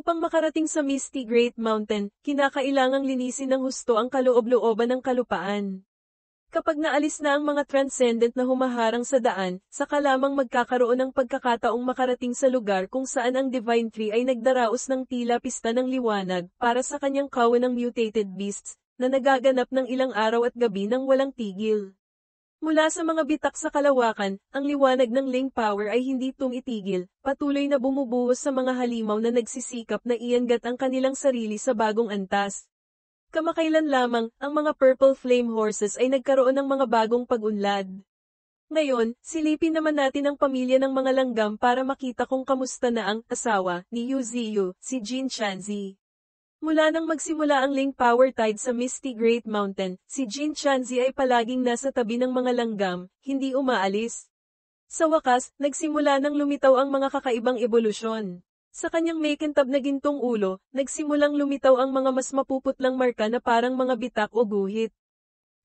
Upang makarating sa Misty Great Mountain, kinakailangang linisin ng husto ang kaloob-looban ng kalupaan. Kapag naalis na ang mga transcendent na humaharang sa daan, saka lamang magkakaroon ng pagkakataong makarating sa lugar kung saan ang Divine Tree ay nagdaraos ng tila pista ng liwanag para sa kanyang kawan ng mutated beasts, na nagaganap ng ilang araw at gabi nang walang tigil. Mula sa mga bitak sa kalawakan, ang liwanag ng Ling Power ay hindi tumitigil, patuloy na bumubuhos sa mga halimaw na nagsisikap na iangat ang kanilang sarili sa bagong antas. Kamakailan lamang, ang mga Purple Flame Horses ay nagkaroon ng mga bagong pag-unlad. Ngayon, silipin naman natin ang pamilya ng mga langgam para makita kung kamusta na ang asawa ni Yu Ziyu, si Jin Chanzi. Mula nang magsimula ang Ling Power Tide sa Misty Great Mountain, si Jin Chanzi ay palaging nasa tabi ng mga langgam, hindi umaalis. Sa wakas, nagsimula nang lumitaw ang mga kakaibang ebolusyon. Sa kanyang makintab na gintong ulo, nagsimulang lumitaw ang mga mas mapuputlang marka na parang mga bitak o guhit.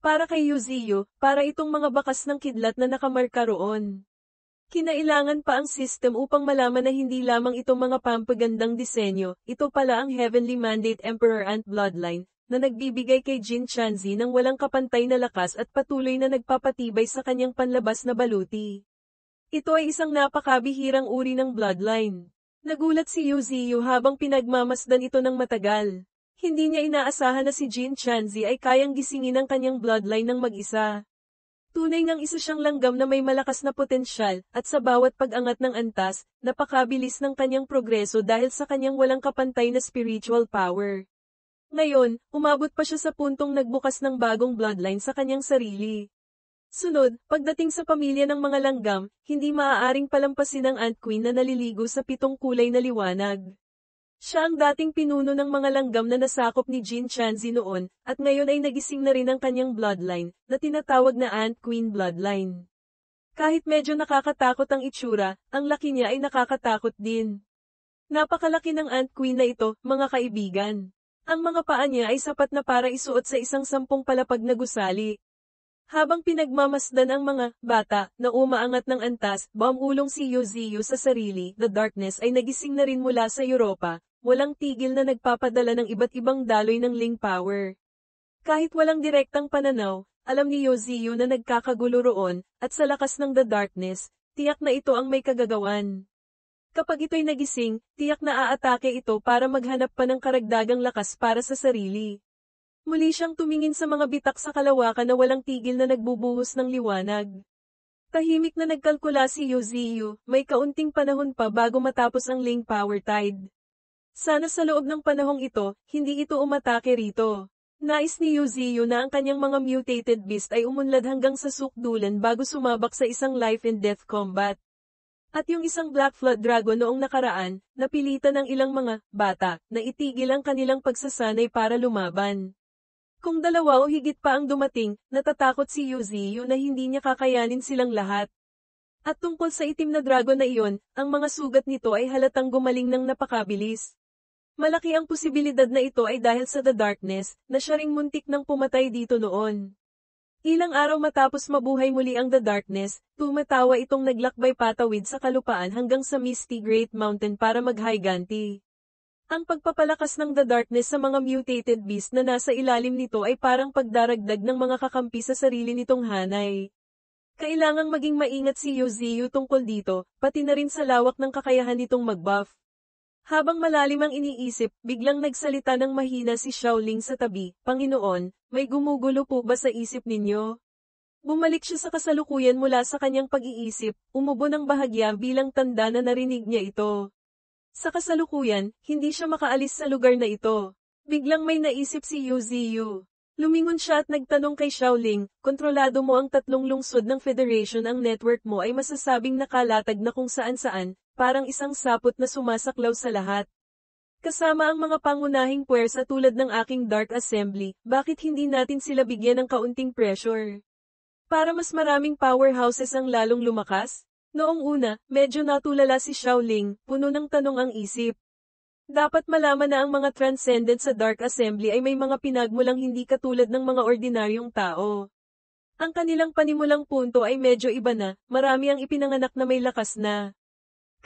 Para kay Yu Ziyu, para itong mga bakas ng kidlat na nakamarka roon. Kinailangan pa ang system upang malaman na hindi lamang itong mga pampagandang disenyo, ito pala ang Heavenly Mandate Emperor Ant Bloodline, na nagbibigay kay Jin Chanzi ng walang kapantay na lakas at patuloy na nagpapatibay sa kanyang panlabas na baluti. Ito ay isang napakabihirang uri ng bloodline. Nagulat si Yu Ziyu habang pinagmamasdan ito ng matagal. Hindi niya inaasahan na si Jin Chanzi ay kayang gisingin ang kanyang bloodline ng mag-isa. Tunay ngang isa siyang langgam na may malakas na potensyal, at sa bawat pag-angat ng antas, napakabilis ng kanyang progreso dahil sa kanyang walang kapantay na spiritual power. Ngayon, umabot pa siya sa puntong nagbukas ng bagong bloodline sa kanyang sarili. Sunod, pagdating sa pamilya ng mga langgam, hindi maaaring palampasin ang Ant Queen na naliligo sa 7 kulay na liwanag. Siya ang dating pinuno ng mga langgam na nasakop ni Jin Chanzi noon, at ngayon ay nagising na rin ang kanyang bloodline, na tinatawag na Ant Queen Bloodline. Kahit medyo nakakatakot ang itsura, ang laki niya ay nakakatakot din. Napakalaki ng Ant Queen na ito, mga kaibigan. Ang mga paa niya ay sapat na para isuot sa isang 10 palapag na gusali. Habang pinagmamasdan ang mga bata na umaangat ng antas, bumulong si Yu Ziyu sa sarili, The Darkness ay nagising na rin mula sa Europa, walang tigil na nagpapadala ng iba't ibang daloy ng Ling Power. Kahit walang direktang pananaw, alam ni Yu Ziyu na nagkakagulo roon, at sa lakas ng The Darkness, tiyak na ito ang may kagagawan. Kapag ito'y nagising, tiyak na aatake ito para maghanap pa ng karagdagang lakas para sa sarili. Muli siyang tumingin sa mga bitak sa kalawakan na walang tigil na nagbubuhos ng liwanag. Tahimik na nagkalkula si Yu Ziyu, may kaunting panahon pa bago matapos ang Ling Power Tide. Sana sa loob ng panahong ito, hindi ito umatake rito. Nais ni Yu Ziyu na ang kanyang mga mutated beast ay umunlad hanggang sa sukdulan bago sumabak sa isang life and death combat. At yung isang Black Flood Dragon noong nakaraan, napilitan ng ilang mga bata na itigil ang kanilang pagsasanay para lumaban. Kung dalawa o higit pa ang dumating, natatakot si Yu Ziyu na hindi niya kakayanin silang lahat. At tungkol sa itim na dragon na iyon, ang mga sugat nito ay halatang gumaling ng napakabilis. Malaki ang posibilidad na ito ay dahil sa The Darkness, na siya ring muntik nang pumatay dito noon. Ilang araw matapos mabuhay muli ang The Darkness, tumatawa itong naglakbay patawid sa kalupaan hanggang sa Misty Great Mountain para maghiganti. Ang pagpapalakas ng The Darkness sa mga mutated beast na nasa ilalim nito ay parang pagdaragdag ng mga kakampi sa sarili nitong hanay. Kailangang maging maingat si Yu Ziyu tungkol dito, pati na rin sa lawak ng kakayahan nitong mag-buff. Habang malalim ang iniisip, biglang nagsalita ng mahina si Xiaoling sa tabi, Panginoon, may gumugulo po ba sa isip ninyo? Bumalik siya sa kasalukuyan mula sa kanyang pag-iisip, umubo ng bahagya bilang tanda na narinig niya ito. Sa kasalukuyan, hindi siya makaalis sa lugar na ito. Biglang may naisip si Yu Ziyu. Lumingon siya at nagtanong kay Xiaoling, kontrolado mo ang 3 lungsod ng Federation, ang network mo ay masasabing nakalatag na kung saan-saan, parang isang sapot na sumasaklaw sa lahat. Kasama ang mga pangunahing puwersa tulad ng aking Dark Assembly, bakit hindi natin sila bigyan ng kaunting pressure? Para mas maraming powerhouses ang lalong lumakas? Noong una, medyo natulala si Xiaoling, puno ng tanong ang isip. Dapat malaman na ang mga transcendent sa Dark Assembly ay may mga pinagmulang hindi katulad ng mga ordinaryong tao. Ang kanilang panimulang punto ay medyo iba na, marami ang ipinanganak na may lakas na.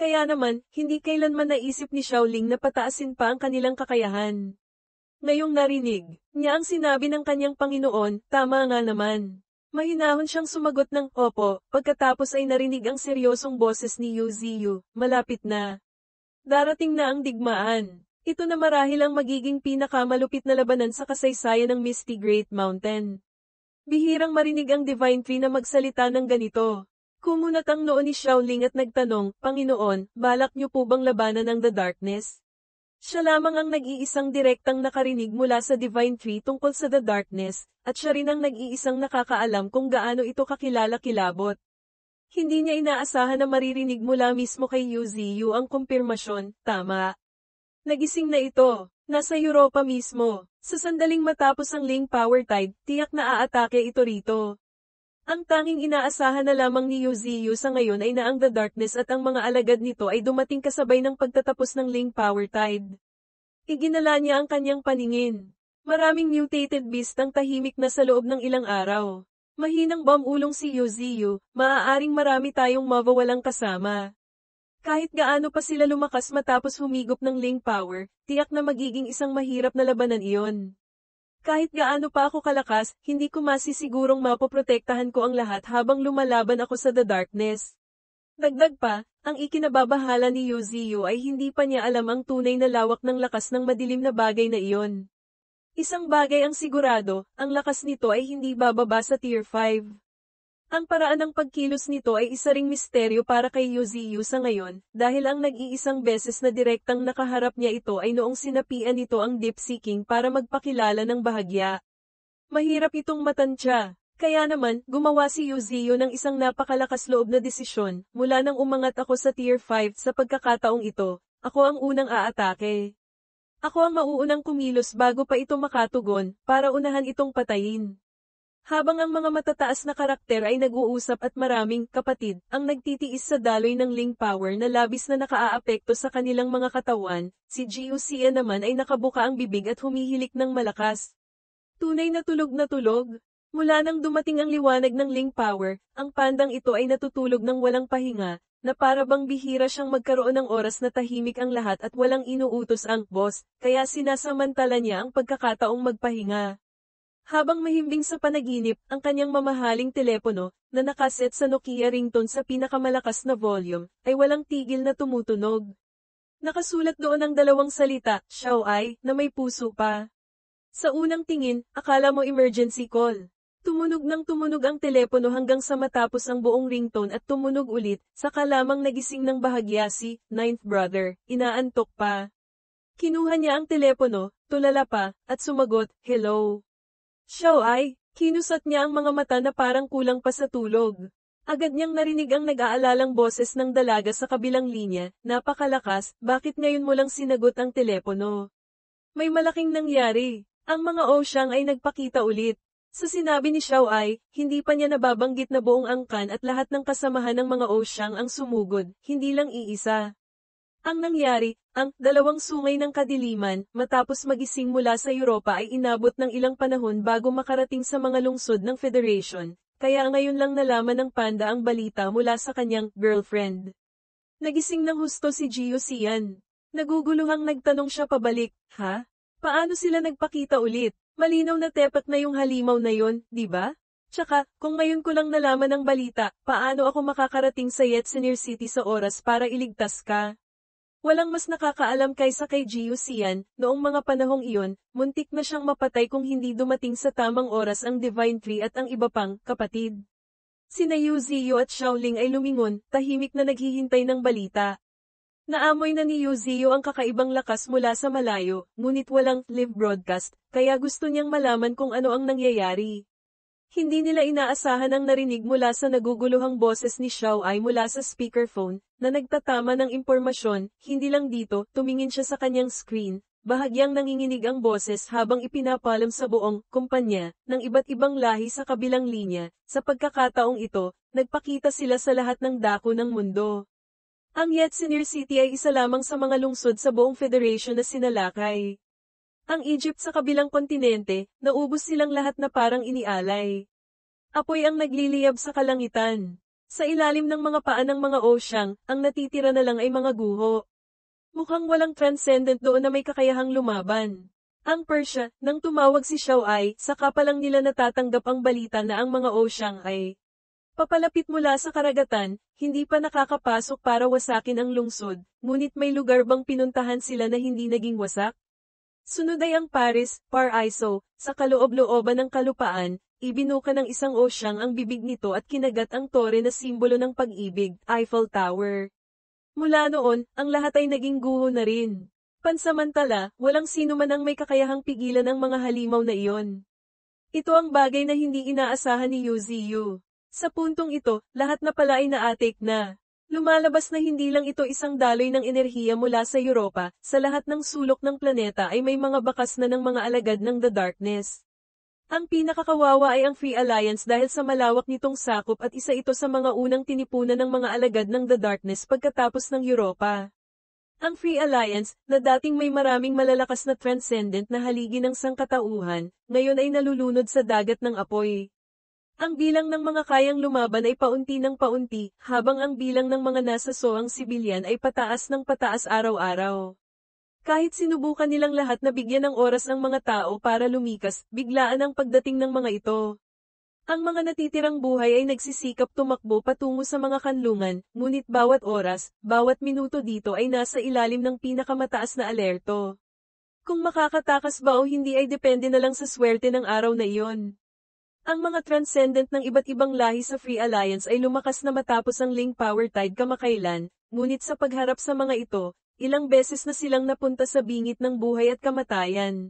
Kaya naman, hindi kailanman naisip ni Xiaoling na pataasin pa ang kanilang kakayahan. Ngayong narinig niya ang sinabi ng kanyang Panginoon, tama nga naman. Mahinahon siyang sumagot ng opo, pagkatapos ay narinig ang seryosong boses ni Yu Ziyu, malapit na. Darating na ang digmaan. Ito na marahil ang magiging pinakamalupit na labanan sa kasaysayan ng Misty Great Mountain. Bihirang marinig ang Divine Tree na magsalita ng ganito. Kumunat ang noo ni Xiaoling at nagtanong, Panginoon, balak niyo po bang labanan ang The Darkness? Siya lamang ang nag-iisang direktang nakarinig mula sa Divine Tree tungkol sa The Darkness, at siya rin ang nag-iisang nakakaalam kung gaano ito kakilala-kilabot. Hindi niya inaasahan na maririnig mula mismo kay Yu Ziyu ang kumpirmasyon, tama. Nagising na ito, nasa Europa mismo, sa sandaling matapos ang Ling Power Tide, tiyak na aatake ito rito. Ang tanging inaasahan na lamang ni Yu Ziyu sa ngayon ay na ang The Darkness at ang mga alagad nito ay dumating kasabay ng pagtatapos ng Ling Power Tide. Iginala niya ang kanyang paningin. Maraming mutated beast ang tahimik na sa loob ng ilang araw. Mahinang ulong si Yu Ziyu, maaaring marami tayong mawawalang kasama. Kahit gaano pa sila lumakas matapos humigop ng Ling Power, tiyak na magiging isang mahirap na labanan iyon. Kahit gaano pa ako kalakas, hindi ko masisigurong mapoprotektahan ko ang lahat habang lumalaban ako sa The Darkness. Dagdag pa, ang ikinababahala ni Yu Ziyu ay hindi pa niya alam ang tunay na lawak ng lakas ng madilim na bagay na iyon. Isang bagay ang sigurado, ang lakas nito ay hindi bababa sa Tier 5. Ang paraan ng pagkilos nito ay isa ring misteryo para kay Yu Ziyu sa ngayon, dahil ang nag-iisang beses na direktang nakaharap niya ito ay noong sinapian nito ang Deep Seeking para magpakilala ng bahagya. Mahirap itong matansya, kaya naman, gumawa si Yu Ziyu ng isang napakalakas loob na desisyon, mula nang umangat ako sa Tier 5 sa pagkakataong ito, ako ang unang aatake. Ako ang mauunang kumilos bago pa ito makatugon, para unahan itong patayin. Habang ang mga matataas na karakter ay nag-uusap at maraming kapatid ang nagtitiis sa daloy ng Ling Power na labis na nakaaapekto sa kanilang mga katawan, si Jiu Xia naman ay nakabuka ang bibig at humihilik ng malakas. Tunay na tulog na tulog. Mula nang dumating ang liwanag ng Ling Power, ang pandang ito ay natutulog ng walang pahinga, na para bang bihira siyang magkaroon ng oras na tahimik ang lahat at walang inuutos ang boss, kaya sinasamantala niya ang pagkakataong magpahinga. Habang mahimbing sa panaginip, ang kanyang mamahaling telepono, na nakaset sa Nokia ringtone sa pinakamalakas na volume, ay walang tigil na tumutunog. Nakasulat doon ang dalawang salita, Xiaoai, na may puso pa. Sa unang tingin, akala mo emergency call. Tumunog ng tumunog ang telepono hanggang sa matapos ang buong ringtone at tumunog ulit, saka lamang nagising ng bahagya si Ninth Brother, inaantok pa. Kinuha niya ang telepono, tulala pa, at sumagot, hello. Xiaoai, kinusat niya ang mga mata na parang kulang pa sa tulog. Agad niyang narinig ang nag-aalalang boses ng dalaga sa kabilang linya, napakalakas, bakit ngayon mo lang sinagot ang telepono? May malaking nangyari. Ang mga Oshang ay nagpakita ulit. Sa sinabi ni Xiaoai, hindi pa niya nababanggit na buong angkan at lahat ng kasamahan ng mga Oshang ang sumugod, hindi lang iisa. Ang nangyari, ang dalawang sungay ng kadiliman, matapos magising mula sa Europa ay inabot ng ilang panahon bago makarating sa mga lungsod ng Federation, kaya ngayon lang nalaman ng panda ang balita mula sa kanyang girlfriend. Nagising ng husto si Jiu Xian. Naguguluhang nagtanong siya pabalik, ha? Paano sila nagpakita ulit? Malinaw na tepat na yung halimaw na yon, di ba? Tsaka, kung ngayon ko lang nalaman ang balita, paano ako makakarating sa Yetsinir City sa oras para iligtas ka? Walang mas nakakaalam kaysa kay Jiu Xian, noong mga panahong iyon, muntik na siyang mapatay kung hindi dumating sa tamang oras ang Divine Tree at ang iba pang kapatid. Sina Yu Ziyu at Xiaoling ay lumingon, tahimik na naghihintay ng balita. Naamoy na ni Yu Ziyu ang kakaibang lakas mula sa malayo, ngunit walang live broadcast, kaya gusto niyang malaman kung ano ang nangyayari. Hindi nila inaasahan ang narinig mula sa naguguluhang boses ni Xiaoai mula sa speakerphone, na nagtatama ng impormasyon, hindi lang dito, tumingin siya sa kanyang screen, bahagyang nanginginig ang boses habang ipinapalam sa buong kumpanya, ng iba't ibang lahi sa kabilang linya, sa pagkakataong ito, nagpakita sila sa lahat ng dako ng mundo. Ang Yetsinir City ay isa lamang sa mga lungsod sa buong Federation na sinalakay. Ang Egypt sa kabilang kontinente, naubos silang lahat na parang inialay. Apoy ang nagliliyab sa kalangitan. Sa ilalim ng mga paa ng mga osyang, ang natitira na lang ay mga guho. Mukhang walang transcendent doon na may kakayahang lumaban. Ang Persia, nang tumawag si Xiao Ai, saka pa lang nila natatanggap ang balita na ang mga osyang ay papalapit mula sa karagatan, hindi pa nakakapasok para wasakin ang lungsod, ngunit may lugar bang pinuntahan sila na hindi naging wasak? Sunod ay ang Paris, Paraiso, sa kaloob-looban ng kalupaan, ibinuka ng isang osyang ang bibig nito at kinagat ang tore na simbolo ng pag-ibig, Eiffel Tower. Mula noon, ang lahat ay naging guho na rin. Pansamantala, walang sino man ang may kakayahang pigilan ang mga halimaw na iyon. Ito ang bagay na hindi inaasahan ni Yu Ziyu. Sa puntong ito, lahat na pala ay naatik na. Lumalabas na hindi lang ito isang daloy ng enerhiya mula sa Europa, sa lahat ng sulok ng planeta ay may mga bakas na ng mga alagad ng The Darkness. Ang pinakakawawa ay ang Free Alliance dahil sa malawak nitong sakop at isa ito sa mga unang tinipunan ng mga alagad ng The Darkness pagkatapos ng Europa. Ang Free Alliance, na dating may maraming malalakas na transcendent na haligi ng sangkatauhan, ngayon ay nalulunod sa dagat ng apoy. Ang bilang ng mga kayang lumaban ay paunti ng paunti, habang ang bilang ng mga nasa soang sibilyan ay pataas ng pataas araw-araw. Kahit sinubukan nilang lahat na bigyan ng oras ang mga tao para lumikas, biglaan ang pagdating ng mga ito. Ang mga natitirang buhay ay nagsisikap tumakbo patungo sa mga kanlungan, ngunit bawat oras, bawat minuto dito ay nasa ilalim ng pinakamataas na alerto. Kung makakatakas ba o hindi ay depende na lang sa swerte ng araw na iyon. Ang mga transcendent ng iba't ibang lahi sa Free Alliance ay lumakas na matapos ang Ling Power Tide kamakailan, ngunit sa pagharap sa mga ito, ilang beses na silang napunta sa bingit ng buhay at kamatayan.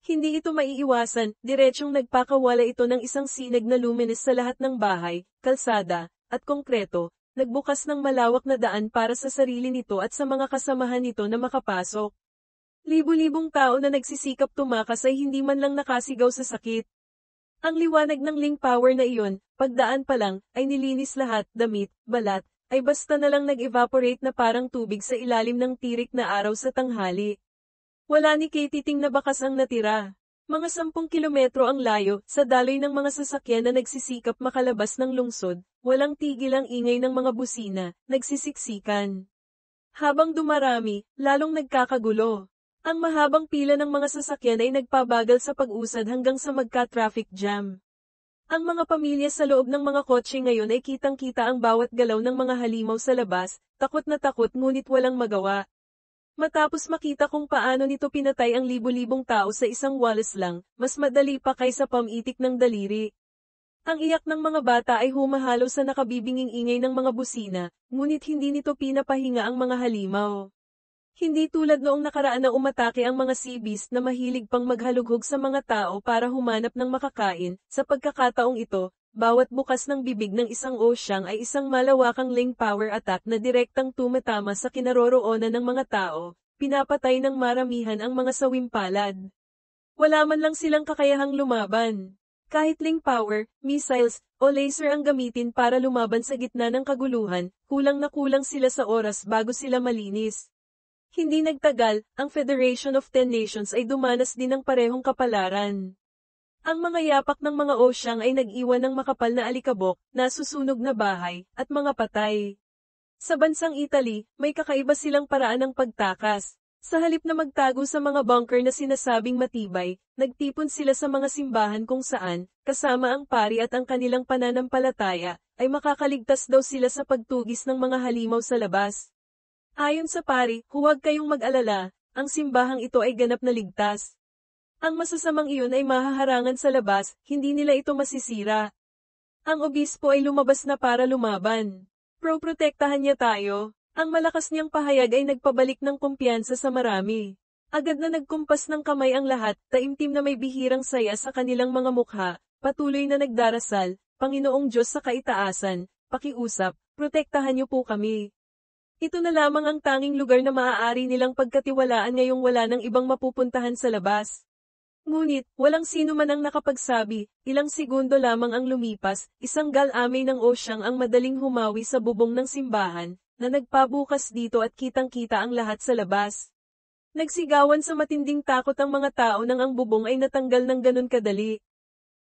Hindi ito maiiwasan, diretsyong nagpakawala ito ng isang sinag na luminis sa lahat ng bahay, kalsada, at konkreto, nagbukas ng malawak na daan para sa sarili nito at sa mga kasamahan nito na makapasok. Libu-libong tao na nagsisikap tumakas ay hindi man lang nakasigaw sa sakit. Ang liwanag ng Ling Power na iyon, pagdaan pa lang, ay nilinis lahat, damit, balat, ay basta na lang nag-evaporate na parang tubig sa ilalim ng tirik na araw sa tanghali. Wala ni Katiting na bakas ang natira. Mga 10 kilometro ang layo, sa daloy ng mga sasakyan na nagsisikap makalabas ng lungsod, walang tigil ang ingay ng mga busina, nagsisiksikan. Habang dumarami, lalong nagkakagulo. Ang mahabang pila ng mga sasakyan ay nagpabagal sa pag-usad hanggang sa magka-traffic jam. Ang mga pamilya sa loob ng mga kotse ngayon ay kitang-kita ang bawat galaw ng mga halimaw sa labas, takot na takot ngunit walang magawa. Matapos makita kung paano nito pinatay ang libu-libong tao sa isang walas lang, mas madali pa kaysa pamitik ng daliri. Ang iyak ng mga bata ay humahalo sa nakabibinging ingay ng mga busina, ngunit hindi nito pinapahinga ang mga halimaw. Hindi tulad noong nakaraan na umatake ang mga sea beast na mahilig pang maghalughog sa mga tao para humanap ng makakain, sa pagkakataong ito, bawat bukas ng bibig ng isang osyang ay isang malawakang Ling Power attack na direktang tumatama sa kinaroroonan ng mga tao, pinapatay ng maramihan ang mga sawimpalad. Wala man lang silang kakayahang lumaban. Kahit Ling Power, missiles, o laser ang gamitin para lumaban sa gitna ng kaguluhan, kulang na kulang sila sa oras bago sila malinis. Hindi nagtagal, ang Federation of 10 Nations ay dumanas din ng parehong kapalaran. Ang mga yapak ng mga osyang ay nag-iwan ng makapal na alikabok, nasusunog na bahay, at mga patay. Sa bansang Italy, may kakaiba silang paraan ng pagtakas. Sa halip na magtago sa mga bunker na sinasabing matibay, nagtipon sila sa mga simbahan kung saan, kasama ang pari at ang kanilang pananampalataya, ay makakaligtas daw sila sa pagtugis ng mga halimaw sa labas. Ayon sa pari, huwag kayong mag-alala, ang simbahang ito ay ganap na ligtas. Ang masasamang iyon ay mahaharangan sa labas, hindi nila ito masisira. Ang obispo ay lumabas na para lumaban. Protektahan niya tayo. Ang malakas niyang pahayag ay nagpabalik ng kumpiyansa sa marami. Agad na nagkumpas ng kamay ang lahat, taimtim na may bihirang saya sa kanilang mga mukha, patuloy na nagdarasal, Panginoong Diyos sa kaitaasan, pakiusap, protektahan niyo po kami. Ito na lamang ang tanging lugar na maaari nilang pagkatiwalaan ngayong wala ng ibang mapupuntahan sa labas. Ngunit, walang sino man ang nakapagsabi, ilang segundo lamang ang lumipas, isang galamay ng osyang ang madaling humawi sa bubong ng simbahan, na nagpabukas dito at kitang-kita ang lahat sa labas. Nagsigawan sa matinding takot ang mga tao nang ang bubong ay natanggal ng ganun kadali.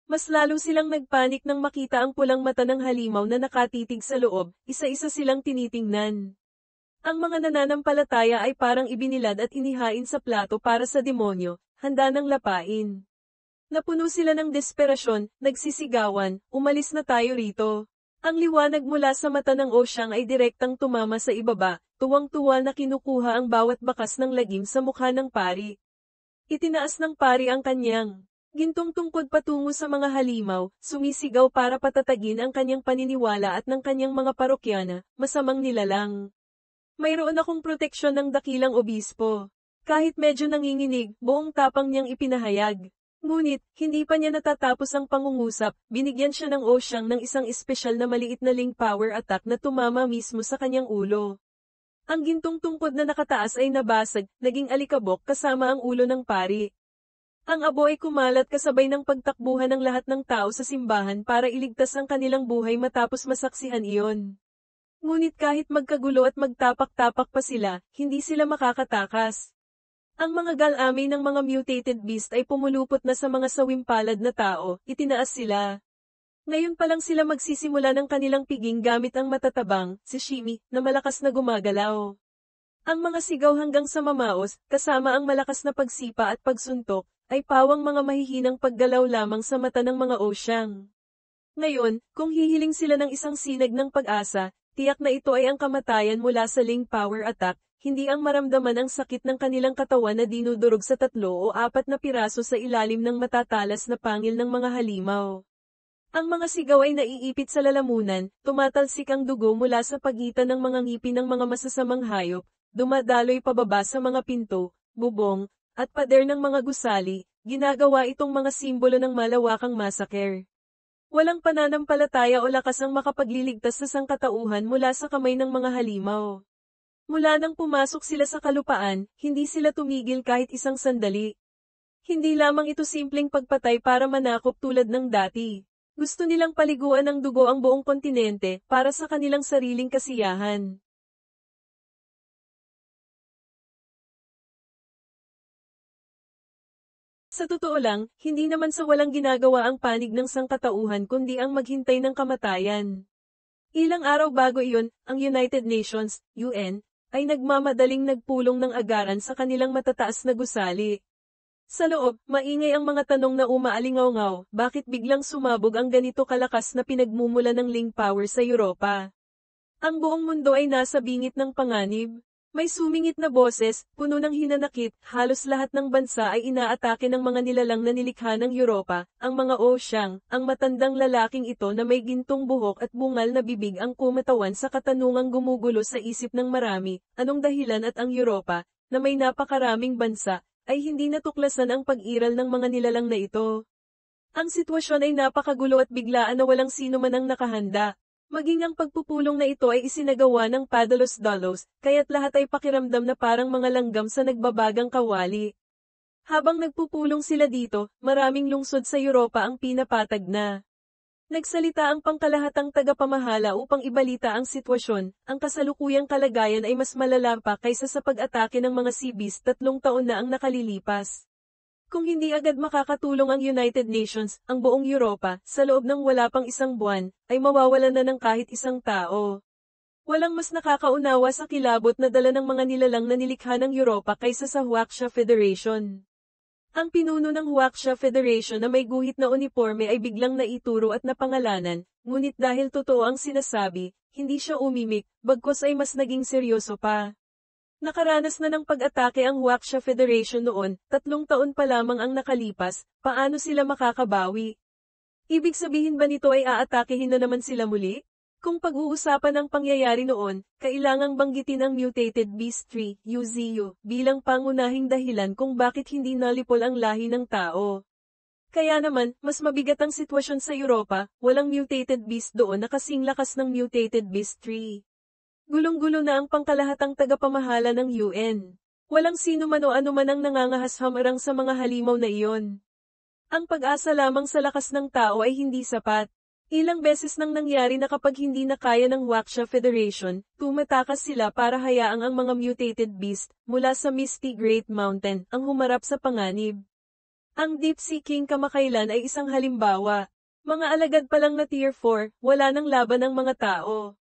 Mas lalo silang nagpanik nang makita ang pulang mata ng halimaw na nakatitig sa loob, isa-isa silang tinitingnan. Ang mga nananampalataya ay parang ibinilad at inihain sa plato para sa demonyo, handa ng lapain. Napuno sila ng desperasyon, nagsisigawan, umalis na tayo rito. Ang liwanag mula sa mata ng Osyang ay direktang tumama sa ibaba, tuwang-tuwa na kinukuha ang bawat bakas ng lagim sa mukha ng pari. Itinaas ng pari ang kanyang gintong tungkod patungo sa mga halimaw, sumisigaw para patatagin ang kanyang paniniwala at ng kanyang mga parokyana, masamang nilalang. Mayroon akong proteksyon ng dakilang obispo. Kahit medyo nanginginig, buong tapang niyang ipinahayag. Ngunit, hindi pa niya natatapos ang pangungusap, binigyan siya ng Osyang ng isang espesyal na maliit na link power attack na tumama mismo sa kanyang ulo. Ang gintong tungkod na nakataas ay nabasag, naging alikabok kasama ang ulo ng pari. Ang abo ay kumalat kasabay ng pagtakbuhan ng lahat ng tao sa simbahan para iligtas ang kanilang buhay matapos masaksihan iyon. Ngunit kahit magkagulo at magtapak-tapak pa sila, hindi sila makakatakas. Ang mga galami ng mga mutated beast ay pumulupot na sa mga sawimpalad na tao, itinaas sila. Ngayon pa lang sila magsisimula ng kanilang piging gamit ang matatabang, si Shimi, na malakas na gumagalaw. Ang mga sigaw hanggang sa mamaos, kasama ang malakas na pagsipa at pagsuntok, ay pawang mga mahihinang paggalaw lamang sa mata ng mga Osyang. Ngayon, kung hihiling sila ng isang sinag ng pag-asa, tiyak na ito ay ang kamatayan mula sa link power attack, hindi ang maramdaman ang sakit ng kanilang katawan na dinudurog sa 3 o 4 na piraso sa ilalim ng matatalas na pangil ng mga halimaw. Ang mga sigaw ay naiipit sa lalamunan, tumatalsik ang dugo mula sa pagitan ng mga ngipin ng mga masasamang hayop, dumadaloy pababa sa mga pinto, bubong, at pader ng mga gusali, ginagawa itong mga simbolo ng malawakang massacre. Walang pananampalataya o lakas ang makapagliligtas sa sangkatauhan mula sa kamay ng mga halimaw. Mula nang pumasok sila sa kalupaan, hindi sila tumigil kahit isang sandali. Hindi lamang ito simpleng pagpatay para manakop tulad ng dati. Gusto nilang paliguan ng dugo ang buong kontinente para sa kanilang sariling kasiyahan. Sa totoo lang, hindi naman sa walang ginagawa ang panig ng sangkatauhan kundi ang maghintay ng kamatayan. Ilang araw bago iyon, ang United Nations, UN, ay nagmamadaling nagpulong ng agaran sa kanilang matataas na gusali. Sa loob, maingay ang mga tanong na umaalingaw-ngaw, bakit biglang sumabog ang ganito kalakas na pinagmumula ng link power sa Europa? Ang buong mundo ay nasa bingit ng panganib. May sumingit na boses, puno ng hinanakit, halos lahat ng bansa ay inaatake ng mga nilalang na nilikha ng Europa, ang mga Osyang, ang matandang lalaking ito na may gintong buhok at bungal na bibig ang kumatawan sa katanungang gumugulo sa isip ng marami, anong dahilan at ang Europa, na may napakaraming bansa, ay hindi natuklasan ang pag-iral ng mga nilalang na ito. Ang sitwasyon ay napakagulo at biglaan na walang sino man ang nakahanda. Maging ang pagpupulong na ito ay isinagawa ng padalos-dalos, kaya't lahat ay pakiramdam na parang mga langgam sa nagbabagang kawali. Habang nagpupulong sila dito, maraming lungsod sa Europa ang pinapatag na. Nagsalita ang pangkalahatang tagapamahala upang ibalita ang sitwasyon, ang kasalukuyang kalagayan ay mas malala pa kaysa sa pag-atake ng mga Seabeast 3 taon na ang nakalilipas. Kung hindi agad makakatulong ang United Nations, ang buong Europa, sa loob ng wala pang 1 buwan, ay mawawalan na ng kahit isang tao. Walang mas nakakaunawa sa kilabot na dala ng mga nilalang na nilikha ng Europa kaysa sa Huaxia Federation. Ang pinuno ng Huaxia Federation na may guhit na uniforme ay biglang naituro at napangalanan, ngunit dahil totoo ang sinasabi, hindi siya umimik, bagkus ay mas naging seryoso pa. Nakaranas na ng pag-atake ang Huaxia Federation noon, 3 taon pa lamang ang nakalipas, paano sila makakabawi? Ibig sabihin ba nito ay aatakehin na naman sila muli? Kung pag-uusapan ang pangyayari noon, kailangang banggitin ang Mutated Beast 3, UZU, bilang pangunahing dahilan kung bakit hindi nalipol ang lahi ng tao. Kaya naman, mas mabigat ang sitwasyon sa Europa, walang Mutated Beast doon na kasing lakas ng Mutated Beast 3. Gulong-gulo na ang pangkalahatang tagapamahala ng UN. Walang sino man o ano man ang nangangahas-hamarang sa mga halimaw na iyon. Ang pag-asa lamang sa lakas ng tao ay hindi sapat. Ilang beses nang nangyari na kapag hindi na kaya ng Huaxia Federation, tumatakas sila para hayaang ang mga mutated beast, mula sa Misty Great Mountain, ang humarap sa panganib. Ang Deep Sea King kamakailan ay isang halimbawa. Mga alagad pa lang na Tier 4, wala nang laban ang mga tao.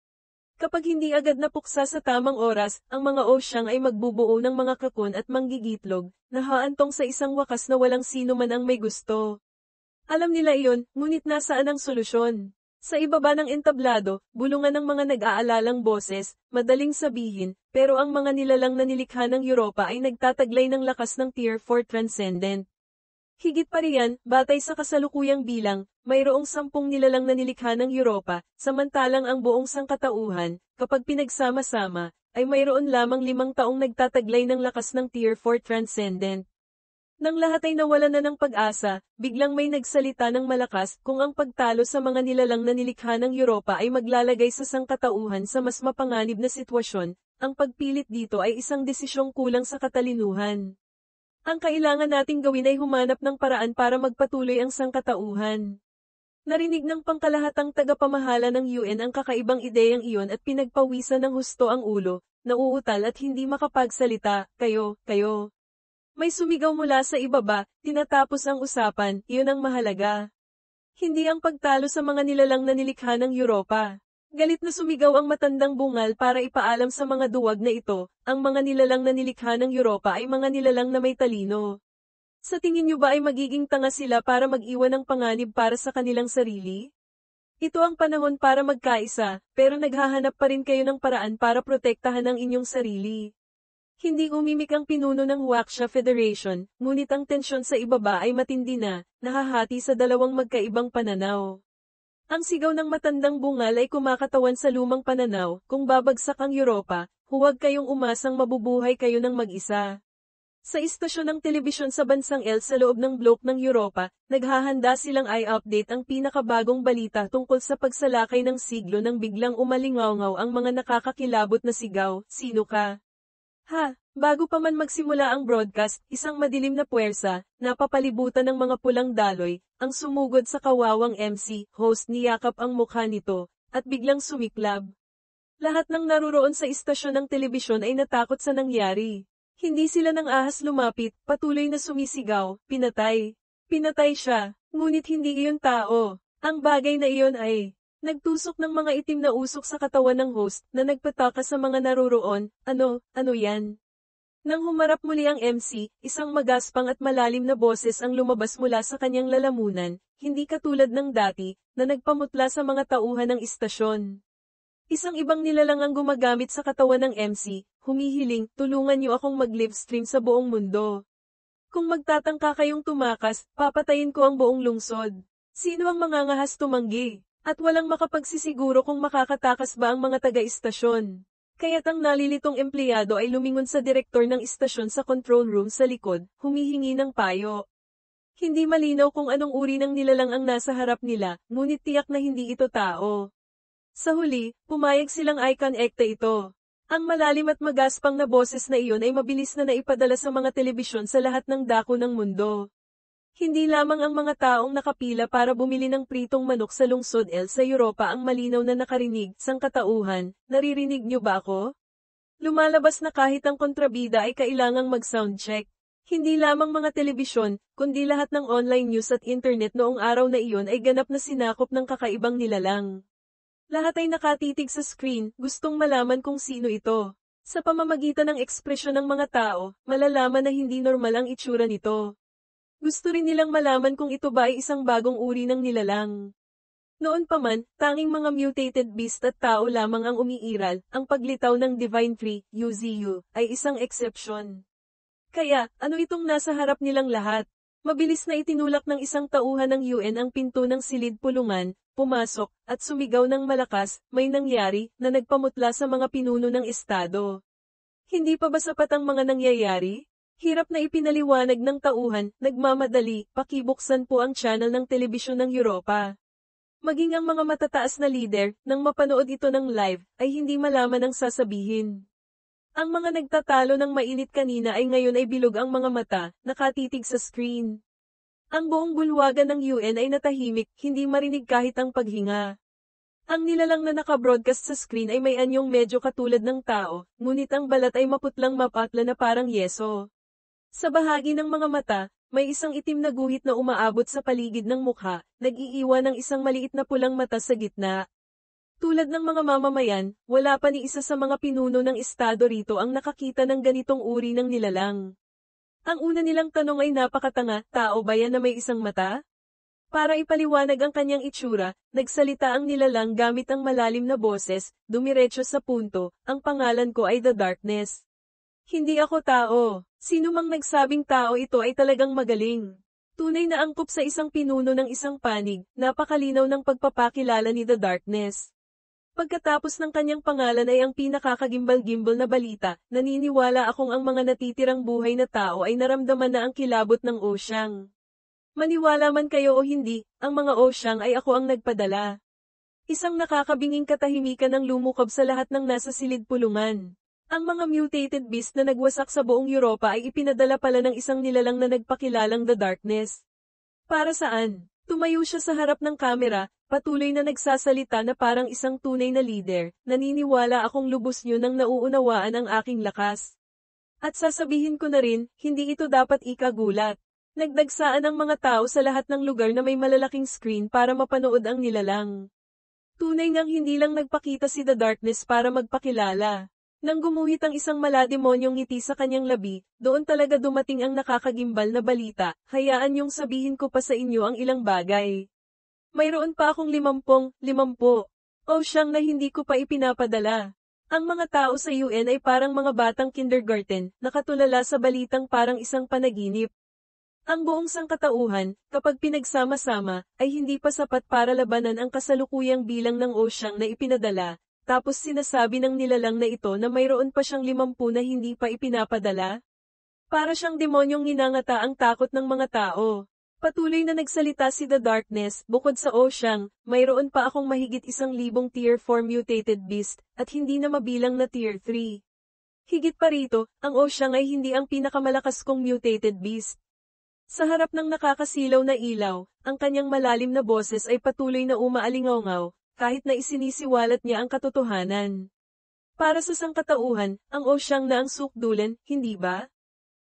Kapag hindi agad napuksa sa tamang oras, ang mga osyang ay magbubuo ng mga kakun at manggigitlog, na haantong sa isang wakas na walang sino man ang may gusto. Alam nila iyon, ngunit nasaan ang solusyon? Sa ibaba ng entablado, bulungan ng mga nag-aalalang boses, madaling sabihin, pero ang mga nilalang na nilikha ng Europa ay nagtataglay ng lakas ng Tier 4 Transcendent. Higit pa riyan, batay sa kasalukuyang bilang, mayroong 10 nilalang na nilikha ng Europa, samantalang ang buong sangkatauhan, kapag pinagsama-sama, ay mayroon lamang 5 taong nagtataglay ng lakas ng Tier 4 Transcendent. Nang lahat ay nawalan na ng pag-asa, biglang may nagsalita ng malakas kung ang pagtalo sa mga nilalang na nilikha ng Europa ay maglalagay sa sangkatauhan sa mas mapanganib na sitwasyon, ang pagpilit dito ay isang desisyong kulang sa katalinuhan. Ang kailangan nating gawin ay humanap ng paraan para magpatuloy ang sangkatauhan. Narinig ng pangkalahatang tagapamahala ng UN ang kakaibang ideyang iyon at pinagpawisan ng husto ang ulo, nauutal at hindi makapagsalita, kayo. May sumigaw mula sa ibaba, tinatapos ang usapan, iyon ang mahalaga. Hindi ang pagtalo sa mga nilalang na nilikha ng Europa. Galit na sumigaw ang matandang bungal para ipaalam sa mga duwag na ito, ang mga nilalang na nilikha ng Europa ay mga nilalang na may talino. Sa tingin niyo ba ay magiging tanga sila para mag-iwan ng panganib para sa kanilang sarili? Ito ang panahon para magkaisa, pero naghahanap pa rin kayo ng paraan para protektahan ang inyong sarili. Hindi umimik ang pinuno ng Huaxia Federation, ngunit ang tensyon sa ibaba ay matindi na, nahahati sa dalawang magkaibang pananaw. Ang sigaw ng matandang bungal ay kumakatawan sa lumang pananaw, kung babagsak ang Europa, huwag kayong umasang mabubuhay kayo ng mag-isa. Sa istasyon ng telebisyon sa bansang El sa loob ng blok ng Europa, naghahanda silang i-update ang pinakabagong balita tungkol sa pagsalakay ng siglo nang biglang umalingaw ang mga nakakakilabot na sigaw, sino ka? Ha! Bago pa man magsimula ang broadcast, isang madilim na puwersa, napapalibutan ng mga pulang daloy, ang sumugod sa kawawang MC, host niyakap ang mukha nito, at biglang sumiklab. Lahat ng naruroon sa istasyon ng telebisyon ay natakot sa nangyari. Hindi sila nang ahas lumapit, patuloy na sumisigaw, pinatay. Pinatay siya, ngunit hindi iyon tao. Ang bagay na iyon ay nagtusok ng mga itim na usok sa katawan ng host na nagpataka sa mga naruroon, ano yan? Nang humarap muli ang MC, isang magaspang at malalim na boses ang lumabas mula sa kanyang lalamunan, hindi katulad ng dati, na nagpamutla sa mga tauhan ng istasyon. Isang ibang nilalang ang gumagamit sa katawan ng MC, humihiling, tulungan niyo akong mag-livestream sa buong mundo. Kung magtatangka kayong tumakas, papatayin ko ang buong lungsod. Sino ang mangangahas tumanggi? At walang makapagsisiguro kung makakatakas ba ang mga taga-istasyon. Kaya't ang nalilitong empleyado ay lumingon sa direktor ng istasyon sa control room sa likod, humihingi ng payo. Hindi malinaw kung anong uri ng nilalang ang nasa harap nila, ngunit tiyak na hindi ito tao. Sa huli, pumayag silang i-connecta ito. Ang malalim at magaspang na boses na iyon ay mabilis na naipadala sa mga telebisyon sa lahat ng dako ng mundo. Hindi lamang ang mga taong nakapila para bumili ng pritong manok sa lungsod El sa Europa ang malinaw na nakarinig, sangkatauhan, naririnig niyo ba ako? Lumalabas na kahit ang kontrabida ay kailangang mag-soundcheck. Hindi lamang mga telebisyon, kundi lahat ng online news at internet noong araw na iyon ay ganap na sinakop ng kakaibang nilalang. Lahat ay nakatitig sa screen, gustong malaman kung sino ito. Sa pamamagitan ng ekspresyon ng mga tao, malalaman na hindi normal ang itsura nito. Gusto rin nilang malaman kung ito ba ay isang bagong uri ng nilalang. Noon pa man, tanging mga mutated beast at tao lamang ang umiiral, ang paglitaw ng Divine Tree, UZU, ay isang eksepsyon. Kaya, ano itong nasa harap nilang lahat? Mabilis na itinulak ng isang tauhan ng UN ang pinto ng silid pulungan, pumasok, at sumigaw ng malakas, may nangyari, na nagpamutla sa mga pinuno ng estado. Hindi pa ba sapat ang mga nangyayari? Hirap na ipinaliwanag ng tauhan, nagmamadali, pakibuksan po ang channel ng telebisyon ng Europa. Maging ang mga matataas na lider, nang mapanood ito ng live, ay hindi malaman ang sasabihin. Ang mga nagtatalo ng mainit kanina ay ngayon ay bilog ang mga mata, nakatitig sa screen. Ang buong bulwagan ng UN ay natahimik, hindi marinig kahit ang paghinga. Ang nilalang na nakabroadcast sa screen ay may anyong medyo katulad ng tao, ngunit ang balat ay maputlang mapatla na parang yeso. Sa bahagi ng mga mata, may isang itim na guhit na umaabot sa paligid ng mukha, nag-iiwan ng isang maliit na pulang mata sa gitna. Tulad ng mga mamamayan, wala pa ni isa sa mga pinuno ng estado rito ang nakakita ng ganitong uri ng nilalang. Ang una nilang tanong ay napakatanga, tao ba yan na may isang mata? Para ipaliwanag ang kanyang itsura, nagsalita ang nilalang gamit ang malalim na boses, dumiretso sa punto, ang pangalan ko ay The Darkness. Hindi ako tao. Sino mang nagsabing tao ito ay talagang magaling. Tunay na angkop sa isang pinuno ng isang panig, napakalinaw ng pagpapakilala ni The Darkness. Pagkatapos ng kanyang pangalan ay ang pinakakagimbal-gimbal na balita, naniniwala akong ang mga natitirang buhay na tao ay naramdaman na ang kilabot ng Osyang. Maniwala man kayo o hindi, ang mga Osyang ay ako ang nagpadala. Isang nakakabinging katahimikan ang lumukob sa lahat ng nasa silid pulungan. Ang mga mutated beast na nagwasak sa buong Europa ay ipinadala pala ng isang nilalang na nagpakilalang The Darkness. Para saan? Tumayo siya sa harap ng kamera, patuloy na nagsasalita na parang isang tunay na leader, naniniwala akong lubos niyo nang nauunawaan ang aking lakas. At sasabihin ko na rin, hindi ito dapat ikagulat. Nagdagsaan ang mga tao sa lahat ng lugar na may malalaking screen para mapanood ang nilalang. Tunay ngang hindi lang nagpakita si The Darkness para magpakilala. Nang gumuhit ang isang malademonyong ngiti sa kanyang labi, doon talaga dumating ang nakakagimbal na balita, hayaan niyong sabihin ko pa sa inyo ang ilang bagay. Mayroon pa akong 50 Osyang na hindi ko pa ipinapadala. Ang mga tao sa UN ay parang mga batang kindergarten, nakatulala sa balitang parang isang panaginip. Ang buong sangkatauhan, kapag pinagsama-sama, ay hindi pa sapat para labanan ang kasalukuyang bilang ng Osyang na ipinadala. Tapos sinasabi ng nilalang na ito na mayroon pa siyang 50 na hindi pa ipinapadala? Para siyang demonyong nginangata ang takot ng mga tao. Patuloy na nagsalita si The Darkness, bukod sa Osyang, mayroon pa akong mahigit 1,000 Tier 4 mutated beast, at hindi na mabilang na Tier 3. Higit pa rito, ang Osyang ay hindi ang pinakamalakas kong mutated beast. Sa harap ng nakakasilaw na ilaw, ang kanyang malalim na boses ay patuloy na umaalingaw-ngaw, kahit na isinisiwalat niya ang katotohanan. Para sa sangkatauhan, ang Osyang na ang sukdulan, hindi ba?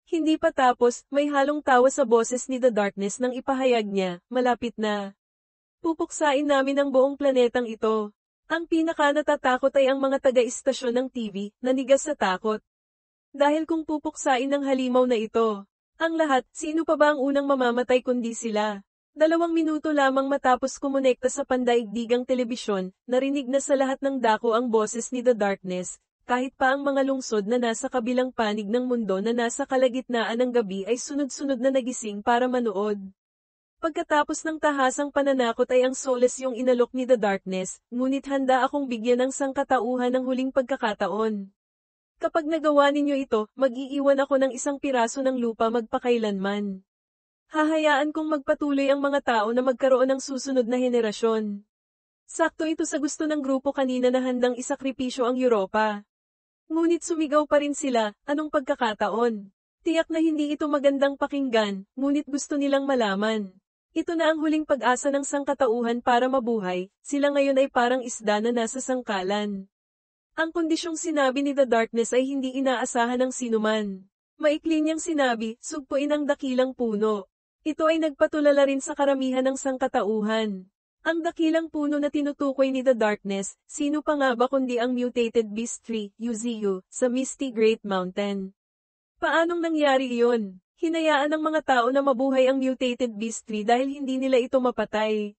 Hindi pa tapos, may halong tawa sa boses ni The Darkness nang ipahayag niya, malapit na. Pupuksain namin ang buong planetang ito. Ang pinaka-natatakot ay ang mga taga-istasyon ng TV, nanigas sa takot. Dahil kung pupuksain ng halimaw na ito, ang lahat, sino pa ba ang unang mamamatay kundi sila? 2 minuto lamang matapos kumonekta sa pandaigdigang telebisyon, narinig na sa lahat ng dako ang boses ni The Darkness, kahit pa ang mga lungsod na nasa kabilang panig ng mundo na nasa kalagitnaan ng gabi ay sunod-sunod na nagising para manood. Pagkatapos ng tahasang pananakot ay ang solace yung inalok ni The Darkness, ngunit handa akong bigyan ng sangkatauhan ng huling pagkakataon. Kapag nagawa ninyo ito, mag-iiwan ako ng isang piraso ng lupa magpakailanman. Hahayaan kong magpatuloy ang mga tao na magkaroon ng susunod na henerasyon. Sakto ito sa gusto ng grupo kanina na handang isakripisyo ang Europa. Ngunit sumigaw pa rin sila, anong pagkakataon? Tiyak na hindi ito magandang pakinggan, ngunit gusto nilang malaman. Ito na ang huling pag-asa ng sangkatauhan para mabuhay, sila ngayon ay parang isda na nasa sangkalan. Ang kondisyong sinabi ni The Darkness ay hindi inaasahan ng sinuman. Maikli niyang sinabi, sugpuin ang dakilang puno. Ito ay nagpatulala rin sa karamihan ng sangkatauhan. Ang dakilang puno na tinutukoy ni The Darkness, sino pa nga ba kundi ang mutated beast tree, Yuziyu, sa Misty Great Mountain. Paanong nangyari iyon? Hinayaan ng mga tao na mabuhay ang mutated beast tree dahil hindi nila ito mapatay.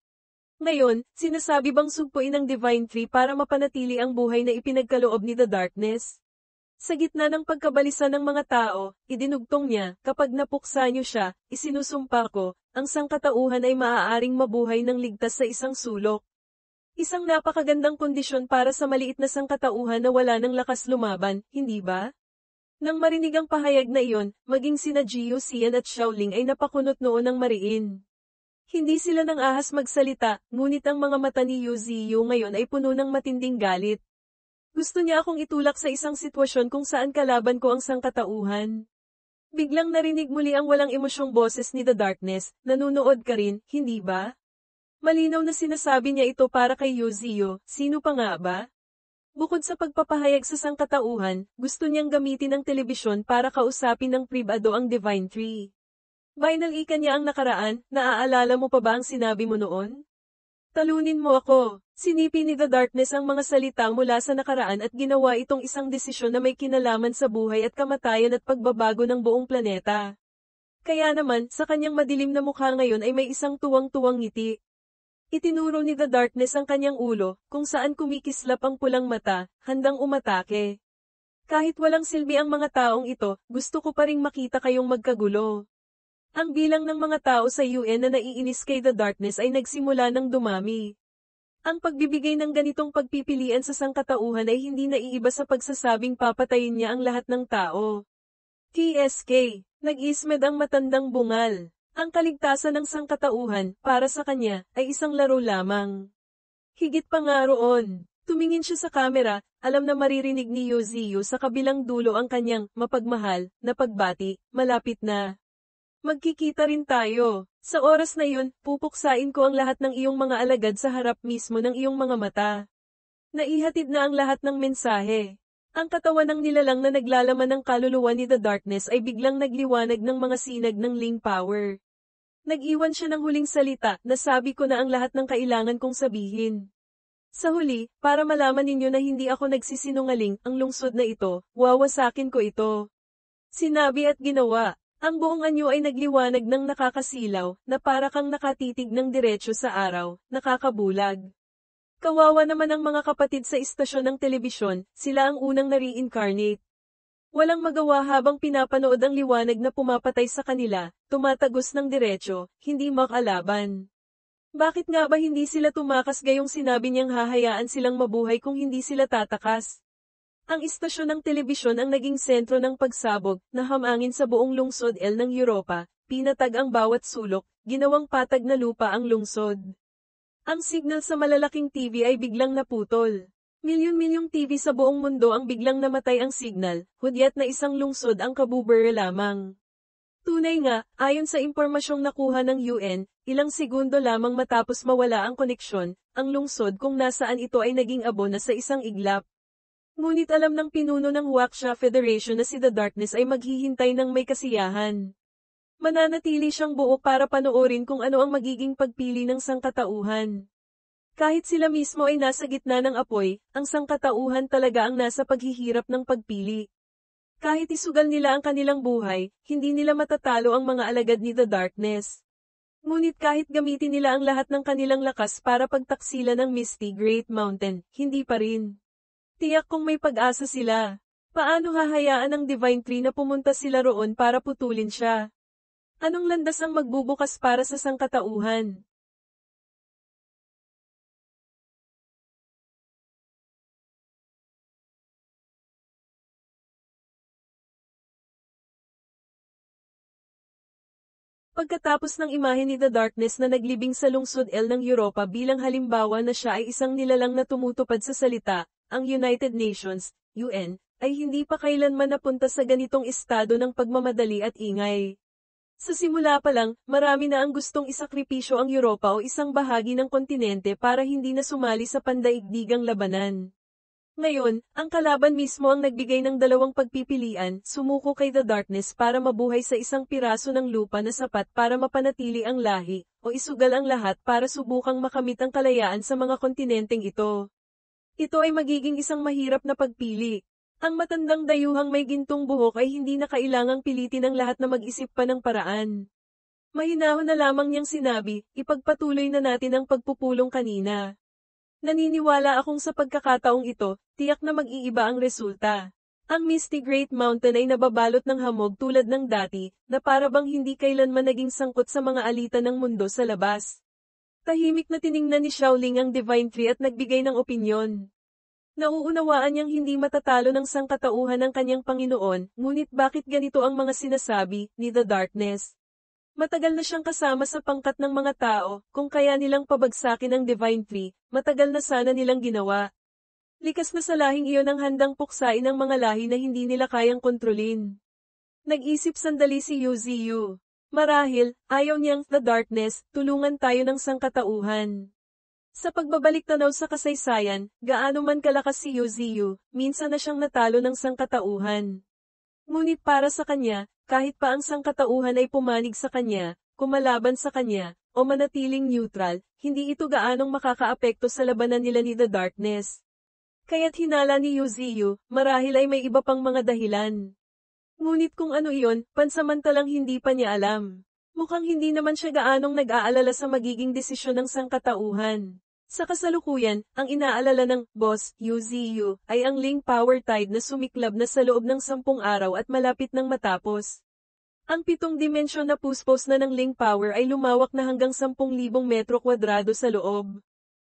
Ngayon, sinasabi bang sugpuin ang divine tree para mapanatili ang buhay na ipinagkaloob ni The Darkness? Sa gitna ng pagkabalisa ng mga tao, idinugtong niya, kapag napuksa niyo siya, isinusumpa ko, ang sangkatauhan ay maaaring mabuhay ng ligtas sa isang sulok. Isang napakagandang kondisyon para sa maliit na sangkatauhan na wala ng lakas lumaban, hindi ba? Nang marinig ang pahayag na iyon, maging sina Jiu Xian at Xiaoling ay napakunot noon ng mariin. Hindi sila nang ahas magsalita, ngunit ang mga mata ni Yu Ziyu ngayon ay puno ng matinding galit. Gusto niya akong itulak sa isang sitwasyon kung saan kalaban ko ang sangkatauhan. Biglang narinig muli ang walang emosyong boses ni The Darkness, nanunood ka rin, hindi ba? Malinaw na sinasabi niya ito para kay Yu Ziyu, sino pa nga ba? Bukod sa pagpapahayag sa sangkatauhan, gusto niyang gamitin ang telebisyon para kausapin ng pribado ang Divine Tree. Binalika niya ang nakaraan, naaalala mo pa ba ang sinabi mo noon? Talunin mo ako. Sinipi ni The Darkness ang mga salita mula sa nakaraan at ginawa itong isang desisyon na may kinalaman sa buhay at kamatayan at pagbabago ng buong planeta. Kaya naman, sa kanyang madilim na mukha ngayon ay may isang tuwang-tuwang ngiti. Itinuro ni The Darkness ang kanyang ulo, kung saan kumikislap ang pulang mata, handang umatake. Kahit walang silbi ang mga taong ito, gusto ko pa ring makita kayong magkagulo. Ang bilang ng mga tao sa UN na naiinis kay The Darkness ay nagsimula ng dumami. Ang pagbibigay ng ganitong pagpipilian sa sangkatauhan ay hindi naiiba sa pagsasabing papatayin niya ang lahat ng tao. TSK, nag-ismed ang matandang bungal. Ang kaligtasan ng sangkatauhan, para sa kanya, ay isang laro lamang. Higit pa nga roon, tumingin siya sa kamera, alam na maririnig ni Yuziyu sa kabilang dulo ang kanyang mapagmahal na pagbati, malapit na. Magkikita rin tayo. Sa oras na yun, pupuksain ko ang lahat ng iyong mga alagad sa harap mismo ng iyong mga mata. Naihatid na ang lahat ng mensahe. Ang katawan ng nilalang na naglalaman ng kaluluwa ni The Darkness ay biglang nagliwanag ng mga sinag ng Ling Power. Nag-iwan siya ng huling salita, nasabi ko na ang lahat ng kailangan kong sabihin. Sa huli, para malaman ninyo na hindi ako nagsisinungaling, ang lungsod na ito, wawasakin ko ito. Sinabi at ginawa. Ang buong anyo ay nagliwanag ng nakakasilaw, na para kang nakatitig ng diretsyo sa araw, nakakabulag. Kawawa naman ang mga kapatid sa istasyon ng telebisyon, sila ang unang na-reincarnate. Walang magawa habang pinapanood ang liwanag na pumapatay sa kanila, tumatagos ng diretsyo, hindi makalaban. Bakit nga ba hindi sila tumakas gayong sinabi niyang hahayaan silang mabuhay kung hindi sila tatakas? Ang istasyon ng telebisyon ang naging sentro ng pagsabog, na hamangin sa buong lungsod L ng Europa, pinatag ang bawat sulok, ginawang patag na lupa ang lungsod. Ang signal sa malalaking TV ay biglang naputol. Milyon-milyong TV sa buong mundo ang biglang namatay ang signal, hudyat na isang lungsod ang kabubere lamang. Tunay nga, ayon sa impormasyong nakuha ng UN, ilang segundo lamang matapos mawala ang koneksyon, ang lungsod kung nasaan ito ay naging abo na sa isang iglap. Ngunit alam ng pinuno ng Waksha Federation na si The Darkness ay maghihintay ng may kasiyahan. Mananatili siyang buo para panoorin kung ano ang magiging pagpili ng sangkatauhan. Kahit sila mismo ay nasa gitna ng apoy, ang sangkatauhan talaga ang nasa paghihirap ng pagpili. Kahit isugal nila ang kanilang buhay, hindi nila matatalo ang mga alagad ni The Darkness. Ngunit kahit gamitin nila ang lahat ng kanilang lakas para pagtaksila ng Misty Great Mountain, hindi pa rin. Tiyak kung may pag-asa sila. Paano hahayaan ng Divine Tree na pumunta sila roon para putulin siya? Anong landas ang magbubukas para sa sangkatauhan? Pagkatapos ng imahe ni The Darkness na naglibing sa lungsod L ng Europa bilang halimbawa na siya ay isang nilalang na tumutupad sa salita, ang United Nations, UN, ay hindi pa kailanman napunta sa ganitong estado ng pagmamadali at ingay. Sa simula pa lang, marami na ang gustong isakripisyo ang Europa o isang bahagi ng kontinente para hindi na sumali sa pandaigdigang labanan. Ngayon, ang kalaban mismo ang nagbigay ng dalawang pagpipilian, sumuko kay The Darkness para mabuhay sa isang piraso ng lupa na sapat para mapanatili ang lahi, o isugal ang lahat para subukang makamit ang kalayaan sa mga kontinenteng ito. Ito ay magiging isang mahirap na pagpili. Ang matandang dayuhang may gintong buhok ay hindi na kailangang pilitin ang lahat na mag-isip pa ng paraan. Mahinahon na lamang niyang sinabi, ipagpatuloy na natin ang pagpupulong kanina. Naniniwala akong sa pagkakataong ito, tiyak na mag-iiba ang resulta. Ang Misty Great Mountain ay nababalot ng hamog tulad ng dati, na para bang hindi kailanman naging sangkot sa mga alitan ng mundo sa labas. Tahimik na tiningnan ni Xiaoling ang Divine Tree at nagbigay ng opinyon. Nauunawaan niyang hindi matatalo ng sangkatauhan ng kanyang Panginoon, ngunit bakit ganito ang mga sinasabi ni The Darkness? Matagal na siyang kasama sa pangkat ng mga tao, kung kaya nilang pabagsakin ang Divine Tree, matagal na sana nilang ginawa. Likas na sa lahing iyon ang handang puksain ang mga lahi na hindi nila kayang kontrolin. Nag-isip sandali si Yuziyu. Marahil, ayaw niyang The Darkness, tulungan tayo ng sangkatauhan. Sa pagbabalik tanaw sa kasaysayan, gaano man kalakas si Yuziyu, minsan na siyang natalo ng sangkatauhan. Ngunit para sa kanya, kahit pa ang sangkatauhan ay pumanig sa kanya, kumalaban sa kanya, o manatiling neutral, hindi ito gaanong makakaapekto sa labanan nila ni The Darkness. Kaya't hinala ni Yuziyu, marahil ay may iba pang mga dahilan. Ngunit kung ano iyon, pansamantalang hindi pa niya alam. Mukhang hindi naman siya gaanong nag-aalala sa magiging desisyon ng sangkatauhan. Sa kasalukuyan, ang inaalala ng Boss Yuziyu ay ang Ling Power Tide na sumiklab na sa loob ng 10 araw at malapit nang matapos. Ang 7 dimensyon na puspos na ng Ling Power ay lumawak na hanggang 10,000 metro kwadrado sa loob.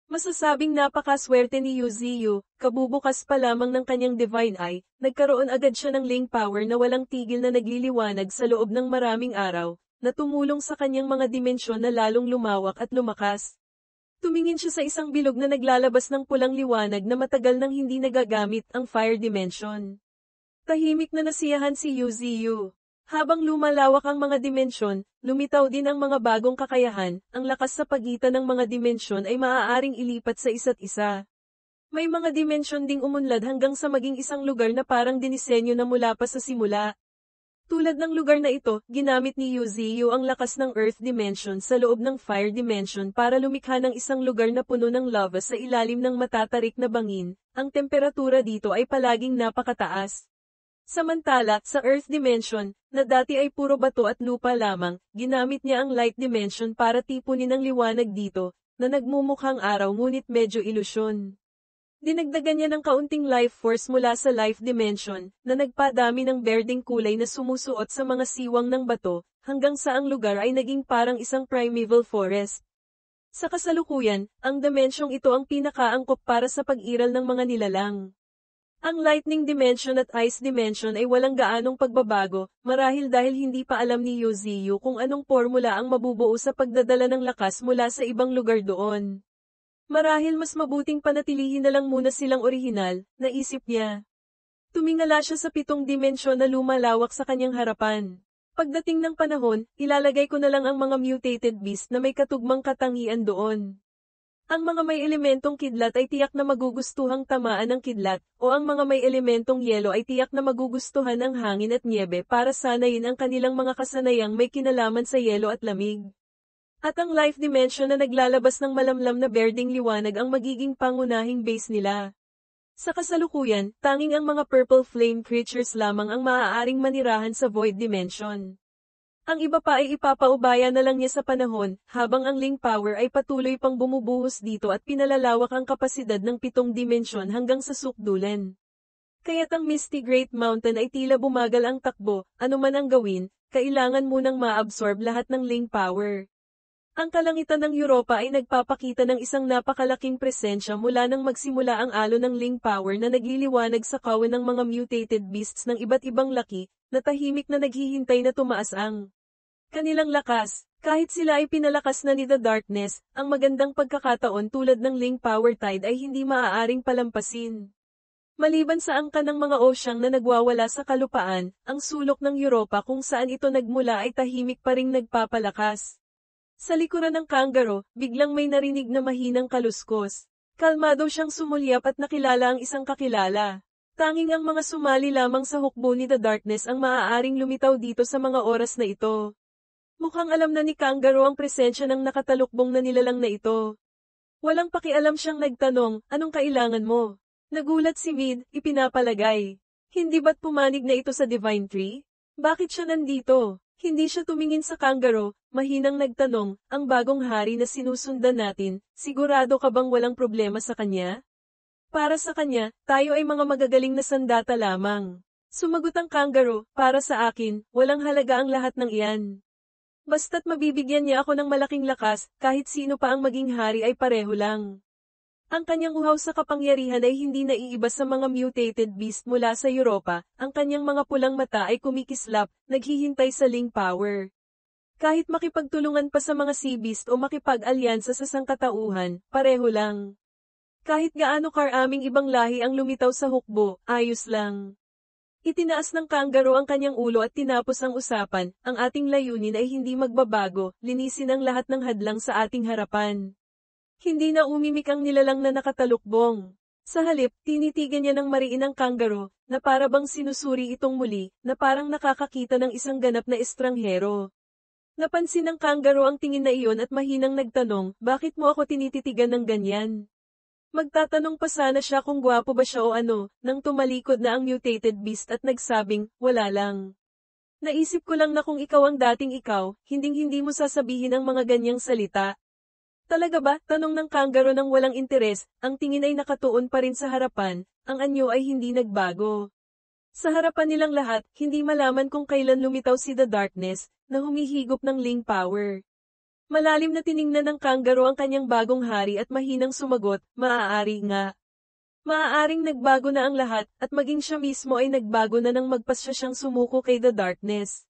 Masasabing napakaswerte ni Yuziyu, kabubukas pa lamang ng kanyang Divine Eye, nagkaroon agad siya ng Ling Power na walang tigil na nagliliwanag sa loob ng maraming araw, na tumulong sa kanyang mga dimensyon na lalong lumawak at lumakas. Tumingin siya sa isang bilog na naglalabas ng pulang liwanag na matagal nang hindi nagagamit, ang Fire Dimension. Tahimik na nasiyahan si Yuziyu. Habang lumalawak ang mga dimensyon, lumitaw din ang mga bagong kakayahan, ang lakas sa pagitan ng mga dimensyon ay maaaring ilipat sa isa't isa. May mga dimensyon ding umunlad hanggang sa maging isang lugar na parang dinisenyo na mula pa sa simula. Tulad ng lugar na ito, ginamit ni Yuziyu ang lakas ng Earth Dimension sa loob ng Fire Dimension para lumikha ng isang lugar na puno ng lava sa ilalim ng matatarik na bangin. Ang temperatura dito ay palaging napakataas. Samantala, sa Earth Dimension, na dati ay puro bato at lupa lamang, ginamit niya ang Light Dimension para tipunin ang liwanag dito, na nagmumukhang araw ngunit medyo ilusyon. Dinagdagan niya ng kaunting life force mula sa Life Dimension, na nagpadami ng berdeng kulay na sumusuot sa mga siwang ng bato, hanggang sa ang lugar ay naging parang isang primeval forest. Sa kasalukuyan, ang dimensyong ito ang pinakaangkop para sa pag-iral ng mga nilalang. Ang Lightning Dimension at Ice Dimension ay walang gaanong pagbabago, marahil dahil hindi pa alam ni Yuziyu kung anong formula ang mabubuo sa pagdadala ng lakas mula sa ibang lugar doon. Marahil mas mabuting panatilihin na lang muna silang orihinal, naisip niya. Tumingala siya sa 7 dimensyon na lumalawak sa kanyang harapan. Pagdating ng panahon, ilalagay ko na lang ang mga mutated beast na may katugmang katangian doon. Ang mga may elementong kidlat ay tiyak na magugustuhang tamaan ng kidlat, o ang mga may elementong yelo ay tiyak na magugustuhan ng hangin at niebe para sanayin ang kanilang mga kasanayang may kinalaman sa yelo at lamig. At ang Life Dimension na naglalabas ng malamlam na berdeng liwanag ang magiging pangunahing base nila. Sa kasalukuyan, tanging ang mga purple flame creatures lamang ang maaaring manirahan sa Void Dimension. Ang iba pa ay ipapaubaya na lang niya sa panahon, habang ang Ling Power ay patuloy pang bumubuhos dito at pinalalawak ang kapasidad ng 7 dimensyon hanggang sa sukdulan. Kaya't ang Misty Great Mountain ay tila bumagal ang takbo, anuman ang gawin, kailangan munang ma-absorb lahat ng Ling Power. Ang kalangitan ng Europa ay nagpapakita ng isang napakalaking presensya mula nang magsimula ang alon ng Ling Power na nagliliwanag sa kawan ng mga mutated beasts ng iba't ibang laki, na tahimik na naghihintay na tumaas ang kanilang lakas. Kahit sila ay pinalakas na ni The Darkness, ang magandang pagkakataon tulad ng Ling Power Tide ay hindi maaaring palampasin. Maliban sa angka ng mga osyang na nagwawala sa kalupaan, ang sulok ng Europa kung saan ito nagmula ay tahimik pa ring nagpapalakas. Sa likuran ng kangaroo, biglang may narinig na mahinang kaluskos. Kalmado siyang sumulyap at nakilala ang isang kakilala. Tanging ang mga sumali lamang sa hukbo ni The Darkness ang maaaring lumitaw dito sa mga oras na ito. Mukhang alam na ni Kangaroo ang presensya ng nakatalukbong na nilalang na ito. Walang pakialam siyang nagtanong, anong kailangan mo? Nagulat si Mid, ipinapalagay. Hindi ba't pumanig na ito sa Divine Tree? Bakit siya nandito? Hindi siya tumingin sa Kangaroo, mahinang nagtanong, ang bagong hari na sinusundan natin, sigurado ka bang walang problema sa kanya? Para sa kanya, tayo ay mga magagaling na sandata lamang. Sumagot ang Kangaroo, para sa akin, walang halaga ang lahat ng iyan. Basta't mabibigyan niya ako ng malaking lakas, kahit sino pa ang maging hari ay pareho lang. Ang kanyang uhaw sa kapangyarihan ay hindi naiiba sa mga mutated beast mula sa Europa, ang kanyang mga pulang mata ay kumikislap, naghihintay sa Ling Power. Kahit makipagtulungan pa sa mga sea beast o makipag-alyansa sa sangkatauhan, pareho lang. Kahit gaano karaming ibang lahi ang lumitaw sa hukbo, ayos lang. Itinaas ng Kangaroo ang kanyang ulo at tinapos ang usapan, ang ating layunin ay hindi magbabago, linisin ang lahat ng hadlang sa ating harapan. Hindi na umimik ang nilalang na nakatalukbong. Sa halip, tinitigan niya ng mariin ang kangaroo, na para bang sinusuri itong muli, na parang nakakakita ng isang ganap na estranghero. Napansin ng kangaroo ang tingin na iyon at mahinang nagtanong, bakit mo ako tinititigan ng ganyan? Magtatanong pa sana siya kung gwapo ba siya o ano, nang tumalikod na ang mutated beast at nagsabing, wala lang. Naisip ko lang na kung ikaw ang dating ikaw, hinding-hindi mo sasabihin ang mga ganyang salita. Talaga ba? Tanong ng kangaroo nang walang interes, ang tingin ay nakatuon pa rin sa harapan, ang anyo ay hindi nagbago. Sa harapan nilang lahat, hindi malaman kung kailan lumitaw si The Darkness, na humihigop ng Ling Power. Malalim na tiningnan ng kangaroo ang kanyang bagong hari at mahinang sumagot, maaari nga. Maaaring nagbago na ang lahat, at maging siya mismo ay nagbago na nang magpasya siyang sumuko kay The Darkness.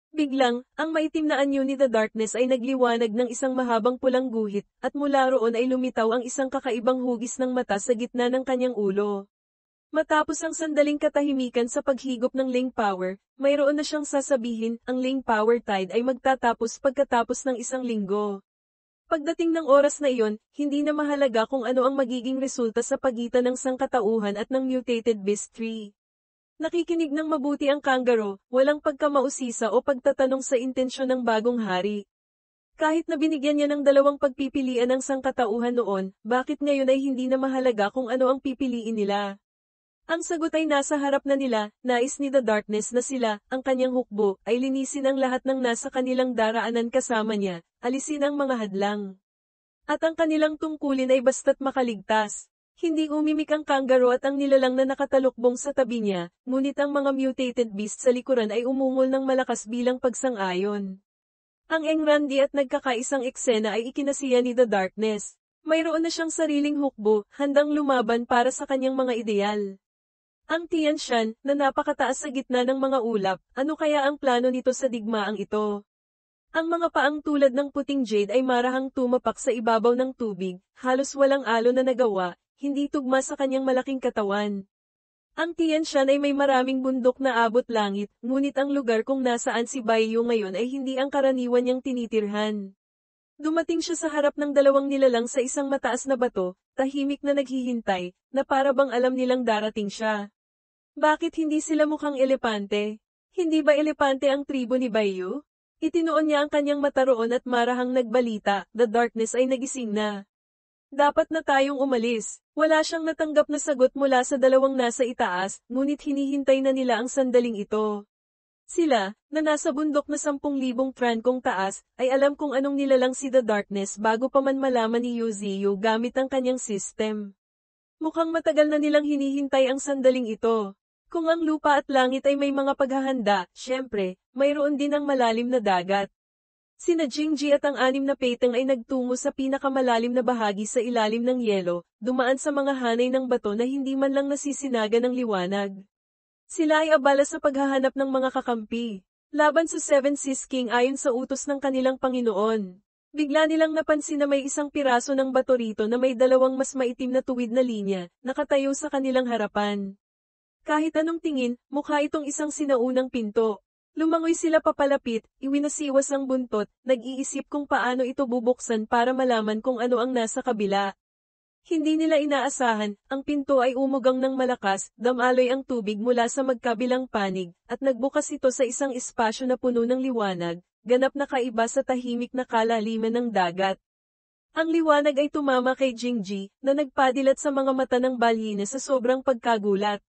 Biglang, ang maitim na anyo ni The Darkness ay nagliwanag ng isang mahabang pulang guhit, at mula roon ay lumitaw ang isang kakaibang hugis ng mata sa gitna ng kanyang ulo. Matapos ang sandaling katahimikan sa paghigop ng Ling Power, mayroon na siyang sasabihin, ang Ling Power Tide ay magtatapos pagkatapos ng isang linggo. Pagdating ng oras na iyon, hindi na mahalaga kung ano ang magiging resulta sa pagitan ng sangkatauhan at ng mutated beast tree. Nakikinig ng mabuti ang kangaroo, walang pagkamausisa o pagtatanong sa intensyon ng bagong hari. Kahit na binigyan niya ng dalawang pagpipilian ng sangkatauhan noon, bakit ngayon ay hindi na mahalaga kung ano ang pipiliin nila? Ang sagot ay nasa harap na nila, nais ni The Darkness na sila, ang kanyang hukbo, ay linisin ang lahat ng nasa kanilang daraanan kasama niya, alisin ang mga hadlang. At ang kanilang tungkulin ay basta't makaligtas. Hindi umimik ang kangaroo at ang nilalang na nakatalukbong sa tabi niya, ngunit ang mga mutated beast sa likuran ay umungol ng malakas bilang pagsang-ayon. Ang engrandi at nagkakaisang eksena ay ikinasiya ni The Darkness. Mayroon na siyang sariling hukbo, handang lumaban para sa kanyang mga ideal. Ang Tianshan, na napakataas sa gitna ng mga ulap, ano kaya ang plano nito sa digmaang ito? Ang mga paang tulad ng puting jade ay marahang tumapak sa ibabaw ng tubig, halos walang alon na nagawa, hindi tugma sa kanyang malaking katawan. Ang Tianshan ay may maraming bundok na abot langit, ngunit ang lugar kung nasaan si Baiyu ngayon ay hindi ang karaniwan niyang tinitirhan. Dumating siya sa harap ng dalawang nilalang sa isang mataas na bato, tahimik na naghihintay, na para bang alam nilang darating siya. Bakit hindi sila mukhang elepante? Hindi ba elepante ang tribo ni Baiyu? Itinuon niya ang kanyang mata roon at marahang nagbalita, The Darkness ay nagising na. Dapat na tayong umalis. Wala siyang natanggap na sagot mula sa dalawang nasa itaas, ngunit hinihintay na nila ang sandaling ito. Sila, na nasa bundok na 10,000 trankong taas, ay alam kung anong nilalang si The Darkness bago pa man malaman ni Yuziyu gamit ang kanyang system. Mukhang matagal na nilang hinihintay ang sandaling ito. Kung ang lupa at langit ay may mga paghahanda, syempre, mayroon din ang malalim na dagat. Sina Jingji at ang 6 na peteng ay nagtungo sa pinakamalalim na bahagi sa ilalim ng yelo, dumaan sa mga hanay ng bato na hindi man lang nasisinaga ng liwanag. Sila ay abala sa paghahanap ng mga kakampi, laban sa Seven Seas King ayon sa utos ng kanilang Panginoon. Bigla nilang napansin na may isang piraso ng bato rito na may dalawang mas maitim na tuwid na linya, nakatayo sa kanilang harapan. Kahit anong tingin, mukha itong isang sinaunang pinto. Lumangoy sila papalapit, iwinasiwas ang buntot, nag-iisip kung paano ito bubuksan para malaman kung ano ang nasa kabila. Hindi nila inaasahan, ang pinto ay umugang ng malakas, damaloy ang tubig mula sa magkabilang panig, at nagbukas ito sa isang espasyo na puno ng liwanag, ganap na kaiba sa tahimik na kalaliman ng dagat. Ang liwanag ay tumama kay Jingji, na nagpadilat sa mga mata ng balyina sa sobrang pagkagulat.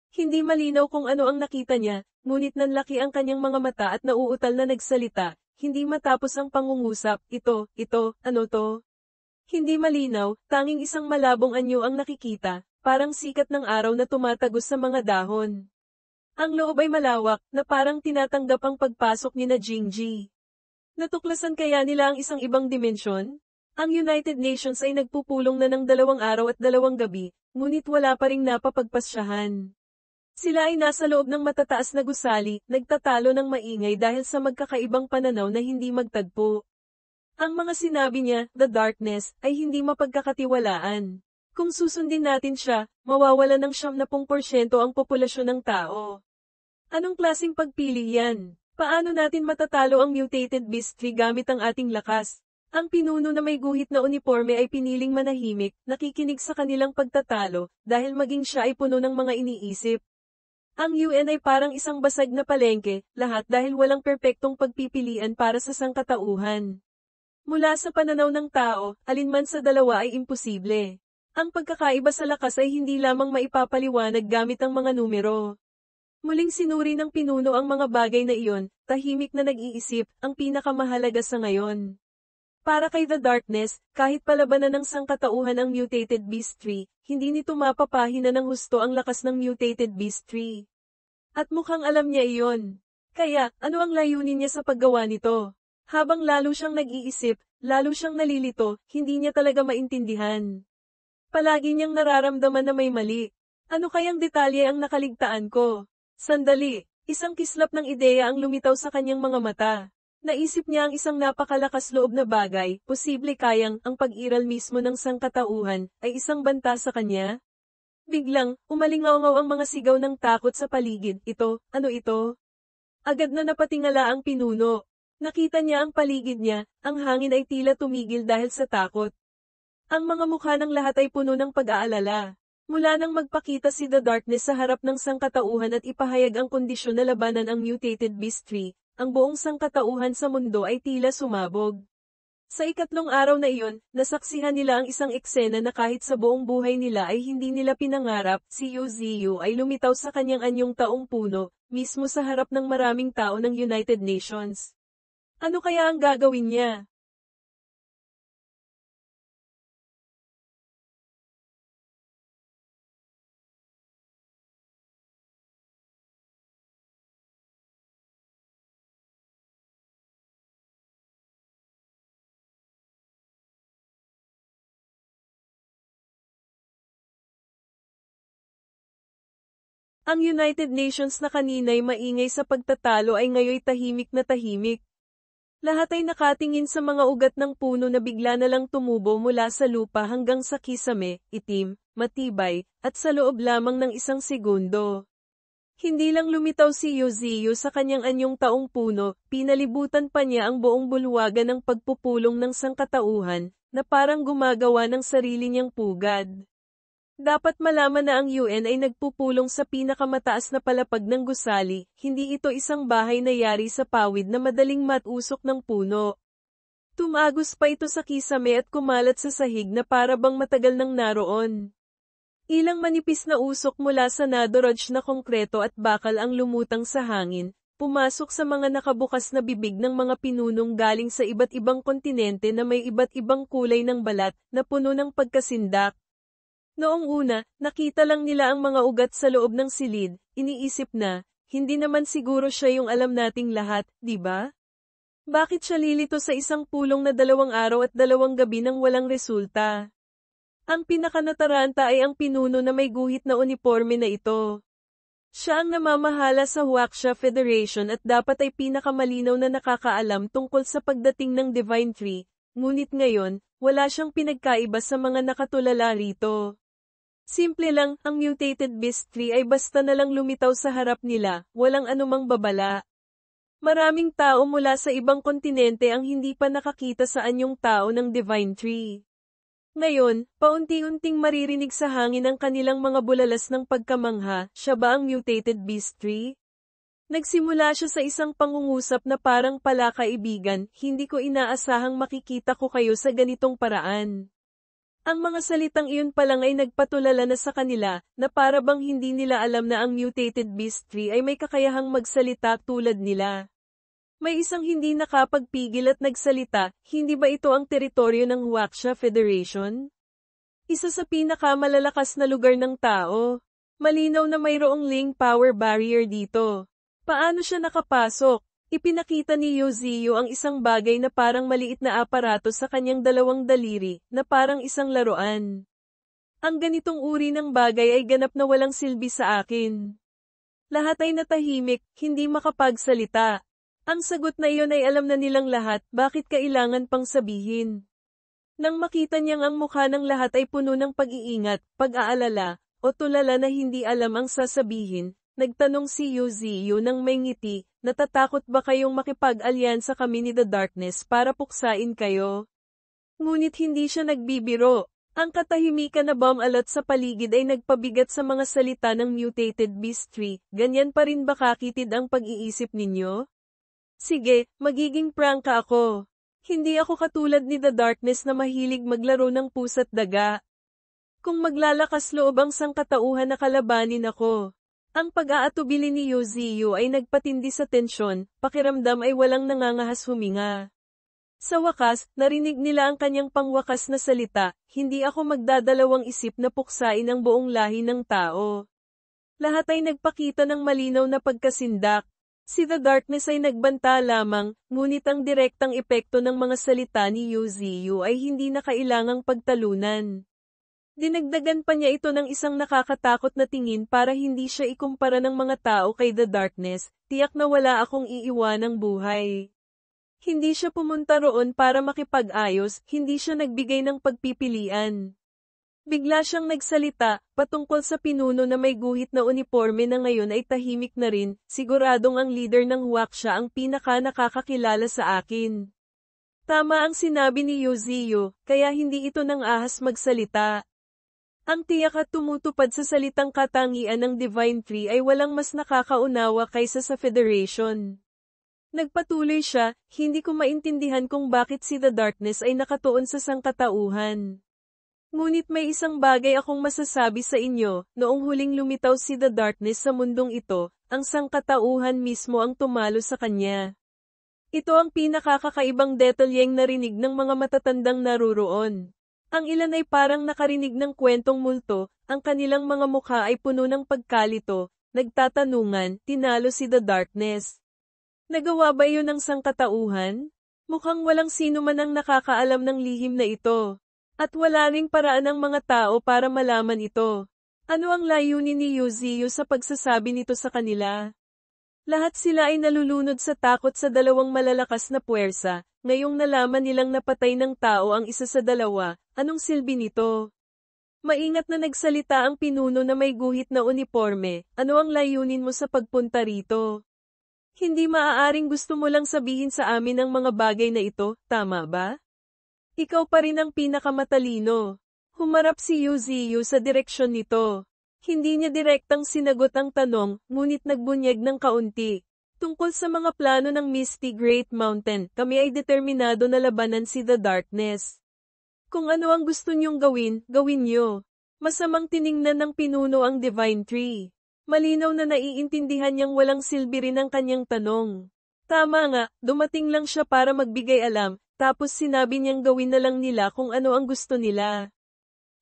Hindi malinaw kung ano ang nakita niya, ngunit nanlaki ang kanyang mga mata at nauutal na nagsalita, hindi matapos ang pangungusap, ito, ano to? Hindi malinaw, tanging isang malabong anyo ang nakikita, parang sikat ng araw na tumatagos sa mga dahon. Ang loob ay malawak, na parang tinatanggap ang pagpasok ni na Jingji. Natuklasan kaya nila ang isang ibang dimensyon? Ang United Nations ay nagpupulong na ng 2 araw at 2 gabi, ngunit wala pa ring napapagpasyahan. Sila ay nasa loob ng matataas na gusali, nagtatalo ng maingay dahil sa magkakaibang pananaw na hindi magtagpo. Ang mga sinabi niya, The Darkness, ay hindi mapagkakatiwalaan. Kung susundin natin siya, mawawala ng 70% ang populasyon ng tao. Anong klaseng pagpili yan? Paano natin matatalo ang mutated beast tree gamit ang ating lakas? Ang pinuno na may guhit na uniforme ay piniling manahimik, nakikinig sa kanilang pagtatalo, dahil maging siya ay puno ng mga iniisip. Ang UN ay parang isang basag na palengke, lahat dahil walang perpektong pagpipilian para sa sangkatauhan. Mula sa pananaw ng tao, alinman sa dalawa ay imposible. Ang pagkakaiba sa lakas ay hindi lamang maipapaliwanag gamit ang mga numero. Muling sinuri ng pinuno ang mga bagay na iyon, tahimik na nag-iisip, ang pinakamahalaga sa ngayon. Para kay The Darkness, kahit palabanan ng sangkatauhan ang mutated Beast Tree, hindi nito mapapahina ng husto ang lakas ng mutated Beast Tree. At mukhang alam niya iyon. Kaya, ano ang layunin niya sa paggawa nito? Habang lalo siyang nag-iisip, lalo siyang nalilito, hindi niya talaga maintindihan. Palagi niyang nararamdaman na may mali. Ano kayang detalye ang nakaligtaan ko? Sandali, isang kislap ng ideya ang lumitaw sa kanyang mga mata. Naisip niya ang isang napakalakas loob na bagay, posible kayang ang pag-iral mismo ng sangkatauhan ay isang banta sa kanya? Biglang, umalingaw-ngaw ang mga sigaw ng takot sa paligid. Ito, ano ito? Agad na napatingala ang pinuno. Nakita niya ang paligid niya, ang hangin ay tila tumigil dahil sa takot. Ang mga mukha ng lahat ay puno ng pag-aalala. Mula nang magpakita si The Darkness sa harap ng sangkatauhan at ipahayag ang kondisyon na labanan ang mutated Beast Tree, ang buong sangkatauhan sa mundo ay tila sumabog. Sa ikatlong araw na iyon, nasaksihan nila ang isang eksena na kahit sa buong buhay nila ay hindi nila pinangarap. Si Yuziyu ay lumitaw sa kanyang anyong taong puno, mismo sa harap ng maraming tao ng United Nations. Ano kaya ang gagawin niya? Ang United Nations na kanina'y maingay sa pagtatalo ay ngayoy tahimik na tahimik. Lahat ay nakatingin sa mga ugat ng puno na bigla na lang tumubo mula sa lupa hanggang sa kisame, itim, matibay, at sa loob lamang ng isang segundo. Hindi lang lumitaw si Yuziyu sa kanyang anyong taong puno, pinalibutan pa niya ang buong bulwagan ng pagpupulong ng sangkatauhan, na parang gumagawa ng sarili niyang pugad. Dapat malaman na ang UN ay nagpupulong sa pinakamataas na palapag ng gusali, hindi ito isang bahay na yari sa pawid na madaling matusok ng puno. Tumagos pa ito sa kisame at kumalat sa sahig na para bang matagal nang naroon. Ilang manipis na usok mula sa nadorog na konkreto at bakal ang lumutang sa hangin, pumasok sa mga nakabukas na bibig ng mga pinunong galing sa iba't ibang kontinente na may iba't ibang kulay ng balat, na puno ng pagkasindak. Noong una, nakita lang nila ang mga ugat sa loob ng silid, iniisip na, hindi naman siguro siya yung alam nating lahat, di ba? Bakit siya lilito sa isang pulong na 2 araw at 2 gabi nang walang resulta? Ang pinakanataranta ay ang pinuno na may guhit na uniforme na ito. Siya ang namamahala sa Huaxia Federation at dapat ay pinakamalinaw na nakakaalam tungkol sa pagdating ng Divine Tree, ngunit ngayon, wala siyang pinagkaiba sa mga nakatulala rito. Simple lang, ang mutated Beast Tree ay basta na lang lumitaw sa harap nila, walang anumang babala. Maraming tao mula sa ibang kontinente ang hindi pa nakakita sa anyong tao ng Divine Tree. Ngayon, paunti-unting maririnig sa hangin ang kanilang mga bulalas ng pagkamangha, siya ba ang mutated Beast Tree? Nagsimula siya sa isang pangungusap na parang pala kaibigan, hindi ko inaasahang makikita ko kayo sa ganitong paraan. Ang mga salitang iyon pa lang ay nagpatulala na sa kanila, na para bang hindi nila alam na ang mutated Beast Tree ay may kakayahang magsalita tulad nila. May isang hindi nakapagpigil at nagsalita, hindi ba ito ang teritoryo ng Huaxia Federation? Isa sa pinakamalalakas na lugar ng tao. Malinaw na mayroong Ling power barrier dito. Paano siya nakapasok? Ipinakita ni Yuziyu ang isang bagay na parang maliit na aparato sa kanyang 2 daliri, na parang isang laruan. Ang ganitong uri ng bagay ay ganap na walang silbi sa akin. Lahat ay natahimik, hindi makapagsalita. Ang sagot na iyon ay alam na nilang lahat, bakit kailangan pang sabihin? Nang makita niyang ang mukha ng lahat ay puno ng pag-iingat, pag-aalala, o tulala na hindi alam ang sasabihin, nagtanong si Yuziyu nang may ngiti, natatakot ba kayong makipag-alyansa kami ni The Darkness para puksain kayo? Ngunit hindi siya nagbibiro. Ang katahimikan na bumalot sa paligid ay nagpabigat sa mga salita ng mutated beast tree. Ganyan pa rin ba kakitid ang pag-iisip ninyo? Sige, magiging prangka ako. Hindi ako katulad ni The Darkness na mahilig maglaro ng pusa't daga. Kung maglalakas loob ang sangkatauhan na kalabanin ako. Ang pag-aatubili ni Yoziyo ay nagpatindi sa tensyon, pakiramdam ay walang nangangahas huminga. Sa wakas, narinig nila ang kanyang pangwakas na salita, hindi ako magdadalawang isip na puksain ang buong lahi ng tao. Lahat ay nagpakita ng malinaw na pagkasindak. Si The Darkness ay nagbanta lamang, ngunit ang direktang epekto ng mga salita ni Yoziyo ay hindi na kailangang pagtalunan. Dinagdagan pa niya ito ng isang nakakatakot na tingin para hindi siya ikumpara ng mga tao kay The Darkness, tiyak na wala akong iiwanang buhay. Hindi siya pumunta roon para makipag-ayos, hindi siya nagbigay ng pagpipilian. Bigla siyang nagsalita, patungkol sa pinuno na may guhit na uniforme na ngayon ay tahimik na rin, siguradong ang leader ng Huaxia ang pinaka-nakakakilala sa akin. Tama ang sinabi ni Yoziyo, kaya hindi ito nang ahas magsalita. Ang tiyak at tumutupad sa salitang katangian ng Divine Tree ay walang mas nakakaunawa kaysa sa Federation. Nagpatuloy siya, hindi ko maintindihan kung bakit si The Darkness ay nakatuon sa sangkatauhan. Ngunit may isang bagay akong masasabi sa inyo, noong huling lumitaw si The Darkness sa mundong ito, ang sangkatauhan mismo ang tumalo sa kanya. Ito ang pinakakakaibang detalyeng narinig ng mga matatandang naruroon. Ang ilan ay parang nakarinig ng kwentong multo, ang kanilang mga mukha ay puno ng pagkalito, nagtatanungan, tinalo si The Darkness. Nagawa ba iyon ng sangkatauhan? Mukhang walang sino man ang nakakaalam ng lihim na ito. At wala ring paraan ng mga tao para malaman ito. Ano ang layunin ni Yoziyo sa pagsasabi nito sa kanila? Lahat sila ay nalulunod sa takot sa dalawang malalakas na puwersa, ngayong nalaman nilang napatay ng tao ang isa sa dalawa, anong silbi nito? Maingat na nagsalita ang pinuno na may guhit na uniforme, ano ang layunin mo sa pagpunta rito? Hindi maaaring gusto mo lang sabihin sa amin ang mga bagay na ito, tama ba? Ikaw pa rin ang pinakamatalino. Humarap si Yoziyo sa direksyon nito. Hindi niya direktang sinagot ang tanong, ngunit nagbunyag ng kaunti. Tungkol sa mga plano ng Misty Great Mountain, kami ay determinado na labanan si The Darkness. Kung ano ang gusto niyong gawin, gawin niyo. Masamang tiningnan ng pinuno ang Divine Tree. Malinaw na naiintindihan niyang walang silbi rin ang kanyang tanong. Tama nga, dumating lang siya para magbigay alam, tapos sinabi niyang gawin na lang nila kung ano ang gusto nila.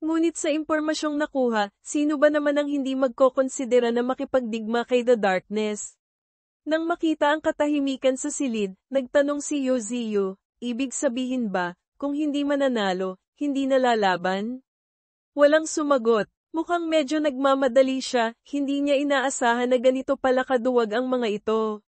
Ngunit sa impormasyong nakuha, sino ba naman ang hindi magkokonsidera na makipagdigma kay The Darkness? Nang makita ang katahimikan sa silid, nagtanong si Yoziyo, ibig sabihin ba, kung hindi mananalo, hindi nalalaban? Walang sumagot. Mukhang medyo nagmamadali siya, hindi niya inaasahan na ganito pala kaduwag ang mga ito.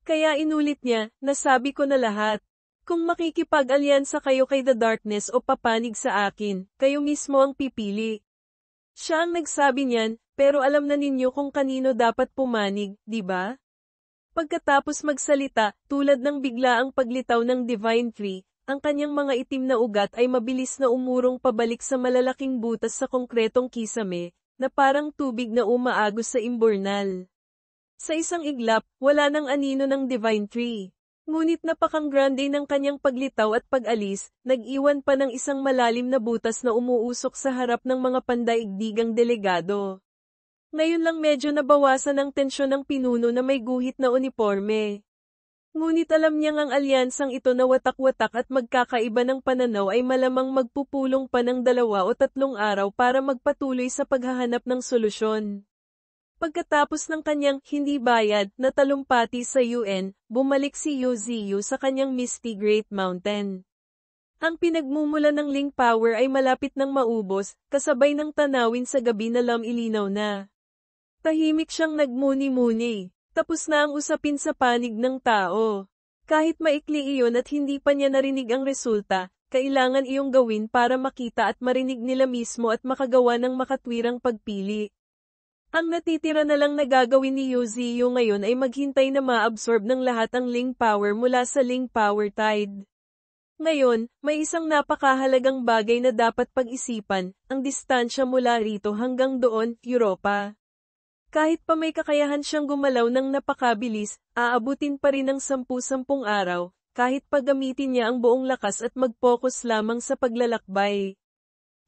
Kaya inulit niya, nasabi ko na lahat. Kung makikipag-alyansa kayo kay The Darkness o papanig sa akin, kayo mismo ang pipili. Siya ang nagsabi niyan, pero alam na ninyo kung kanino dapat pumanig, di ba? Pagkatapos magsalita, tulad ng bigla ang paglitaw ng Divine Tree, ang kanyang mga itim na ugat ay mabilis na umurong pabalik sa malalaking butas sa konkretong kisame, na parang tubig na umaagos sa imburnal. Sa isang iglap, wala nang anino ng Divine Tree. Ngunit napakang-grande ng kanyang paglitaw at pag-alis, nag-iwan pa ng isang malalim na butas na umuusok sa harap ng mga pandaigdigang delegado. Ngayon lang medyo nabawasan ang tensyon ng pinuno na may guhit na uniforme. Ngunit alam niyang ang alyansang ito na watak-watak at magkakaiba ng pananaw ay malamang magpupulong pa ng 2 o 3 araw para magpatuloy sa paghahanap ng solusyon. Pagkatapos ng kanyang hindi bayad na talumpati sa UN, bumalik si Yoziyo sa kanyang Misty Great Mountain. Ang pinagmumula ng Ling Power ay malapit nang maubos, kasabay ng tanawin sa gabi na ilinaw na. Tahimik siyang nagmuni-muni. Tapos na ang usapin sa panig ng tao. Kahit maikli iyon at hindi pa niya narinig ang resulta, kailangan iyong gawin para makita at marinig nila mismo at makagawa ng makatwirang pagpili. Ang natitira na lang na gagawin ni Yoziyo ngayon ay maghintay na ma-absorb ng lahat ang Ling Power mula sa Ling Power Tide. Ngayon, may isang napakahalagang bagay na dapat pag-isipan, ang distansya mula rito hanggang doon, Europa. Kahit pa may kakayahan siyang gumalaw ng napakabilis, aabutin pa rin ng 10-10 araw, kahit pa gamitin niya ang buong lakas at mag-focus lamang sa paglalakbay.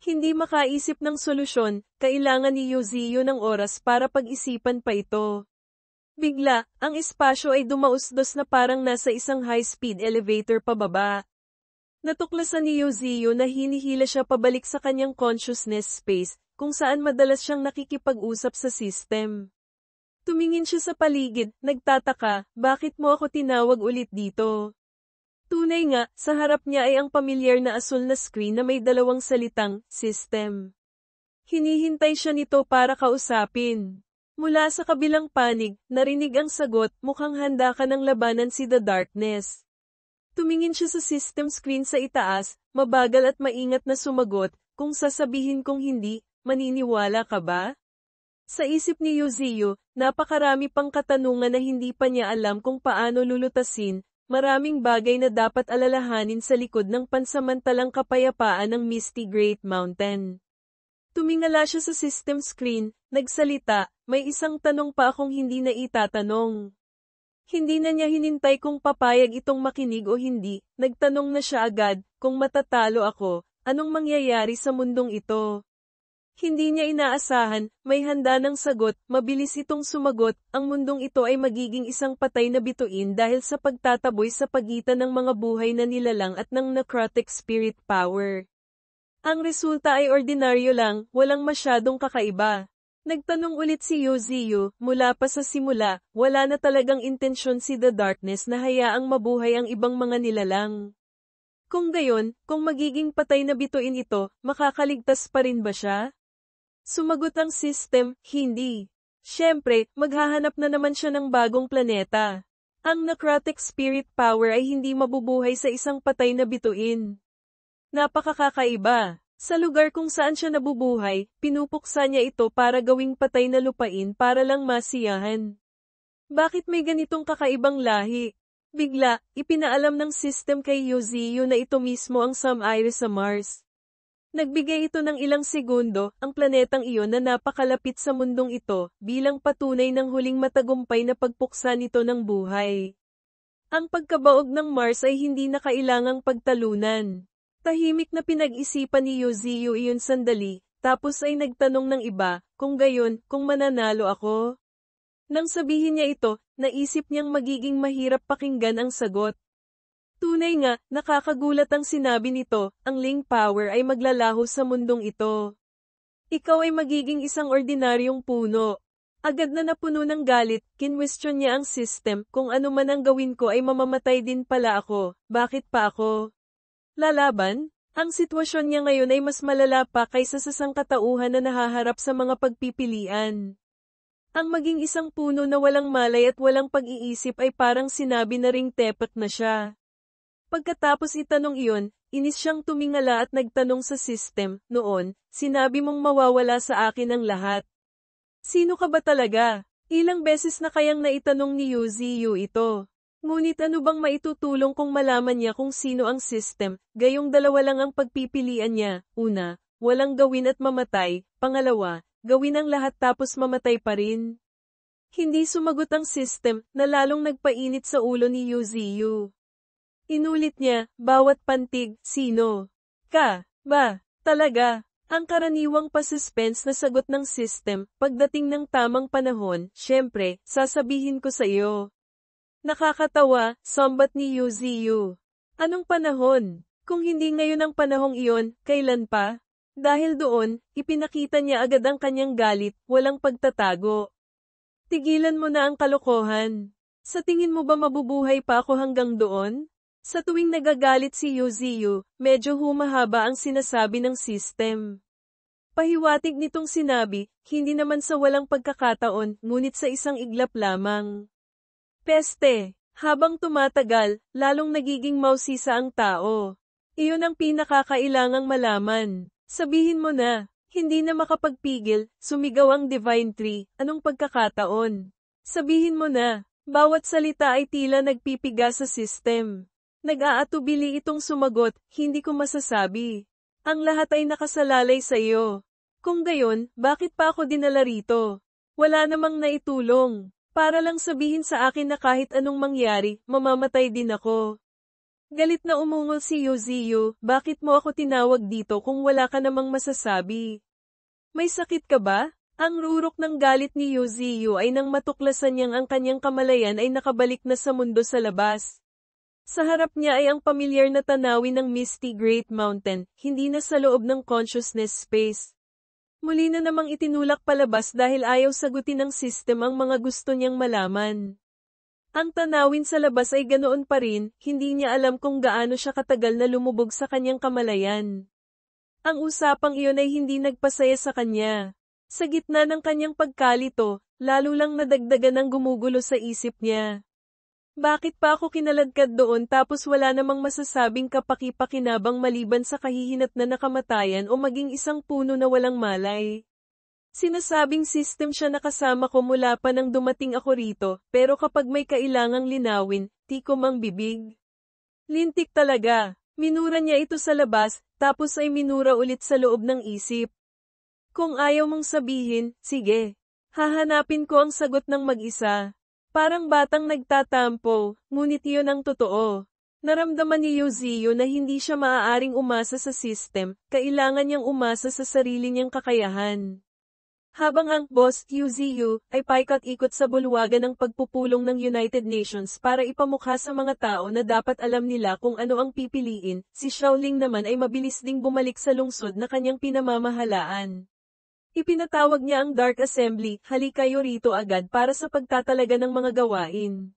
Hindi makaisip ng solusyon, kailangan ni Yuzio ng oras para pag-isipan pa ito. Bigla, ang espasyo ay dumausdos na parang nasa isang high-speed elevator pababa. Natuklasan ni Yuzio na hinihila siya pabalik sa kanyang consciousness space, kung saan madalas siyang nakikipag-usap sa system. Tumingin siya sa paligid, nagtataka, bakit mo ako tinawag ulit dito? Tunay nga, sa harap niya ay ang pamilyar na asul na screen na may dalawang salitang, system. Hinihintay siya nito para kausapin. Mula sa kabilang panig, narinig ang sagot, mukhang handa ka ng labanan si The Darkness. Tumingin siya sa system screen sa itaas, mabagal at maingat na sumagot, kung sasabihin kong hindi, maniniwala ka ba? Sa isip ni Yuzio, napakarami pang katanungan na hindi pa niya alam kung paano lulutasin, maraming bagay na dapat alalahanin sa likod ng pansamantalang kapayapaan ng Misty Great Mountain. Tumingala siya sa system screen, nagsalita, may isang tanong pa akong hindi na itatanong. Hindi na niya hinintay kung papayag itong makinig o hindi, nagtanong na siya agad, kung matatalo ako, anong mangyayari sa mundong ito? Hindi niya inaasahan, may handa ng sagot, mabilis itong sumagot, ang mundong ito ay magiging isang patay na bituin dahil sa pagtataboy sa pagitan ng mga buhay na nilalang at ng necrotic spirit power. Ang resulta ay ordinaryo lang, walang masyadong kakaiba. Nagtanong ulit si Yuzio, mula pa sa simula, wala na talagang intensyon si The Darkness na hayaang mabuhay ang ibang mga nilalang. Kung gayon, kung magiging patay na bituin ito, makakaligtas pa rin ba siya? Sumagot ang system, hindi. Siyempre, maghahanap na naman siya ng bagong planeta. Ang necrotic spirit power ay hindi mabubuhay sa isang patay na bituin. Napakakaiba. Sa lugar kung saan siya nabubuhay, pinupuksa niya ito para gawing patay na lupain para lang masiyahan. Bakit may ganitong kakaibang lahi? Bigla, ipinaalam ng system kay Yuzio na ito mismo ang Sam Iris sa Mars. Nagbigay ito ng ilang segundo, ang planetang iyon na napakalapit sa mundong ito, bilang patunay ng huling matagumpay na pagpuksa nito ng buhay. Ang pagkabaog ng Mars ay hindi na kailangang pagtalunan. Tahimik na pinag-isipan ni Yuzio iyon sandali, tapos ay nagtanong ng iba, kung gayon, kung mananalo ako. Nang sabihin niya ito, naisip niyang magiging mahirap pakinggan ang sagot. Tunay nga, nakakagulat ang sinabi nito, ang Ling Power ay maglalaho sa mundong ito. Ikaw ay magiging isang ordinaryong puno. Agad na napuno ng galit, kinwestiyon niya ang system, kung ano man ang gawin ko ay mamamatay din pala ako, bakit pa ako? Lalaban? Ang sitwasyon niya ngayon ay mas malala pa kaysa sa sangkatauhan na nahaharap sa mga pagpipilian. Ang maging isang puno na walang malay at walang pag-iisip ay parang sinabi na ring tepat na siya. Pagkatapos itanong iyon, inis siyang tumingala at nagtanong sa system, noon, sinabi mong mawawala sa akin ang lahat. Sino ka ba talaga? Ilang beses na kayang naitanong ni Yuzio ito. Ngunit ano bang maitutulong kung malaman niya kung sino ang system, gayong dalawa lang ang pagpipilian niya, una, walang gawin at mamatay, pangalawa, gawin ang lahat tapos mamatay pa rin. Hindi sumagot ang system, na lalong nagpainit sa ulo ni Yuzio. Inulit niya, bawat pantig, sino? Ka, ba, talaga? Ang karaniwang pa-suspense na sagot ng system, pagdating ng tamang panahon, syempre, sasabihin ko sa iyo. Nakakatawa, sambat ni Yuzio. Anong panahon? Kung hindi ngayon ang panahong iyon, kailan pa? Dahil doon, ipinakita niya agad ang kanyang galit, walang pagtatago. Tigilan mo na ang kalokohan. Sa tingin mo ba mabubuhay pa ako hanggang doon? Sa tuwing nagagalit si Yuzio, medyo humahaba ang sinasabi ng system. Pahiwatig nitong sinabi, hindi naman sa walang pagkakataon, ngunit sa isang iglap lamang. Peste, habang tumatagal, lalong nagiging mausisa ang tao. Iyon ang pinakakailangang malaman. Sabihin mo na, hindi na makapagpigil, sumigaw ang Divine Tree, anong pagkakataon? Sabihin mo na, bawat salita ay tila nagpipiga sa system. Nag-aatubili itong sumagot, hindi ko masasabi. Ang lahat ay nakasalalay sa iyo. Kung gayon, bakit pa ako dinala rito? Wala namang naitulong. Para lang sabihin sa akin na kahit anong mangyari, mamamatay din ako. Galit na umungol si Yuziyu, bakit mo ako tinawag dito kung wala ka namang masasabi? May sakit ka ba? Ang rurok ng galit ni Yuziyu ay nang matuklasan niyang ang kanyang kamalayan ay nakabalik na sa mundo sa labas. Sa harap niya ay ang pamilyar na tanawin ng Misty Great Mountain, hindi na sa loob ng consciousness space. Muli na namang itinulak palabas dahil ayaw sagutin ng system ang mga gusto niyang malaman. Ang tanawin sa labas ay ganoon pa rin, hindi niya alam kung gaano siya katagal na lumubog sa kanyang kamalayan. Ang usapang iyon ay hindi nagpasaya sa kanya. Sa gitna ng kanyang pagkalito, lalo lang nadagdagan ang gumugulo sa isip niya. Bakit pa ako kinaladkad doon tapos wala namang masasabing kapaki-pakinabang maliban sa kahihinat na nakamatayan o maging isang puno na walang malay? Sinasabing system siya nakasama ko mula pa nang dumating ako rito, pero kapag may kailangang linawin, tikom ang bibig. Lintik talaga. Minura niya ito sa labas, tapos ay minura ulit sa loob ng isip. Kung ayaw mong sabihin, sige. Hahanapin ko ang sagot ng mag-isa. Parang batang nagtatampo, ngunit iyon ang totoo. Naramdaman ni Yuziyu na hindi siya maaaring umasa sa system, kailangan niyang umasa sa sarili niyang kakayahan. Habang ang boss, Yuziyu, ay paikot-ikot sa bulwagan ng pagpupulong ng United Nations para ipamukha sa mga tao na dapat alam nila kung ano ang pipiliin, si Xiaoling naman ay mabilis ding bumalik sa lungsod na kanyang pinamamahalaan. Ipinatawag niya ang Dark Assembly, halika kayo rito agad para sa pagtatalaga ng mga gawain.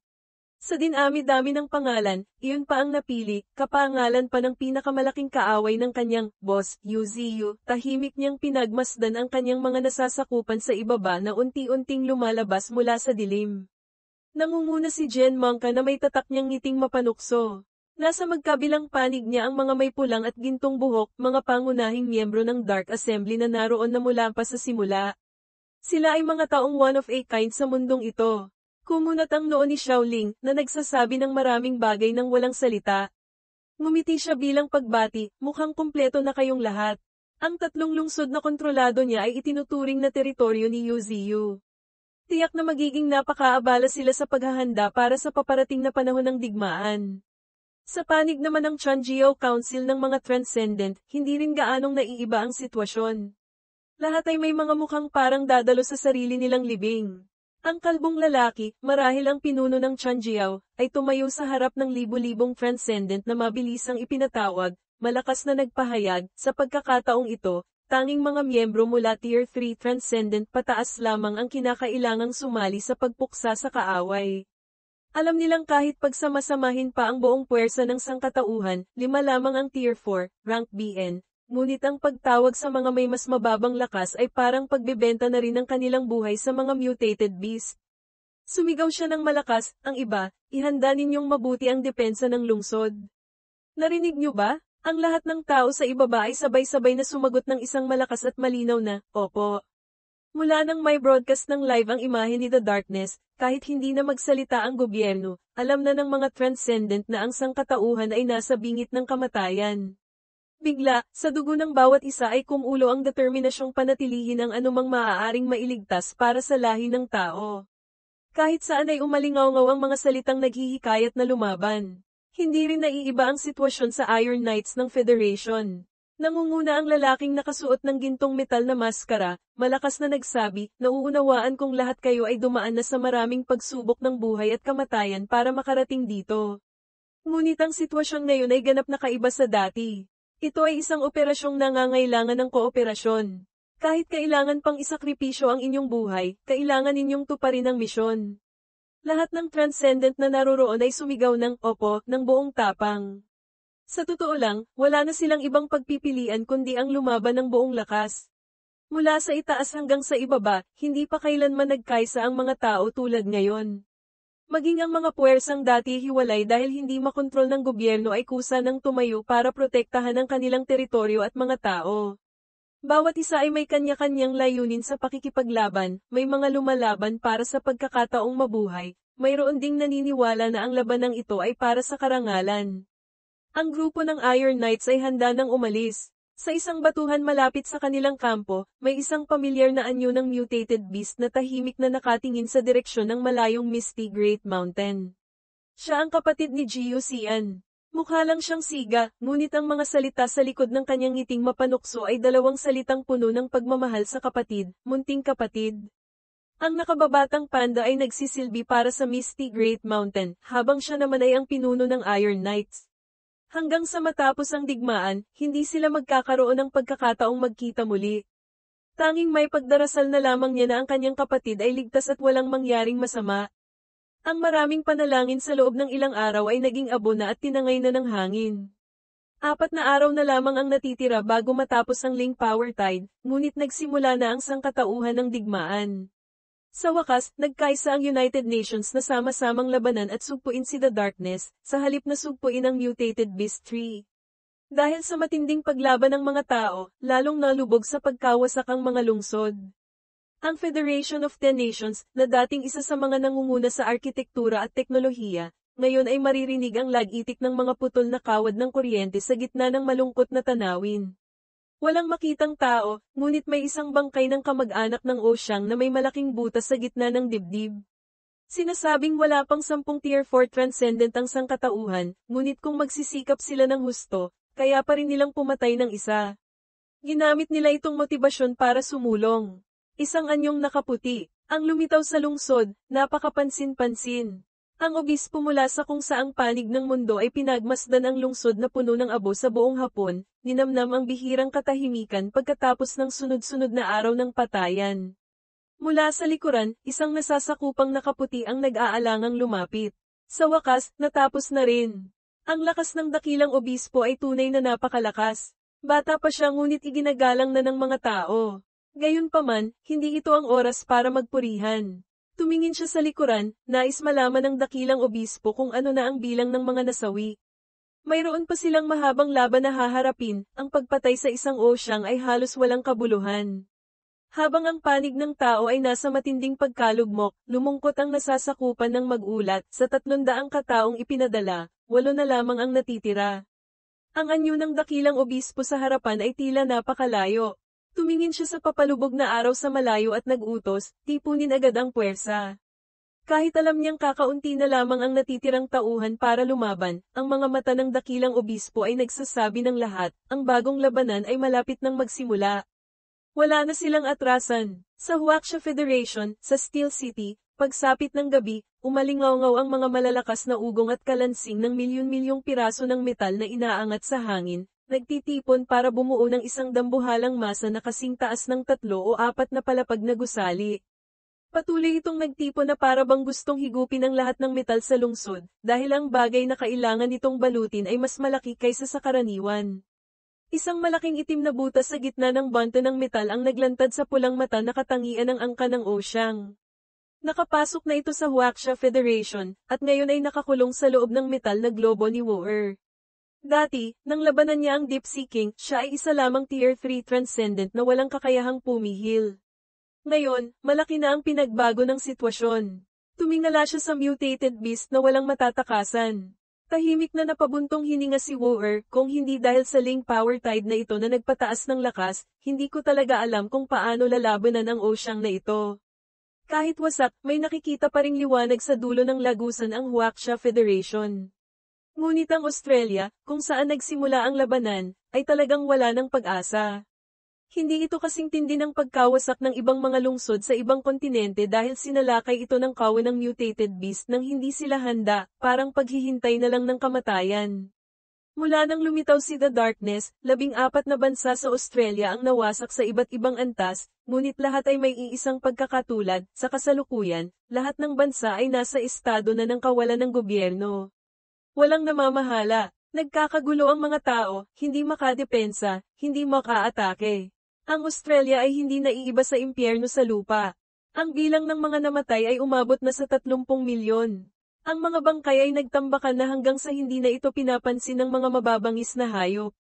Sa dinami-dami ng pangalan, iyon pa ang napili, kapangalan pa ng pinakamalaking kaaway ng kanyang boss, Yuziyu, tahimik niyang pinagmasdan ang kanyang mga nasasakupan sa ibaba na unti-unting lumalabas mula sa dilim. Nangunguna si Jen Mangka na may tatak niyang ngiting mapanukso. Nasa magkabilang panig niya ang mga may pulang at gintong buhok, mga pangunahing miyembro ng Dark Assembly na naroon na mula pa sa simula. Sila ay mga taong one of a kind sa mundong ito. Kumunat ang noo ni Xiaoling, na nagsasabi ng maraming bagay ng walang salita. Ngumiti siya bilang pagbati, mukhang kumpleto na kayong lahat. Ang tatlong lungsod na kontrolado niya ay itinuturing na teritoryo ni Yuziyu. Tiyak na magiging napakaabala sila sa paghahanda para sa paparating na panahon ng digmaan. Sa panig naman ng Chanjiao Council ng mga Transcendent, hindi rin gaanong naiiba ang sitwasyon. Lahat ay may mga mukhang parang dadalo sa sarili nilang libing. Ang kalbong lalaki, marahil ang pinuno ng Chanjiao, ay tumayo sa harap ng libu-libong Transcendent na mabilisang ipinatawag, malakas na nagpahayag, sa pagkakataong ito, tanging mga miyembro mula Tier 3 Transcendent pataas lamang ang kinakailangang sumali sa pagpuksa sa kaaway. Alam nilang kahit pagsamasamahin pa ang buong puwersa ng sangkatauhan, 5 lamang ang Tier 4, rank BN, ngunit ang pagtawag sa mga may mas mababang lakas ay parang pagbebenta na rin ng kanilang buhay sa mga mutated beast. Sumigaw siya ng malakas, ang iba, ihanda ninyong mabuti ang depensa ng lungsod. Narinig niyo ba? Ang lahat ng tao sa ibaba ay sabay-sabay na sumagot ng isang malakas at malinaw na, opo. Mula nang may broadcast ng live ang imahe ni The Darkness, kahit hindi na magsalita ang gobyerno, alam na ng mga Transcendent na ang sangkatauhan ay nasa bingit ng kamatayan. Bigla, sa dugo ng bawat isa ay kumulo ang determinasyong panatilihin ang anumang maaaring mailigtas para sa lahi ng tao. Kahit saan ay umalingaw-ngaw ang mga salitang naghihikayat na lumaban. Hindi rin naiiba ang sitwasyon sa Iron Knights ng Federation. Nangunguna ang lalaking nakasuot ng gintong metal na maskara, malakas na nagsabi, nauunawaan kong lahat kayo ay dumaan na sa maraming pagsubok ng buhay at kamatayan para makarating dito. Ngunit ang sitwasyon ngayon ay ganap na kaiba sa dati. Ito ay isang operasyong nangangailangan ng kooperasyon. Kahit kailangan pang isakripisyo ang inyong buhay, kailangan ninyong tuparin ang misyon. Lahat ng Transcendent na naroroon ay sumigaw ng opo ng buong tapang. Sa totoo lang, wala na silang ibang pagpipilian kundi ang lumaban ng buong lakas. Mula sa itaas hanggang sa ibaba, hindi pa kailanman nagkaisa ang mga tao tulad ngayon. Maging ang mga puwersang dati hiwalay dahil hindi makontrol ng gobyerno ay kusa ng tumayo para protektahan ang kanilang teritoryo at mga tao. Bawat isa ay may kanya-kanyang layunin sa pakikipaglaban, may mga lumalaban para sa pagkakataong mabuhay, mayroon ding naniniwala na ang labanang ito ay para sa karangalan. Ang grupo ng Iron Knights ay handa nang umalis. Sa isang batuhan malapit sa kanilang kampo, may isang pamilyar na anyo ng mutated beast na tahimik na nakatingin sa direksyon ng malayong Misty Great Mountain. Siya ang kapatid ni Jiu Xian. Mukha lang siyang siga, ngunit ang mga salita sa likod ng kanyang ngiting mapanukso ay dalawang salitang puno ng pagmamahal sa kapatid, munting kapatid. Ang nakababatang panda ay nagsisilbi para sa Misty Great Mountain, habang siya naman ay ang pinuno ng Iron Knights. Hanggang sa matapos ang digmaan, hindi sila magkakaroon ng pagkakataong magkita muli. Tanging may pagdarasal na lamang niya na ang kanyang kapatid ay ligtas at walang mangyaring masama. Ang maraming panalangin sa loob ng ilang araw ay naging abo na at tinangay na ng hangin. 4 na araw na lamang ang natitira bago matapos ang Ling Power Tide, ngunit nagsimula na ang sangkatauhan ng digmaan. Sa wakas, nagkaisa ang United Nations na sama-samang labanan at sugpuin si The Darkness, sa halip na sugpuin ang Mutated Beast Tree. Dahil sa matinding paglaban ng mga tao, lalong nalubog sa pagkawasak ang mga lungsod. Ang Federation of the Nations, na dating isa sa mga nangunguna sa arkitektura at teknolohiya, ngayon ay maririnig ang lag-itik ng mga putol na kawad ng kuryente sa gitna ng malungkot na tanawin. Walang makitang tao, ngunit may isang bangkay ng kamag-anak ng Oshang na may malaking butas sa gitna ng dibdib. Sinasabing wala pang 10 Tier 4 Transcendent ang sangkatauhan, ngunit kung magsisikap sila ng husto, kaya pa rin nilang pumatay ng isa. Ginamit nila itong motibasyon para sumulong. Isang anyong nakaputi, ang lumitaw sa lungsod, napakapansin-pansin. Ang obispo mula sa kung saang panig ng mundo ay pinagmasdan ang lungsod na puno ng abo sa buong Hapon, ninamnam ang bihirang katahimikan pagkatapos ng sunod-sunod na araw ng patayan. Mula sa likuran, isang nasasakupang nakaputi ang nag-aalangang lumapit. Sa wakas, natapos na rin. Ang lakas ng dakilang obispo ay tunay na napakalakas. Bata pa siya ngunit iginagalang na ng mga tao. Gayunpaman, hindi ito ang oras para magpurihan. Tumingin siya sa likuran, nais malaman ng dakilang obispo kung ano na ang bilang ng mga nasawi. Mayroon pa silang mahabang laban na haharapin, ang pagpatay sa isang Oshang ay halos walang kabuluhan. Habang ang panig ng tao ay nasa matinding pagkalugmok, lumungkot ang nasasakupan ng mag-ulat, sa 300 kataong ipinadala, 8 na lamang ang natitira. Ang anyo ng dakilang obispo sa harapan ay tila napakalayo. Tumingin siya sa papalubog na araw sa malayo at nag-utos, tipunin agad ang puwersa. Kahit alam niyang kakaunti na lamang ang natitirang tauhan para lumaban, ang mga mata ng dakilang obispo ay nagsasabi ng lahat, ang bagong labanan ay malapit nang magsimula. Wala na silang atrasan. Sa Huaxia Federation, sa Steel City, pagsapit ng gabi, umalingaw-ngaw ang mga malalakas na ugong at kalansing ng milyon-milyong piraso ng metal na inaangat sa hangin. Nagtitipon para bumuo ng isang dambuhalang masa na kasing taas ng 3 o 4 na palapag na gusali. Patuloy itong nagtipon na para bang gustong higupin ang lahat ng metal sa lungsod, dahil ang bagay na kailangan itong balutin ay mas malaki kaysa sa karaniwan. Isang malaking itim na butas sa gitna ng bante ng metal ang naglantad sa pulang mata na katangian ng angka ng Oshang. Nakapasok na ito sa Huaxia Federation, at ngayon ay nakakulong sa loob ng metal na globo ni War. Dati, nang labanan niya ang Deep Sea King, siya ay isa lamang Tier 3 Transcendent na walang kakayahang pumihil. Ngayon, malaki na ang pinagbago ng sitwasyon. Tumingala siya sa mutated beast na walang matatakasan. Tahimik na napabuntong hininga si War, kung hindi dahil sa Ling Power Tide na ito na nagpataas ng lakas, hindi ko talaga alam kung paano lalabanan ang Oshang na ito. Kahit wasak, may nakikita pa ring liwanag sa dulo ng lagusan ang Huaxia Federation. Ngunit ang Australia, kung saan nagsimula ang labanan, ay talagang wala ng pag-asa. Hindi ito kasing tindi ng pagkawasak ng ibang mga lungsod sa ibang kontinente dahil sinalakay ito ng kawan ng mutated beast nang hindi sila handa, parang paghihintay na lang ng kamatayan. Mula nang lumitaw si The Darkness, 14 na bansa sa Australia ang nawasak sa iba't ibang antas, ngunit lahat ay may iisang pagkakatulad, sa kasalukuyan, lahat ng bansa ay nasa estado na ng kawalan ng gobyerno. Walang namamahala, nagkakagulo ang mga tao, hindi makadepensa, hindi makaatake. Ang Australia ay hindi naiiba sa impyerno sa lupa. Ang bilang ng mga namatay ay umabot na sa 30 milyon. Ang mga bangkay ay nagtambakan na hanggang sa hindi na ito pinapansin ng mga mababangis na hayop.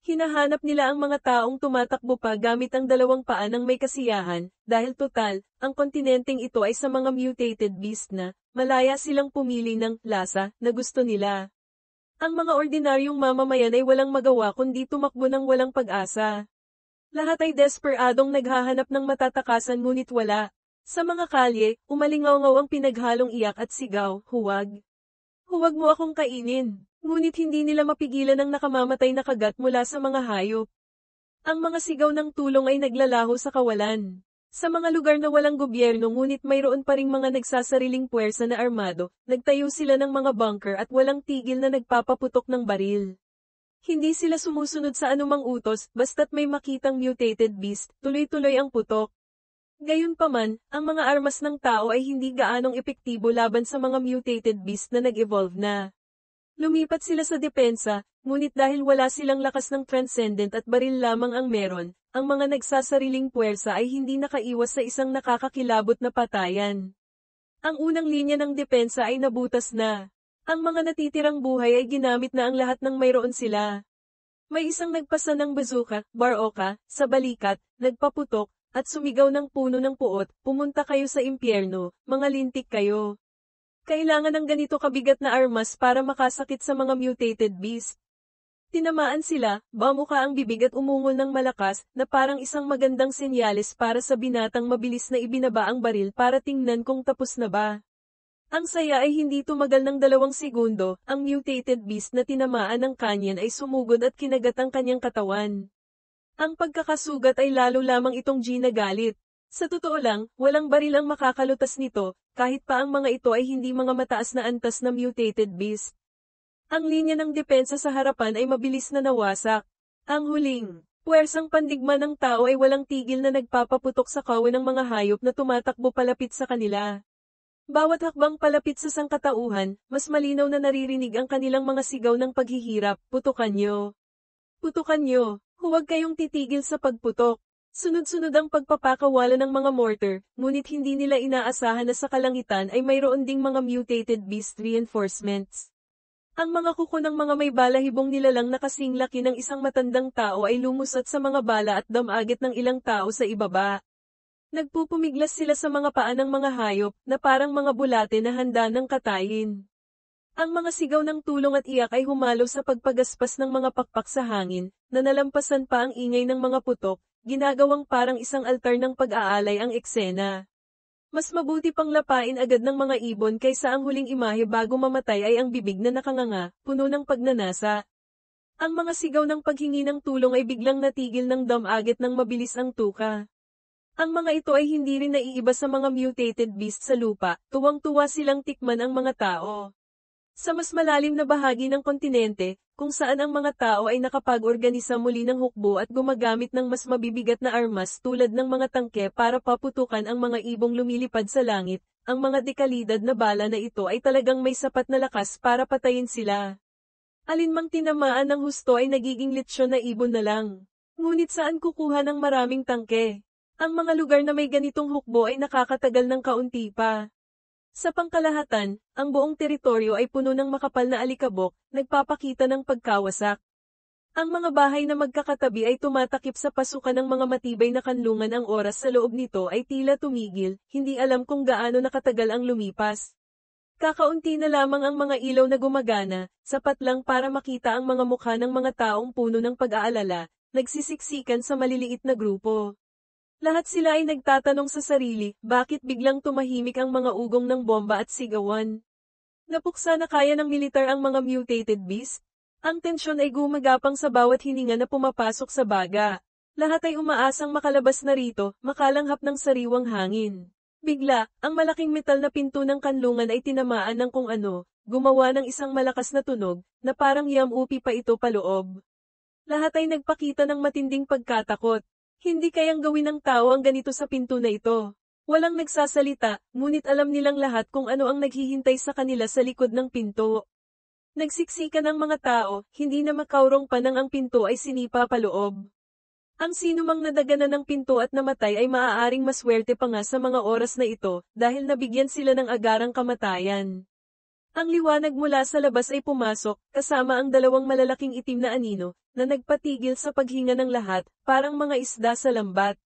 Hinahanap nila ang mga taong tumatakbo pa gamit ang 2 paa ng may kasiyahan, dahil total, ang kontinenteng ito ay sa mga mutated beast na, malaya silang pumili ng lasa na gusto nila. Ang mga ordinaryong mamamayan ay walang magawa kundi tumakbo ng walang pag-asa. Lahat ay desperadong naghahanap ng matatakasan ngunit wala. Sa mga kalye, umalingaw-ngaw ang pinaghalong iyak at sigaw, huwag. Huwag mo akong kainin. Ngunit hindi nila mapigilan ang nakamamatay na kagat mula sa mga hayop. Ang mga sigaw ng tulong ay naglalaho sa kawalan. Sa mga lugar na walang gobyerno ngunit mayroon pa ring mga nagsasariling puwersa na armado, nagtayo sila ng mga bunker at walang tigil na nagpapaputok ng baril. Hindi sila sumusunod sa anumang utos, basta't may makitang mutated beast, tuloy-tuloy ang putok. Gayunpaman, ang mga armas ng tao ay hindi gaanong epektibo laban sa mga mutated beast na nag-evolve na. Lumipat sila sa depensa, ngunit dahil wala silang lakas ng transcendent at baril lamang ang meron, ang mga nagsasariling puwersa ay hindi nakaiwas sa isang nakakakilabot na patayan. Ang unang linya ng depensa ay nabutas na. Ang mga natitirang buhay ay ginamit na ang lahat ng mayroon sila. May isang nagpasa ng bazooka, baroka, sa balikat, nagpaputok, at sumigaw ng puno ng puot, pumunta kayo sa impyerno, mga lintik kayo. Kailangan ng ganito kabigat na armas para makasakit sa mga mutated beast. Tinamaan sila, bamuka ang bibig at umungol ng malakas, na parang isang magandang senyales para sa binatang mabilis na ibinaba ang baril para tingnan kung tapos na ba. Ang saya ay hindi tumagal ng 2 segundo, ang mutated beast na tinamaan ng kanyan ay sumugod at kinagat ang kanyang katawan. Ang pagkakasugat ay lalo lamang itong ginagalit. Sa totoo lang, walang baril ang makakalutas nito, kahit pa ang mga ito ay hindi mga mataas na antas na mutated beast. Ang linya ng depensa sa harapan ay mabilis na nawasak. Ang huling, puwersang pandigma ng tao ay walang tigil na nagpapaputok sa kawan ng mga hayop na tumatakbo palapit sa kanila. Bawat hakbang palapit sa sangkatauhan, mas malinaw na naririnig ang kanilang mga sigaw ng paghihirap, putukan nyo. Putukan nyo. Huwag kayong titigil sa pagputok. Sunod-sunod ang pagpapakawala ng mga mortar, ngunit hindi nila inaasahan na sa kalangitan ay mayroon ding mga mutated beast reinforcements. Ang mga kuko ng mga may balahibong nilalang na kasing laki ng isang matandang tao ay lumusot sa mga bala at damagit ng ilang tao sa ibaba. Nagpupumiglas sila sa mga paa ng mga hayop, na parang mga bulate na handa ng katayin. Ang mga sigaw ng tulong at iyak ay humalo sa pagpagaspas ng mga pakpak sa hangin, na nalampasan pa ang ingay ng mga putok, ginagawang parang isang altar ng pag-aalay ang eksena. Mas mabuti pang lapain agad ng mga ibon kaysa ang huling imahe bago mamatay ay ang bibig na nakanganga, puno ng pagnanasa. Ang mga sigaw ng paghingi ng tulong ay biglang natigil ng damagit ng mabilis ang tuka. Ang mga ito ay hindi rin naiiba sa mga mutated beast sa lupa, tuwang-tuwa silang tikman ang mga tao. Sa mas malalim na bahagi ng kontinente, kung saan ang mga tao ay nakapag-organisa muli ng hukbo at gumagamit ng mas mabibigat na armas tulad ng mga tangke para paputukan ang mga ibong lumilipad sa langit, ang mga dekalidad na bala na ito ay talagang may sapat na lakas para patayin sila. Alinmang tinamaan ng husto ay nagiging letsyon na ibon na lang. Ngunit saan kukuha ng maraming tangke? Ang mga lugar na may ganitong hukbo ay nakakatagal ng kaunti pa. Sa pangkalahatan, ang buong teritoryo ay puno ng makapal na alikabok, nagpapakita ng pagkawasak. Ang mga bahay na magkakatabi ay tumatakip sa pasukan ng mga matibay na kanlungan. Ang oras sa loob nito ay tila tumigil, hindi alam kung gaano nakatagal ang lumipas. Kakaunti na lamang ang mga ilaw na gumagana, sapat lang para makita ang mga mukha ng mga taong puno ng pag-aalala, nagsisiksikan sa maliliit na grupo. Lahat sila ay nagtatanong sa sarili, bakit biglang tumahimik ang mga ugong ng bomba at sigawan? Napuksa na kaya ng militar ang mga mutated beast? Ang tensyon ay gumagapang sa bawat hininga na pumapasok sa baga. Lahat ay umaasang makalabas na rito, makalanghap ng sariwang hangin. Bigla, ang malaking metal na pinto ng kanlungan ay tinamaan ng kung ano, gumawa ng isang malakas na tunog, na parang yamupi pa ito paloob. Lahat ay nagpakita ng matinding pagkatakot. Hindi kayang gawin ng tao ang ganito sa pinto na ito. Walang nagsasalita, ngunit alam nilang lahat kung ano ang naghihintay sa kanila sa likod ng pinto. Nagsiksikan ang mga tao, hindi na makaurong pa nang ang pinto ay sinipa paloob. Ang sinumang nadaganan ng pinto at namatay ay maaaring maswerte pa nga sa mga oras na ito, dahil nabigyan sila ng agarang kamatayan. Ang liwanag mula sa labas ay pumasok, kasama ang 2 malalaking itim na anino, na nagpatigil sa paghinga ng lahat, parang mga isda sa lambat.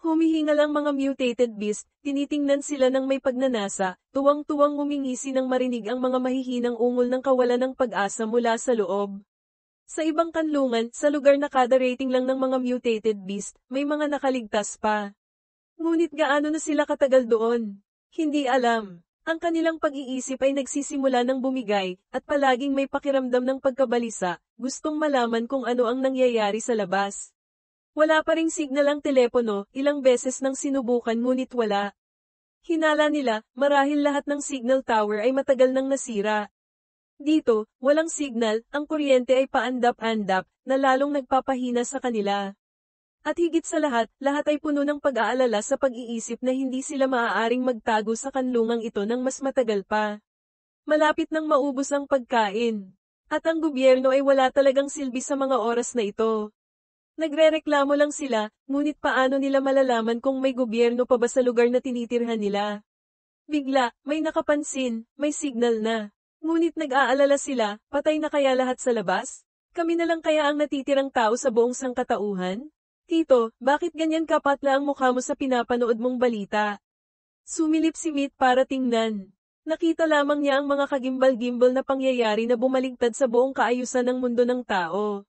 Humihingal ang mga mutated beast, tinitingnan sila ng may pagnanasa, tuwang-tuwang ngumingisi nang marinig ang mga mahihinang ungol ng kawalan ng pag-asa mula sa loob. Sa ibang kanlungan, sa lugar na kada rating lang ng mga mutated beast, may mga nakaligtas pa. Ngunit gaano na sila katagal doon? Hindi alam. Ang kanilang pag-iisip ay nagsisimula ng bumigay, at palaging may pakiramdam ng pagkabalisa, gustong malaman kung ano ang nangyayari sa labas. Wala pa ring signal ang telepono, ilang beses nang sinubukan ngunit wala. Hinala nila, marahil lahat ng signal tower ay matagal nang nasira. Dito, walang signal, ang kuryente ay paandap-andap, na lalong nagpapahina sa kanila. At higit sa lahat ay puno ng pag-aalala sa pag-iisip na hindi sila maaaring magtago sa kanlungang ito ng mas matagal pa. Malapit nang maubos ang pagkain. At ang gobyerno ay wala talagang silbi sa mga oras na ito. Nagrereklamo lang sila, ngunit paano nila malalaman kung may gobyerno pa ba sa lugar na tinitirhan nila? Bigla, may nakapansin, may signal na. Ngunit nag-aalala sila, patay na kaya lahat sa labas? Kami na lang kaya ang natitirang tao sa buong sangkatauhan? Tito, bakit ganyan kapatla ang mukha mo sa pinapanood mong balita? Sumilip si Meat para tingnan. Nakita lamang niya ang mga kagimbal-gimbal na pangyayari na bumaligtad sa buong kaayusan ng mundo ng tao.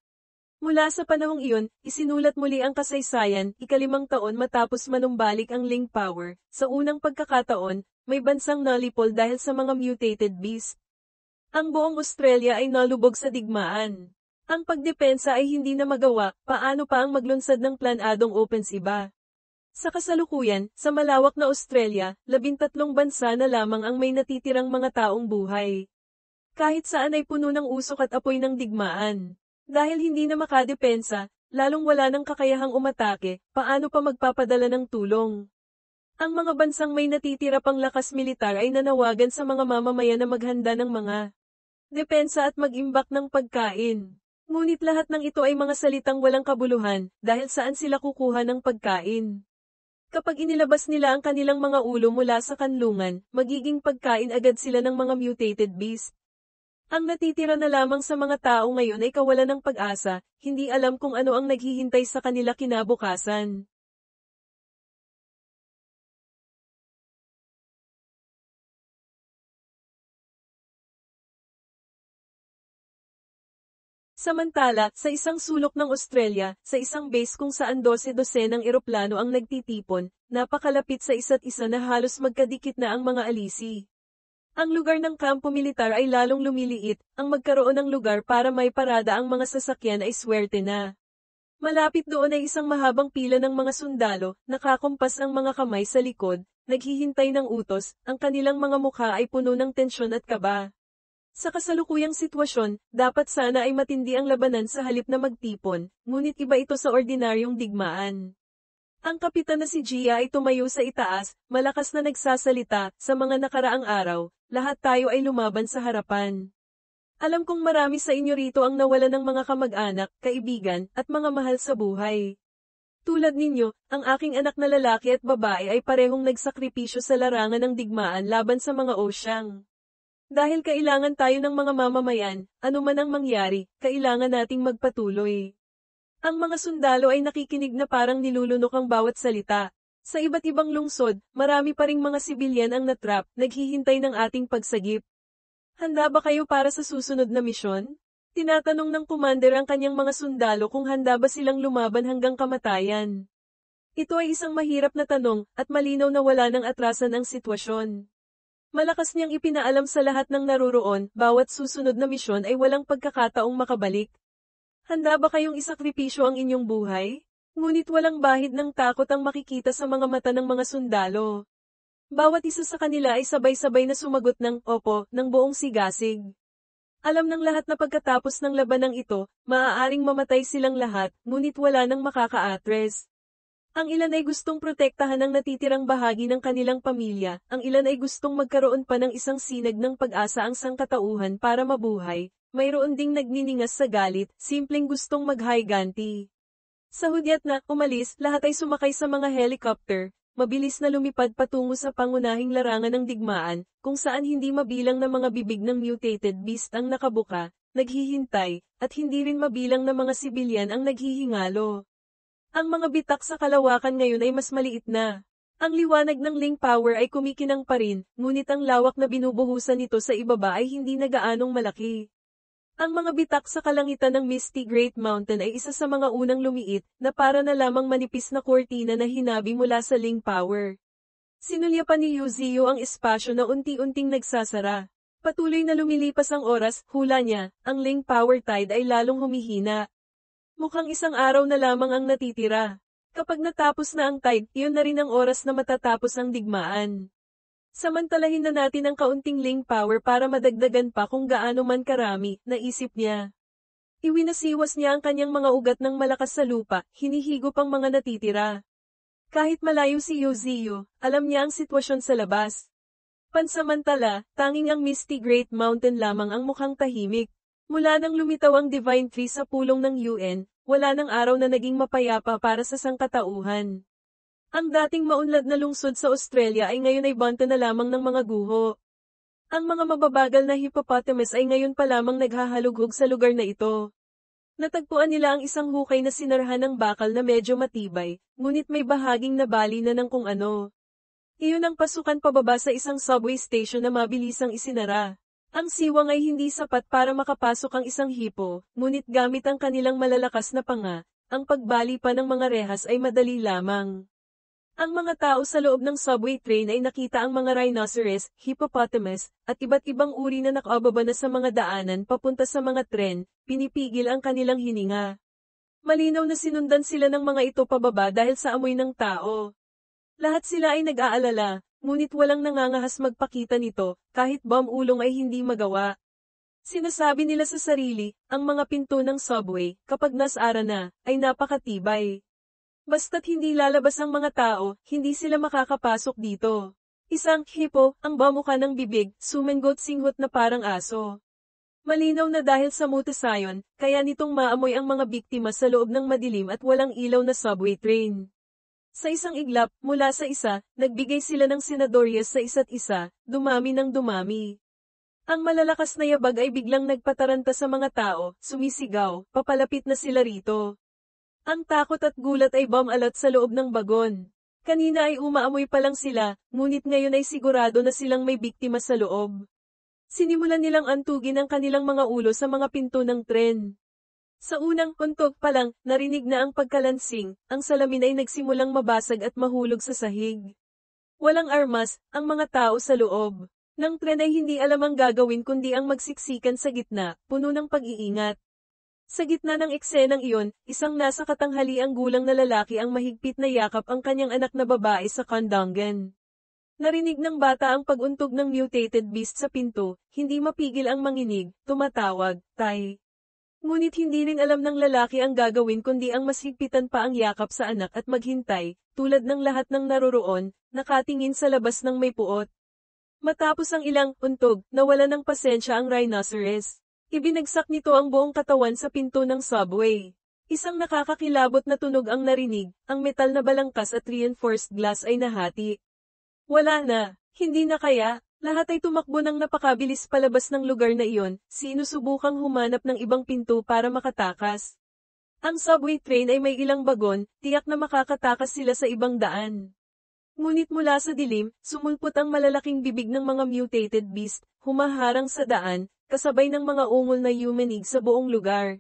Mula sa panahong iyon, isinulat muli ang kasaysayan, 5 taon matapos manumbalik ang Ling Power. Sa unang pagkakataon, may bansang nalipol dahil sa mga mutated beast. Ang buong Australia ay nalubog sa digmaan. Ang pagdepensa ay hindi na magawa, paano pa ang maglunsad ng planadong offensiba? Sa kasalukuyan, sa malawak na Australia, 13 bansa na lamang ang may natitirang mga taong buhay. Kahit saan ay puno ng usok at apoy ng digmaan. Dahil hindi na makadepensa, lalong wala ng kakayahang umatake, paano pa magpapadala ng tulong? Ang mga bansang may natitira pang lakas militar ay nanawagan sa mga mamamayan na maghanda ng mga depensa at mag-imbak ng pagkain. Ngunit lahat ng ito ay mga salitang walang kabuluhan, dahil saan sila kukuha ng pagkain? Kapag inilabas nila ang kanilang mga ulo mula sa kanlungan, magiging pagkain agad sila ng mga mutated beast. Ang natitira na lamang sa mga tao ngayon ay kawalan ng pag-asa, hindi alam kung ano ang naghihintay sa kanila kinabukasan. Samantala, sa isang sulok ng Australia, sa isang base kung saan 12-dosenang eroplano ang nagtitipon, napakalapit sa isa't isa na halos magkadikit na ang mga alisi. Ang lugar ng kampo militar ay lalong lumiliit, ang magkaroon ng lugar para may parada ang mga sasakyan ay swerte na. Malapit doon ay isang mahabang pila ng mga sundalo, nakakumpas ang mga kamay sa likod, naghihintay ng utos, ang kanilang mga mukha ay puno ng tensyon at kaba. Sa kasalukuyang sitwasyon, dapat sana ay matindi ang labanan sa halip na magtipon, ngunit iba ito sa ordinaryong digmaan. Ang kapitan na si Gia ay tumayo sa itaas, malakas na nagsasalita, sa mga nakaraang araw, lahat tayo ay lumaban sa harapan. Alam kong marami sa inyo rito ang nawalan ng mga kamag-anak, kaibigan, at mga mahal sa buhay. Tulad ninyo, ang aking anak na lalaki at babae ay parehong nagsakripisyo sa larangan ng digmaan laban sa mga osyang. Dahil kailangan tayo ng mga mamamayan, anuman ang mangyari, kailangan nating magpatuloy. Ang mga sundalo ay nakikinig na parang nilulunok ang bawat salita. Sa iba't ibang lungsod, marami pa ring mga sibilyan ang natrap, naghihintay ng ating pagsagip. Handa ba kayo para sa susunod na misyon? Tinatanong ng commander ang kanyang mga sundalo kung handa ba silang lumaban hanggang kamatayan. Ito ay isang mahirap na tanong, at malinaw na wala ng atrasan ang sitwasyon. Malakas niyang ipinaalam sa lahat ng naroroon, bawat susunod na misyon ay walang pagkakataong makabalik. Handa ba kayong isakripisyo ang inyong buhay? Ngunit walang bahid ng takot ang makikita sa mga mata ng mga sundalo. Bawat isa sa kanila ay sabay-sabay na sumagot ng opo ng buong sigasig. Alam ng lahat na pagkatapos ng labanang ito, maaaring mamatay silang lahat, ngunit wala nang makakaatres. Ang ilan ay gustong protektahan ang natitirang bahagi ng kanilang pamilya, ang ilan ay gustong magkaroon pa ng isang sinag ng pag-asa ang sangkatauhan para mabuhay, mayroon ding nagniningas sa galit, simpleng gustong maghiganti. Sa hudyat na umalis, lahat ay sumakay sa mga helicopter, mabilis na lumipad patungo sa pangunahing larangan ng digmaan, kung saan hindi mabilang na mga bibig ng mutated beast ang nakabuka, naghihintay, at hindi rin mabilang na mga sibilyan ang naghihingalo. Ang mga bitak sa kalawakan ngayon ay mas maliit na. Ang liwanag ng Ling Power ay kumikinang pa rin, ngunit ang lawak na binubuhusan nito sa ibaba ay hindi na gaanong malaki. Ang mga bitak sa kalangitan ng Misty Great Mountain ay isa sa mga unang lumiit, na para na lamang manipis na kurtina na hinabi mula sa Ling Power. Sinulyapan ni Yuzio ang espasyo na unti-unting nagsasara. Patuloy na lumilipas ang oras, hula niya, ang Ling Power Tide ay lalong humihina. Mukhang isang araw na lamang ang natitira. Kapag natapos na ang tide, iyon na rin ang oras na matatapos ang digmaan. Samantalahin na natin ang kaunting Ling Power para madagdagan pa kung gaano man karami, naisip niya. Iwinasiwas niya ang kanyang mga ugat ng malakas sa lupa, hinihigop ang mga natitira. Kahit malayo si Yuzio, alam niya ang sitwasyon sa labas. Pansamantala, tanging ang Misty Great Mountain lamang ang mukhang tahimik. Mula nang lumitaw ang Divine Tree sa pulong ng UN, wala nang araw na naging mapayapa para sa sangkatauhan. Ang dating maunlad na lungsod sa Australia ay ngayon ay banta na lamang ng mga guho. Ang mga mababagal na hippopotamus ay ngayon pa lamang naghahalughog sa lugar na ito. Natagpuan nila ang isang hukay na sinarhan ng bakal na medyo matibay, ngunit may bahaging nabali na ng kung ano. Iyon ang pasukan pababa sa isang subway station na mabilisang isinara. Ang siwang ay hindi sapat para makapasok ang isang hipo, ngunit gamit ang kanilang malalakas na panga, ang pagbali pa ng mga rehas ay madali lamang. Ang mga tao sa loob ng subway train ay nakita ang mga rhinoceros, hippopotamus, at iba't ibang uri na nakababa na sa mga daanan papunta sa mga tren, pinipigil ang kanilang hininga. Malinaw na sinundan sila ng mga ito pababa dahil sa amoy ng tao. Lahat sila ay nag-aalala. Ngunit walang nangangahas magpakita nito, kahit ulong ay hindi magawa. Sinasabi nila sa sarili, ang mga pinto ng subway, kapag nasara na, ay napakatibay. Basta't hindi lalabas ang mga tao, hindi sila makakapasok dito. Isang hippo, ang bamuka ng bibig, sumenggot singhot na parang aso. Malinaw na dahil sa mutasayon, kaya nitong maamoy ang mga biktima sa loob ng madilim at walang ilaw na subway train. Sa isang iglap, mula sa isa, nagbigay sila ng senadoryas sa isa't isa, dumami ng dumami. Ang malalakas na yabag ay biglang nagpataranta sa mga tao, sumisigaw, papalapit na sila rito. Ang takot at gulat ay bumalat sa loob ng bagon. Kanina ay umaamoy pa lang sila, ngunit ngayon ay sigurado na silang may biktima sa loob. Sinimulan nilang antugin ang kanilang mga ulo sa mga pinto ng tren. Sa unang untog pa lang, narinig na ang pagkalansing, ang salamin ay nagsimulang mabasag at mahulog sa sahig. Walang armas, ang mga tao sa loob ng tren ay hindi alam ang gagawin kundi ang magsiksikan sa gitna, puno ng pag-iingat. Sa gitna ng eksenang iyon, isang nasa katanghaliang gulang na lalaki ang mahigpit na yakap ang kanyang anak na babae sa kandanggan. Narinig ng bata ang pag-untog ng mutated beast sa pinto, hindi mapigil ang manginig, tumatawag, "Tay." Ngunit hindi rin alam ng lalaki ang gagawin kundi ang mas higpitan pa ang yakap sa anak at maghintay, tulad ng lahat ng naroroon, nakatingin sa labas ng may puot. Matapos ang ilang untog, nawala ng pasensya ang rhinoceros. Ibinagsak nito ang buong katawan sa pinto ng subway. Isang nakakakilabot na tunog ang narinig, ang metal na balangkas at reinforced glass ay nahati. Wala na, hindi na kaya. Lahat ay tumakbo ng napakabilis palabas ng lugar na iyon, sinusubukang humanap ng ibang pinto para makatakas. Ang subway train ay may ilang bagon, tiyak na makakatakas sila sa ibang daan. Ngunit mula sa dilim, sumulpot ang malalaking bibig ng mga mutated beast, humaharang sa daan, kasabay ng mga ungol na yumanig sa buong lugar.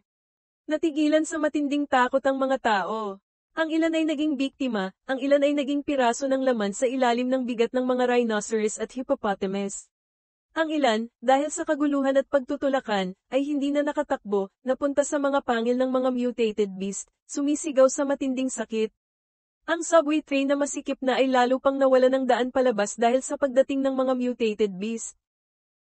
Natigilan sa matinding takot ang mga tao. Ang ilan ay naging biktima, ang ilan ay naging piraso ng laman sa ilalim ng bigat ng mga rhinoceros at hippopotamus. Ang ilan, dahil sa kaguluhan at pagtutulakan, ay hindi na nakatakbo, napunta sa mga pangil ng mga mutated beast, sumisigaw sa matinding sakit. Ang subway train na masikip na ay lalo pang nawala ng daan palabas dahil sa pagdating ng mga mutated beast.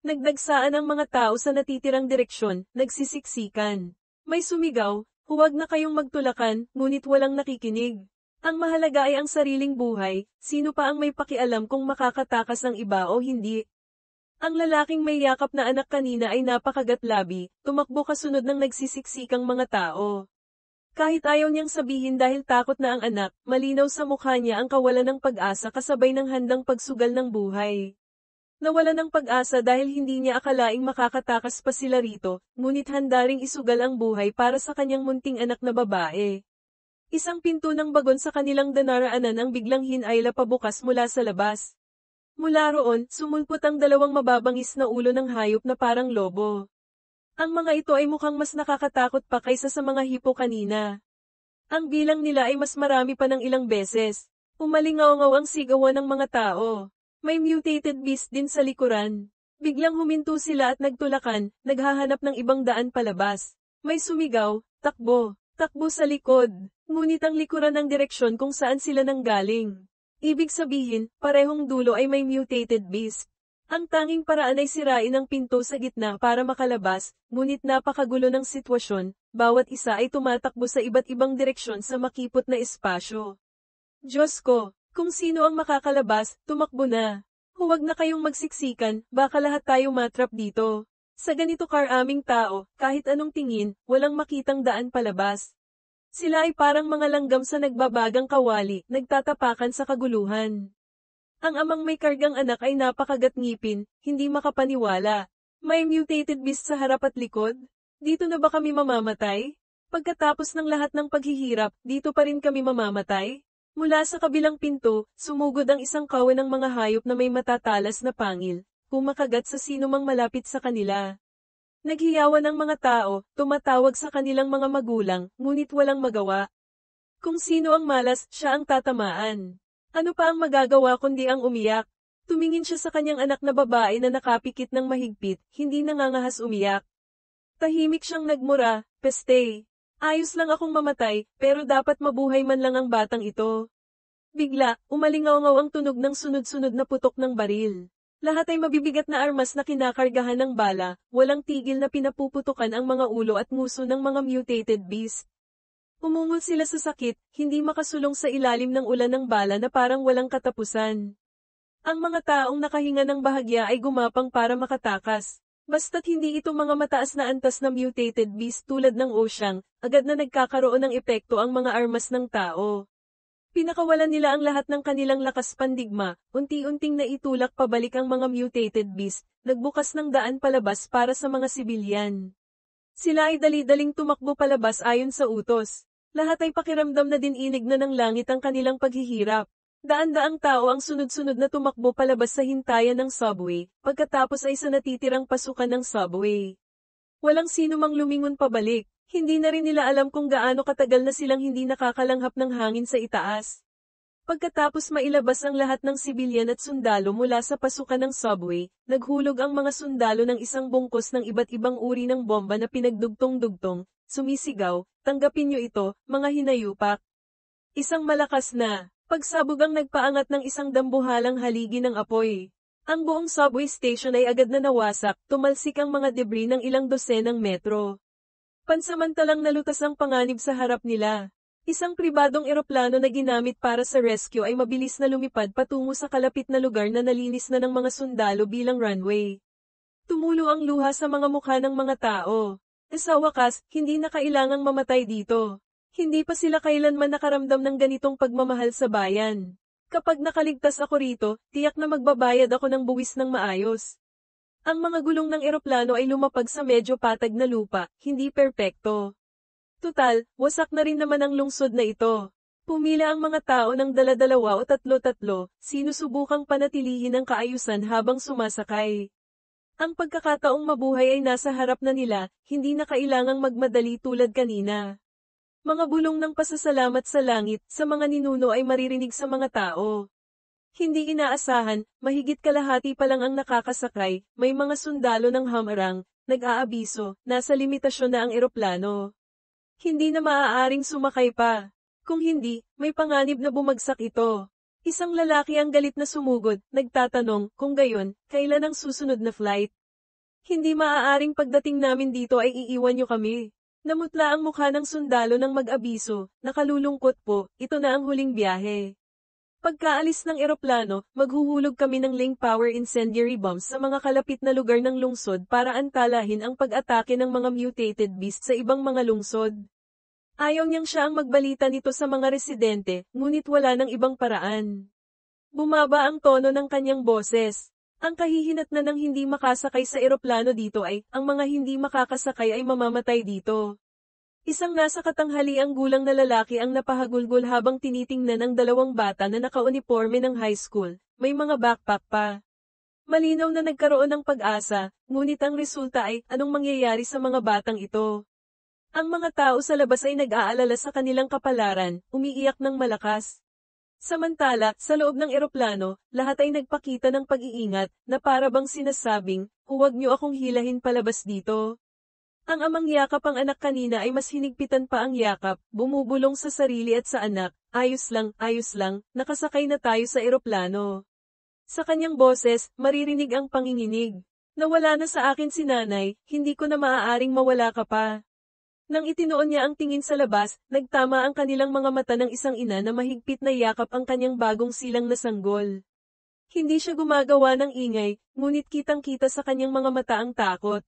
Nagdagsaan ang mga tao sa natitirang direksyon, nagsisiksikan. May sumigaw, "Huwag na kayong magtulakan," ngunit walang nakikinig. Ang mahalaga ay ang sariling buhay, sino pa ang may pakialam kung makakatakas ang iba o hindi. Ang lalaking may yakap na anak kanina ay napakagatlabi, tumakbo kasunod ng nagsisiksikang mga tao. Kahit ayaw niyang sabihin dahil takot na ang anak, malinaw sa mukha niya ang kawalan ng pag-asa kasabay ng handang pagsugal ng buhay. Nawala ng pag-asa dahil hindi niya akalaing makakatakas pa sila rito, ngunit handa ring isugal ang buhay para sa kanyang munting anak na babae. Isang pinto ng bagon sa kanilang dinaraanan ang biglang hinayla pabukas mula sa labas. Mula roon, sumulpot ang dalawang mababangis na ulo ng hayop na parang lobo. Ang mga ito ay mukhang mas nakakatakot pa kaysa sa mga hipo kanina. Ang bilang nila ay mas marami pa ng ilang beses. Umalingaw-ngaw ang sigawan ng mga tao. May mutated beast din sa likuran. Biglang huminto sila at nagtulakan, naghahanap ng ibang daan palabas. May sumigaw, takbo, takbo sa likod. Ngunit ang likuran ang direksyon kung saan sila nanggaling. Ibig sabihin, parehong dulo ay may mutated beast. Ang tanging paraan ay sirain ang pinto sa gitna para makalabas, ngunit napakagulo ng sitwasyon, bawat isa ay tumatakbo sa iba't ibang direksyon sa makipot na espasyo. Diyos ko, kung sino ang makakalabas, tumakbo na. Huwag na kayong magsiksikan, baka lahat tayo matrap dito. Sa ganito karaming tao, kahit anong tingin, walang makitang daan palabas. Sila ay parang mga langgam sa nagbabagang kawali, nagtatapakan sa kaguluhan. Ang amang may kargang anak ay napakagat ngipin, hindi makapaniwala. May mutated beast sa harap at likod? Dito na ba kami mamamatay? Pagkatapos ng lahat ng paghihirap, dito pa rin kami mamamatay? Mula sa kabilang pinto, sumugod ang isang kawan ng mga hayop na may matatalas na pangil, kumakagat sa sinumang malapit sa kanila. Naghiyawan ang mga tao, tumatawag sa kanilang mga magulang, ngunit walang magawa. Kung sino ang malas, siya ang tatamaan. Ano pa ang magagawa kundi ang umiyak? Tumingin siya sa kanyang anak na babae na nakapikit ng mahigpit, hindi nangangahas umiyak. Tahimik siyang nagmura, peste. Ayos lang akong mamatay, pero dapat mabuhay man lang ang batang ito. Bigla, umalingaw-ngaw ang tunog ng sunod-sunod na putok ng baril. Lahat ay mabibigat na armas na kinakargahan ng bala, walang tigil na pinapuputukan ang mga ulo at nguso ng mga mutated beast. Umungol sila sa sakit, hindi makasulong sa ilalim ng ulan ng bala na parang walang katapusan. Ang mga taong nakahinga ng bahagya ay gumapang para makatakas. Basta't hindi ito mga mataas na antas na mutated beast tulad ng Oshang, agad na nagkakaroon ng epekto ang mga armas ng tao. Pinakawalan nila ang lahat ng kanilang lakas pandigma, unti-unting naitulak pabalik ang mga mutated beast, nagbukas ng daan palabas para sa mga sibilyan. Sila ay dali-daling tumakbo palabas ayon sa utos. Lahat ay pakiramdam na dininig na ng langit ang kanilang paghihirap. Daan-daang tao ang sunod-sunod na tumakbo palabas sa hintayan ng subway, pagkatapos ay sa natitirang pasukan ng subway. Walang sino mang lumingon pabalik. Hindi na rin nila alam kung gaano katagal na silang hindi nakakalanghap ng hangin sa itaas. Pagkatapos mailabas ang lahat ng sibilyan at sundalo mula sa pasukan ng subway, naghulog ang mga sundalo ng isang bungkos ng iba't ibang uri ng bomba na pinagdugtong-dugtong, sumisigaw, tanggapin nyo ito, mga hinayupak. Isang malakas na pagsabog ang nagpaangat ng isang dambuhalang haligi ng apoy. Ang buong subway station ay agad na nawasak, tumalsik ang mga debris ng ilang dosenang metro. Pansamantalang nalutas ang panganib sa harap nila. Isang pribadong eroplano na ginamit para sa rescue ay mabilis na lumipad patungo sa kalapit na lugar na nalinis na ng mga sundalo bilang runway. Tumulo ang luha sa mga mukha ng mga tao. Sa wakas, hindi na kailangang mamatay dito. Hindi pa sila kailanman nakaramdam ng ganitong pagmamahal sa bayan. Kapag nakaligtas ako rito, tiyak na magbabayad ako ng buwis ng maayos. Ang mga gulong ng eroplano ay lumapag sa medyo patag na lupa, hindi perpekto. Tutal, wasak na rin naman ang lungsod na ito. Pumila ang mga tao ng dala-dalawa o tatlo-tatlo, sinusubukang panatilihin ang kaayusan habang sumasakay. Ang pagkakataong mabuhay ay nasa harap na nila, hindi na kailangang magmadali tulad kanina. Mga bulong ng pasasalamat sa langit, sa mga ninuno ay maririnig sa mga tao. Hindi inaasahan, mahigit kalahati pa lang ang nakakasakay, may mga sundalo ng hamarang, nag-aabiso, nasa limitasyon na ang eroplano. Hindi na maaaring sumakay pa. Kung hindi, may panganib na bumagsak ito. Isang lalaki ang galit na sumugod, nagtatanong, kung gayon, kailan ang susunod na flight? Hindi maaaring pagdating namin dito ay iiwan nyo kami. Namutla ang mukha ng sundalo ng mag-abiso, nakalulungkot po, ito na ang huling biyahe. Pagkaalis ng eroplano, maghuhulog kami ng link power incendiary bombs sa mga kalapit na lugar ng lungsod para antalahin ang pag-atake ng mga mutated beast sa ibang mga lungsod. Ayaw niyang siya ang magbalita nito sa mga residente, ngunit wala ng ibang paraan. Bumaba ang tono ng kanyang boses. Ang kahihinatnan ng hindi makasakay sa eroplano dito ay, ang mga hindi makakasakay ay mamamatay dito. Isang nasa katanghaliang gulang na lalaki ang napahagulgol habang tinitingnan ang dalawang bata na nakauniporme ng high school, may mga backpack pa. Malinaw na nagkaroon ng pag-asa, ngunit ang resulta ay anong mangyayari sa mga batang ito. Ang mga tao sa labas ay nag-aalala sa kanilang kapalaran, umiiyak ng malakas. Samantala, sa loob ng eroplano, lahat ay nagpakita ng pag-iingat, na para bang sinasabing, huwag niyo akong hilahin palabas dito. Ang amang yakap ang anak kanina ay mas hinigpitan pa ang yakap, bumubulong sa sarili at sa anak, ayos lang, nakasakay na tayo sa eroplano. Sa kanyang boses, maririnig ang panginginig. Nawala na sa akin si nanay, hindi ko na maaaring mawala ka pa. Nang itinoon niya ang tingin sa labas, nagtama ang kanilang mga mata ng isang ina na mahigpit na yakap ang kanyang bagong silang na sanggol. Hindi siya gumagawa ng ingay, ngunit kitang-kita sa kanyang mga mata ang takot.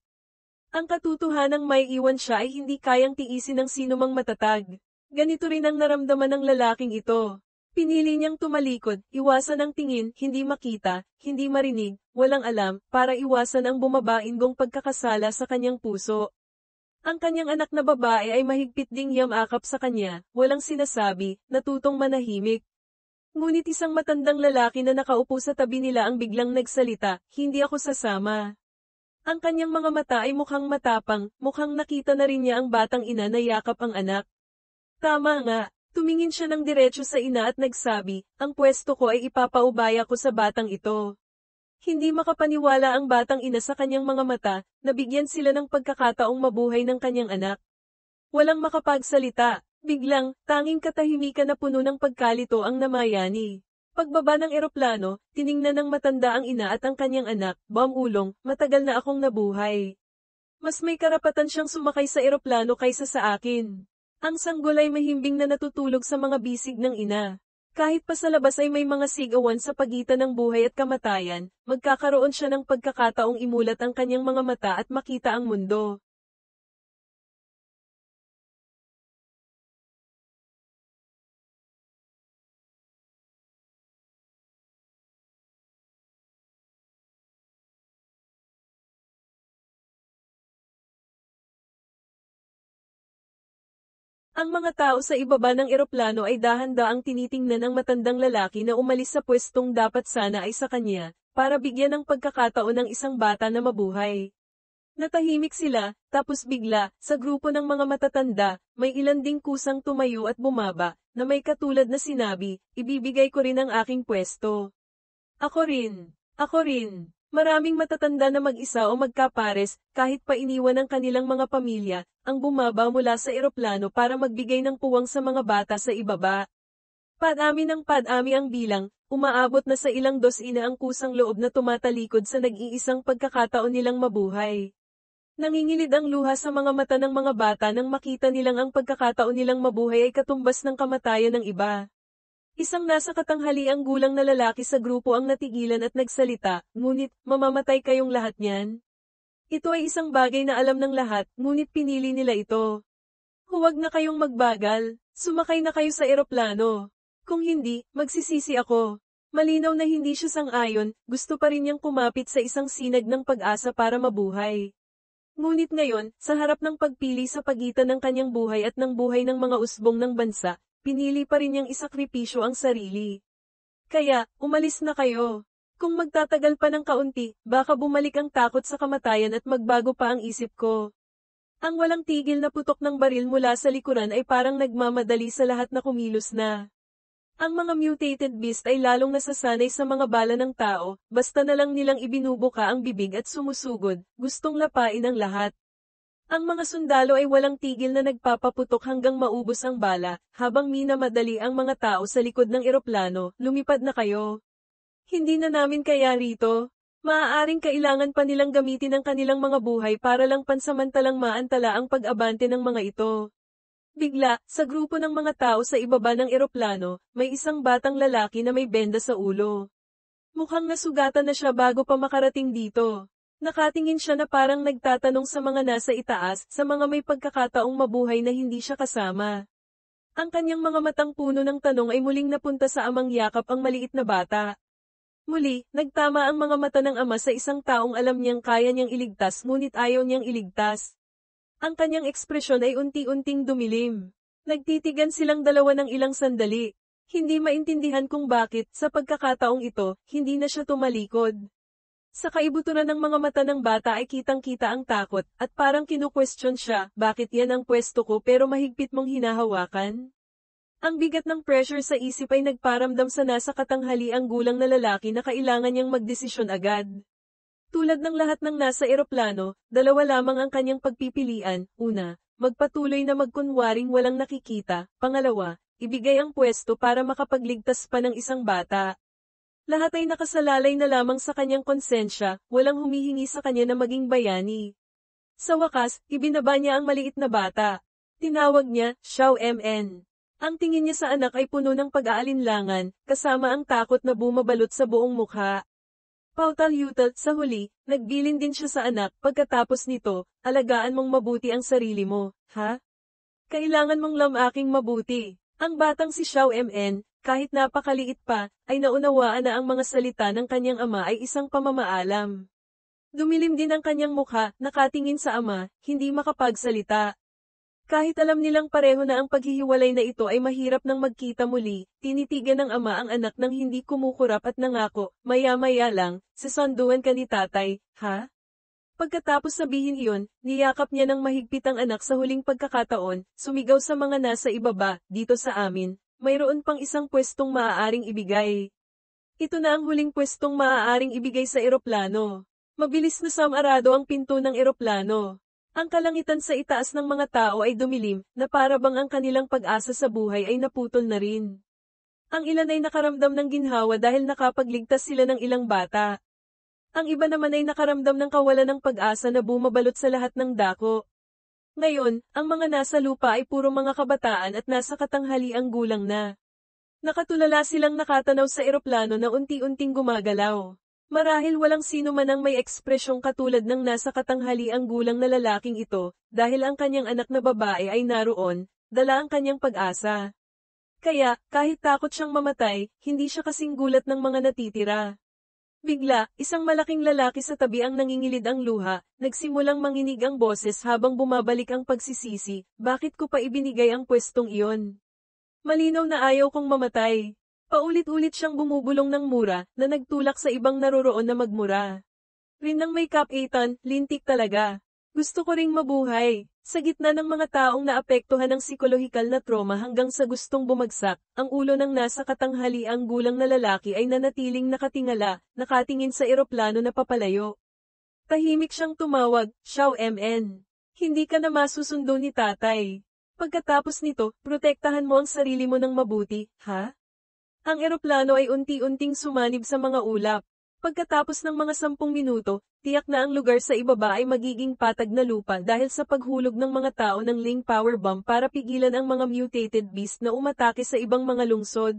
Ang katotohanang may iwan siya ay hindi kayang tiisin ng sinumang matatag. Ganito rin ang naramdaman ng lalaking ito. Pinili niyang tumalikod, iwasan ang tingin, hindi makita, hindi marinig, walang alam, para iwasan ang bumabainggong pagkakasala sa kanyang puso. Ang kanyang anak na babae ay mahigpit ding yamakap sa kanya, walang sinasabi, natutong manahimik. Ngunit isang matandang lalaki na nakaupo sa tabi nila ang biglang nagsalita, hindi ako sasama. Ang kanyang mga mata ay mukhang matapang, mukhang nakita na rin niya ang batang ina na yakap ang anak. Tama nga, tumingin siya ng diretso sa ina at nagsabi, ang pwesto ko ay ipapaubaya ko sa batang ito. Hindi makapaniwala ang batang ina sa kanyang mga mata, nabigyan sila ng pagkakataong mabuhay ng kanyang anak. Walang makapagsalita, biglang, tanging katahimikan na puno ng pagkalito ang namayani. Pagbaba ng eroplano, tiningnan ng matanda ang ina at ang kanyang anak, Ulong, matagal na akong nabuhay. Mas may karapatan siyang sumakay sa eroplano kaysa sa akin. Ang sanggol ay mahimbing na natutulog sa mga bisig ng ina. Kahit pa sa labas ay may mga sigawan sa pagitan ng buhay at kamatayan, magkakaroon siya ng pagkakataong imulat ang kanyang mga mata at makita ang mundo. Ang mga tao sa ibaba ng eroplano ay dahan-daang tinitingnan ang matandang lalaki na umalis sa pwestong dapat sana ay sa kanya, para bigyan ng pagkakataon ng isang bata na mabuhay. Natahimik sila, tapos bigla, sa grupo ng mga matatanda, may ilan ding kusang tumayo at bumaba, na may katulad na sinabi, ibibigay ko rin ang aking pwesto. Ako rin. Maraming matatanda na mag-isa o magkapares, kahit pa iniwan ng kanilang mga pamilya, ang bumaba mula sa eroplano para magbigay ng puwang sa mga bata sa ibaba. Padami ng padami ang bilang, umaabot na sa ilang dosina ang kusang loob na tumatalikod sa nag-iisang pagkakataon nilang mabuhay. Nangingilid ang luha sa mga mata ng mga bata nang makita nilang ang pagkakataon nilang mabuhay ay katumbas ng kamatayan ng iba. Isang nasa katanghaliang gulang na lalaki sa grupo ang natigilan at nagsalita, ngunit, mamamatay kayong lahat niyan? Ito ay isang bagay na alam ng lahat, ngunit pinili nila ito. Huwag na kayong magbagal, sumakay na kayo sa eroplano. Kung hindi, magsisisi ako. Malinaw na hindi siya sang-ayon, gusto pa rin niyang kumapit sa isang sinag ng pag-asa para mabuhay. Ngunit ngayon, sa harap ng pagpili sa pagitan ng kanyang buhay at ng buhay ng mga usbong ng bansa, pinili pa rin niyang isakripisyo ang sarili. Kaya, umalis na kayo. Kung magtatagal pa ng kaunti, baka bumalik ang takot sa kamatayan at magbago pa ang isip ko. Ang walang tigil na putok ng baril mula sa likuran ay parang nagmamadali sa lahat na kumilos na. Ang mga mutated beast ay lalong nasasanay sa mga bala ng tao, basta na lang nilang ibinubuka ang bibig at sumusugod, gustong lapain ang lahat. Ang mga sundalo ay walang tigil na nagpapaputok hanggang maubos ang bala, habang minamadali ang mga tao sa likod ng eroplano, lumipad na kayo. Hindi na namin kaya rito. Maaaring kailangan pa nilang gamitin ang kanilang mga buhay para lang pansamantalang maantala ang pag-abante ng mga ito. Bigla, sa grupo ng mga tao sa ibaba ng eroplano, may isang batang lalaki na may benda sa ulo. Mukhang nasugatan na siya bago pa makarating dito. Nakatingin siya na parang nagtatanong sa mga nasa itaas, sa mga may pagkakataong mabuhay na hindi siya kasama. Ang kanyang mga matang puno ng tanong ay muling napunta sa amang yakap ang maliit na bata. Muli, nagtama ang mga mata ng ama sa isang taong alam niyang kaya niyang iligtas ngunit ayaw niyang iligtas. Ang kanyang ekspresyon ay unti-unting dumilim. Nagtitigan silang dalawa ng ilang sandali. Hindi maintindihan kung bakit, sa pagkakataong ito, hindi na siya tumalikod. Sa kaibuturan ng mga mata ng bata ay kitang-kita ang takot, at parang kinu-question siya, bakit yan ang pwesto ko pero mahigpit mong hinahawakan? Ang bigat ng pressure sa isip ay nagparamdam sa nasa katanghaliang gulang na lalaki na kailangan niyang magdesisyon agad. Tulad ng lahat ng nasa eroplano, dalawa lamang ang kanyang pagpipilian. Una, magpatuloy na magkunwaring walang nakikita. Pangalawa, ibigay ang pwesto para makapagligtas pa ng isang bata. Lahat ay nakasalalay na lamang sa kanyang konsensya, walang humihingi sa kanya na maging bayani. Sa wakas, ibinaba niya ang maliit na bata. Tinawag niya, Xiao MN. Ang tingin niya sa anak ay puno ng pag-aalinlangan, kasama ang takot na bumabalot sa buong mukha. Pautal-yutal, sa huli, nagbilin din siya sa anak, pagkatapos nito, alagaan mong mabuti ang sarili mo, ha? Kailangan mong lamaking mabuti. Ang batang si Xiao MN, kahit napakaliit pa, ay naunawaan na ang mga salita ng kanyang ama ay isang pamamaalam. Dumilim din ang kanyang mukha, nakatingin sa ama, hindi makapagsalita. Kahit alam nilang pareho na ang paghihiwalay na ito ay mahirap nang magkita muli, tinitigan ng ama ang anak nang hindi kumukurap at nangako, maya-maya lang, sisunduan ka ni tatay, ha? Pagkatapos sabihin iyon, niyakap niya ng mahigpit ang anak sa huling pagkakataon, sumigaw sa mga nasa ibaba, dito sa amin, mayroon pang isang pwestong maaaring ibigay. Ito na ang huling pwestong maaaring ibigay sa eroplano. Mabilis na samarado ang pinto ng eroplano. Ang kalangitan sa itaas ng mga tao ay dumilim, na para bang ang kanilang pag-asa sa buhay ay naputol na rin. Ang ilan ay nakaramdam ng ginhawa dahil nakapagligtas sila ng ilang bata. Ang iba naman ay nakaramdam ng kawalan ng pag-asa na bumabalot sa lahat ng dako. Ngayon, ang mga nasa lupa ay puro mga kabataan at nasa katanghaliang gulang na. Nakatulala silang nakatanaw sa eroplano na unti-unting gumagalaw. Marahil walang sino man ang may ekspresyong katulad ng nasa katanghaliang gulang na lalaking ito, dahil ang kanyang anak na babae ay naroon, dala ang kanyang pag-asa. Kaya, kahit takot siyang mamatay, hindi siya kasing gulat ng mga natitira. Bigla, isang malaking lalaki sa tabi ang nangingilid ang luha, nagsimulang manginig ang boses habang bumabalik ang pagsisisi, bakit ko pa ibinigay ang pwestong iyon? Malinaw na ayaw kong mamatay. Paulit-ulit siyang bumubulong ng mura, na nagtulak sa ibang naroroon na magmura. Rin ng may kapaitan, lintik talaga. Gusto ko ring mabuhay. Sa gitna ng mga taong naapektuhan ng psikolohikal na trauma hanggang sa gustong bumagsak, ang ulo ng nasa katanghaliang gulang na lalaki ay nanatiling nakatingala, nakatingin sa eroplano na papalayo. Tahimik siyang tumawag, Xiao MN. Hindi ka na masusundo ni tatay. Pagkatapos nito, protektahan mo ang sarili mo ng mabuti, ha? Ang eroplano ay unti-unting sumanib sa mga ulap. Pagkatapos ng mga 10 minuto, tiyak na ang lugar sa ibaba ay magiging patag na lupa dahil sa paghulog ng mga tao ng Ling Power Bomb para pigilan ang mga mutated beast na umatake sa ibang mga lungsod.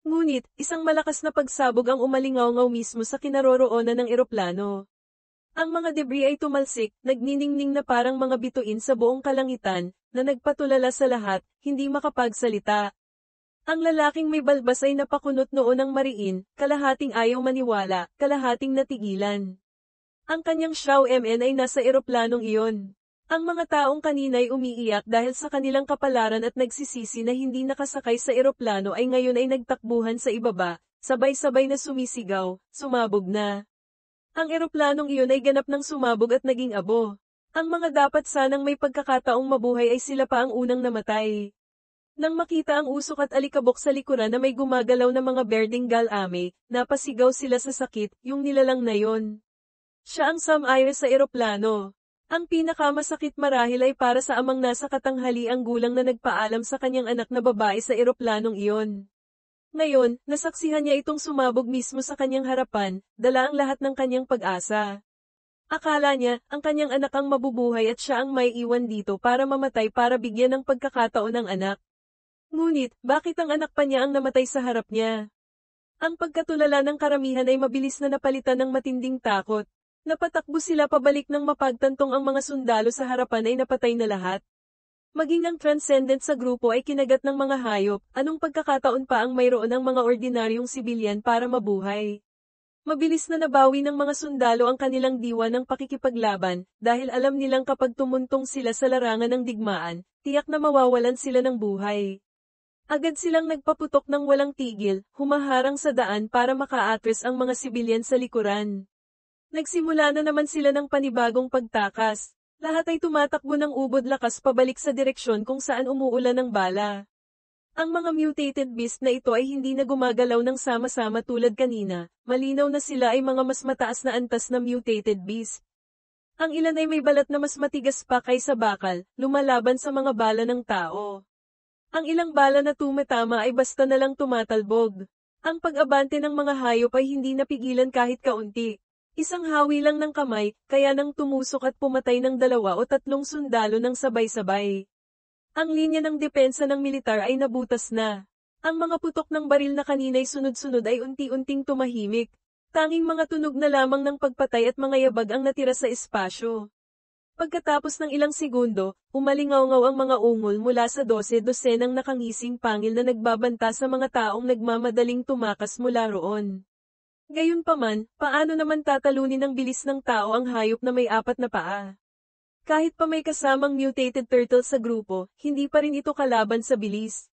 Ngunit, isang malakas na pagsabog ang umalingaw-ngaw mismo sa kinaroroonan ng eroplano. Ang mga debris ay tumalsik, nagniningning na parang mga bituin sa buong kalangitan, na nagpatulala sa lahat, hindi makapagsalita. Ang lalaking may balbas ay napakunot noon ng mariin, kalahating ayaw maniwala, kalahating natigilan. Ang kanyang Xiao MN ay nasa eroplanong iyon. Ang mga taong kanina ay umiiyak dahil sa kanilang kapalaran at nagsisisi na hindi nakasakay sa eroplano ay ngayon ay nagtakbuhan sa ibaba, sabay-sabay na sumisigaw, sumabog na. Ang eroplanong iyon ay ganap ng sumabog at naging abo. Ang mga dapat sanang may pagkakataong mabuhay ay sila pa ang unang namatay. Nang makita ang usok at alikabok sa likuran na may gumagalaw na mga Berdingal Ame, napasigaw sila sa sakit, yung nilalang na yon. Siya ang Sam-Ayer sa eroplano. Ang pinakamasakit marahil ay para sa amang nasa katanghaliang gulang na nagpaalam sa kanyang anak na babae sa eroplanong iyon. Ngayon, nasaksihan niya itong sumabog mismo sa kanyang harapan, dala ang lahat ng kanyang pag-asa. Akala niya, ang kanyang anak ang mabubuhay at siya ang may iwan dito para mamatay para bigyan ng pagkakataon ng anak. Ngunit, bakit ang anak pa niya ang namatay sa harap niya? Ang pagkatulala ng karamihan ay mabilis na napalitan ng matinding takot. Napatakbo sila pabalik nang mapagtantong ang mga sundalo sa harapan ay napatay na lahat. Maging ang transcendent sa grupo ay kinagat ng mga hayop, anong pagkakataon pa ang mayroon ng mga ordinaryong sibilyan para mabuhay? Mabilis na nabawi ng mga sundalo ang kanilang diwa ng pakikipaglaban, dahil alam nilang kapag tumuntong sila sa larangan ng digmaan, tiyak na mawawalan sila ng buhay. Agad silang nagpaputok ng walang tigil, humaharang sa daan para maka-address ang mga sibilyan sa likuran. Nagsimula na naman sila ng panibagong pagtakas. Lahat ay tumatakbo ng ubod lakas pabalik sa direksyon kung saan umuulan ng bala. Ang mga mutated beast na ito ay hindi na gumagalaw ng sama-sama tulad kanina, malinaw na sila ay mga mas mataas na antas na mutated beast. Ang ilan ay may balat na mas matigas pa kaysa bakal, lumalaban sa mga bala ng tao. Ang ilang bala na tumatama ay basta na lang tumatalbog. Ang pag-abante ng mga hayop ay hindi napigilan kahit kaunti. Isang hawi lang ng kamay, kaya nang tumusok at pumatay ng 2 o 3 sundalo ng sabay-sabay. Ang linya ng depensa ng militar ay nabutas na. Ang mga putok ng baril na kanina'y sunod-sunod ay unti-unting tumahimik. Tanging mga tunog na lamang ng pagpatay at mga yabag ang natira sa espasyo. Pagkatapos ng ilang segundo, umalingaw-ngaw ang mga ungol mula sa 12-dosenang nakangising pangil na nagbabanta sa mga taong nagmamadaling tumakas mula roon. Gayunpaman, paano naman tatalunin ng bilis ng tao ang hayop na may 4 na paa? Kahit pa may kasamang mutated turtle sa grupo, hindi pa rin ito kalaban sa bilis.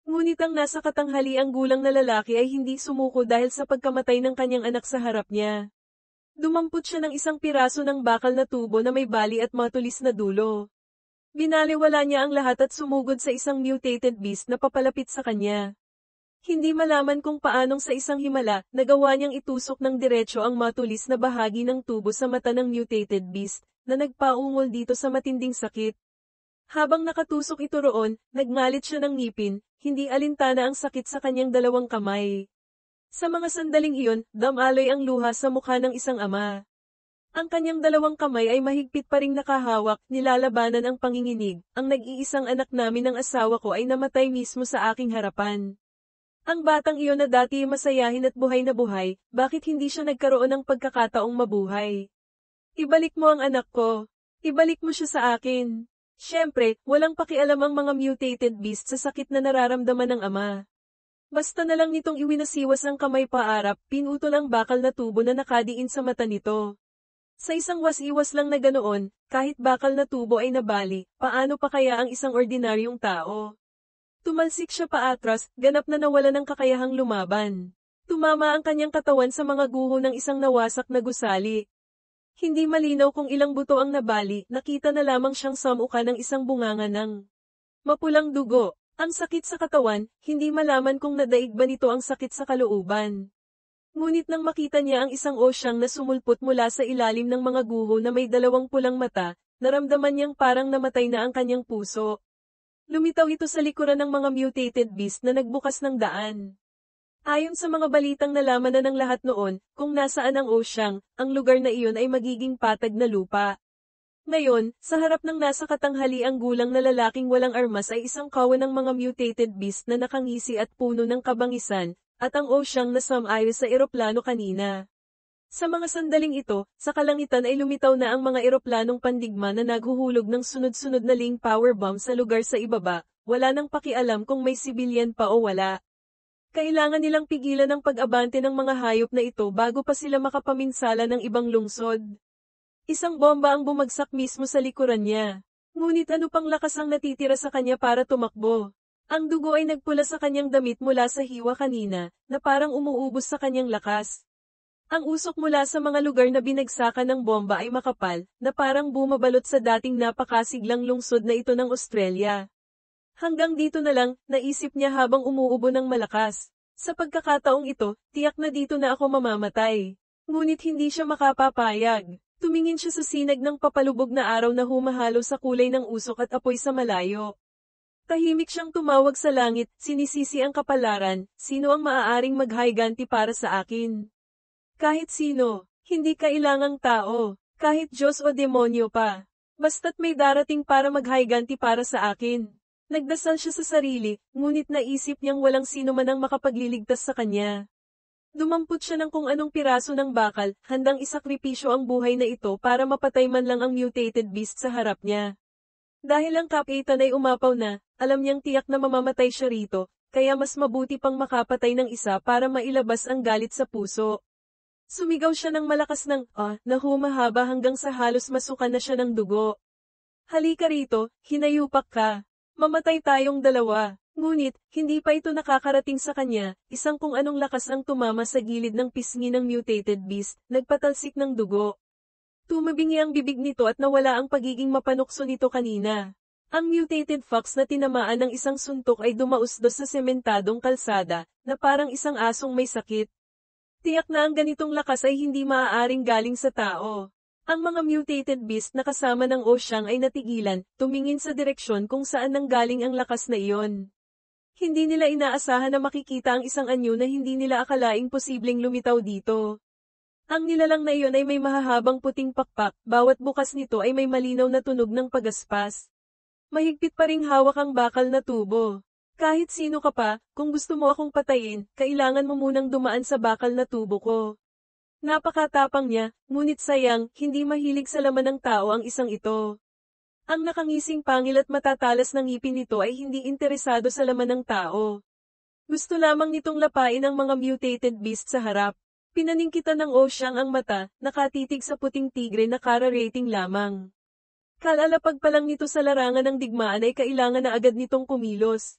Ngunit ang nasa katanghaliang gulang na lalaki ay hindi sumuko dahil sa pagkamatay ng kanyang anak sa harap niya. Dumampot siya ng isang piraso ng bakal na tubo na may bali at matulis na dulo. Binaliwala niya ang lahat at sumugod sa isang mutated beast na papalapit sa kanya. Hindi malaman kung paanong sa isang himala, nagawa niyang itusok ng diretso ang matulis na bahagi ng tubo sa mata ng mutated beast, na nagpaungol dito sa matinding sakit. Habang nakatusok ito roon, nagngalit siya ng ngipin, hindi alintana ang sakit sa kanyang 2 kamay. Sa mga sandaling iyon, damaloy ang luha sa mukha ng isang ama. Ang kanyang 2 kamay ay mahigpit pa ring nakahawak, nilalabanan ang panginginig, ang nag-iisang anak namin ng asawa ko ay namatay mismo sa aking harapan. Ang batang iyon na dati masayahin at buhay na buhay, bakit hindi siya nagkaroon ng pagkakataong mabuhay? Ibalik mo ang anak ko. Ibalik mo siya sa akin. Siyempre, walang pakialam ang mga mutated beast sa sakit na nararamdaman ng ama. Basta na lang nitong iwinasiwas ang kamay paarap, pinutol ang bakal na tubo na nakadiin sa mata nito. Sa isang wasiwas lang na ganoon, kahit bakal na tubo ay nabali, paano pa kaya ang isang ordinaryong tao? Tumalsik siya paatras, ganap na nawala ng kakayahang lumaban. Tumama ang kanyang katawan sa mga guho ng isang nawasak na gusali. Hindi malinaw kung ilang buto ang nabali, nakita na lamang siyang samuka ng isang bunganga ng mapulang dugo. Ang sakit sa katawan, hindi malaman kung nadaig ba nito ang sakit sa kalooban. Ngunit nang makita niya ang isang osyang na sumulpot mula sa ilalim ng mga guho na may 2 pulang mata, naramdaman niyang parang namatay na ang kanyang puso. Lumitaw ito sa likuran ng mga mutated beast na nagbukas ng daan. Ayon sa mga balitang nalaman na ng lahat noon, kung nasaan ang osyang, ang lugar na iyon ay magiging patag na lupa. Ngayon, sa harap ng nasa katanghaliang gulang na lalaking walang armas ay isang kawan ng mga mutated beast na nakangisi at puno ng kabangisan, at ang osyang nasam-ayon sa eroplano kanina. Sa mga sandaling ito, sa kalangitan ay lumitaw na ang mga eroplanong pandigma na naghuhulog ng sunod-sunod na ling power bomb sa lugar sa ibaba, wala nang pakialam kung may sibilyan pa o wala. Kailangan nilang pigilan ang pag-abante ng mga hayop na ito bago pa sila makapaminsala ng ibang lungsod. Isang bomba ang bumagsak mismo sa likuran niya. Ngunit ano pang lakas ang natitira sa kanya para tumakbo? Ang dugo ay nagpula sa kanyang damit mula sa hiwa kanina, na parang umuubos sa kanyang lakas. Ang usok mula sa mga lugar na binagsakan ng bomba ay makapal, na parang bumabalot sa dating napakasiglang lungsod na ito ng Australia. Hanggang dito na lang, naisip niya habang umuubo ng malakas. Sa pagkakataong ito, tiyak na dito na ako mamamatay. Ngunit hindi siya makapapayag. Tumingin siya sa sinag ng papalubog na araw na humahalo sa kulay ng usok at apoy sa malayo. Tahimik siyang tumawag sa langit, sinisisi ang kapalaran, sino ang maaaring maghayganti para sa akin? Kahit sino, hindi kailangang tao, kahit Diyos o demonyo pa. Basta't may darating para maghayganti para sa akin. Nagdasal siya sa sarili, ngunit naisip niyang walang sino man ang makapagliligtas sa kanya. Dumampot siya ng kung anong piraso ng bakal, handang isakripisyo ang buhay na ito para mapatay man lang ang mutated beast sa harap niya. Dahil ang kapitan ay umapaw na, alam niyang tiyak na mamamatay siya rito, kaya mas mabuti pang makapatay ng isa para mailabas ang galit sa puso. Sumigaw siya ng malakas na humahaba hanggang sa halos masuka na siya ng dugo. Halika rito, hinayupak ka. Mamatay tayong dalawa. Ngunit, hindi pa ito nakakarating sa kanya, isang kung anong lakas ang tumama sa gilid ng pisngi ng mutated beast, nagpatalsik ng dugo. Tumabingi ang bibig nito at nawala ang pagiging mapanukso nito kanina. Ang mutated fox na tinamaan ng isang suntok ay dumausdos sa sementadong kalsada, na parang isang asong may sakit. Tiyak na ang ganitong lakas ay hindi maaaring galing sa tao. Ang mga mutated beast na kasama ng Oshang ay natigilan, tumingin sa direksyon kung saan nanggaling ang lakas na iyon. Hindi nila inaasahan na makikita ang isang anyo na hindi nila akalaing posibleng lumitaw dito. Ang nilalang na iyon ay may mahahabang puting pakpak, bawat bukas nito ay may malinaw na tunog ng pagaspas. Mahigpit pa ring hawak ang bakal na tubo. Kahit sino ka pa, kung gusto mo akong patayin, kailangan mo munang dumaan sa bakal na tubo ko. Napakatapang niya, ngunit sayang, hindi mahilig sa laman ng tao ang isang ito. Ang nakangising pangil at matatalas ng ngipin nito ay hindi interesado sa laman ng tao. Gusto lamang nitong lapain ang mga mutated beast sa harap. Pinaningkitan ng Oshang ang mata, nakatitig sa puting tigre na kara-rating lamang. Kalalapag pa lang nito sa larangan ng digmaan ay kailangan na agad nitong kumilos.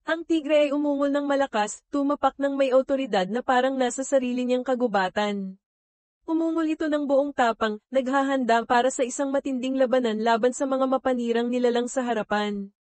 Ang tigre ay umungol ng malakas, tumapak ng may awtoridad na parang nasa sarili niyang kagubatan. Umungol ito ng buong tapang, naghahanda para sa isang matinding labanan laban sa mga mapanirang nilalang sa harapan.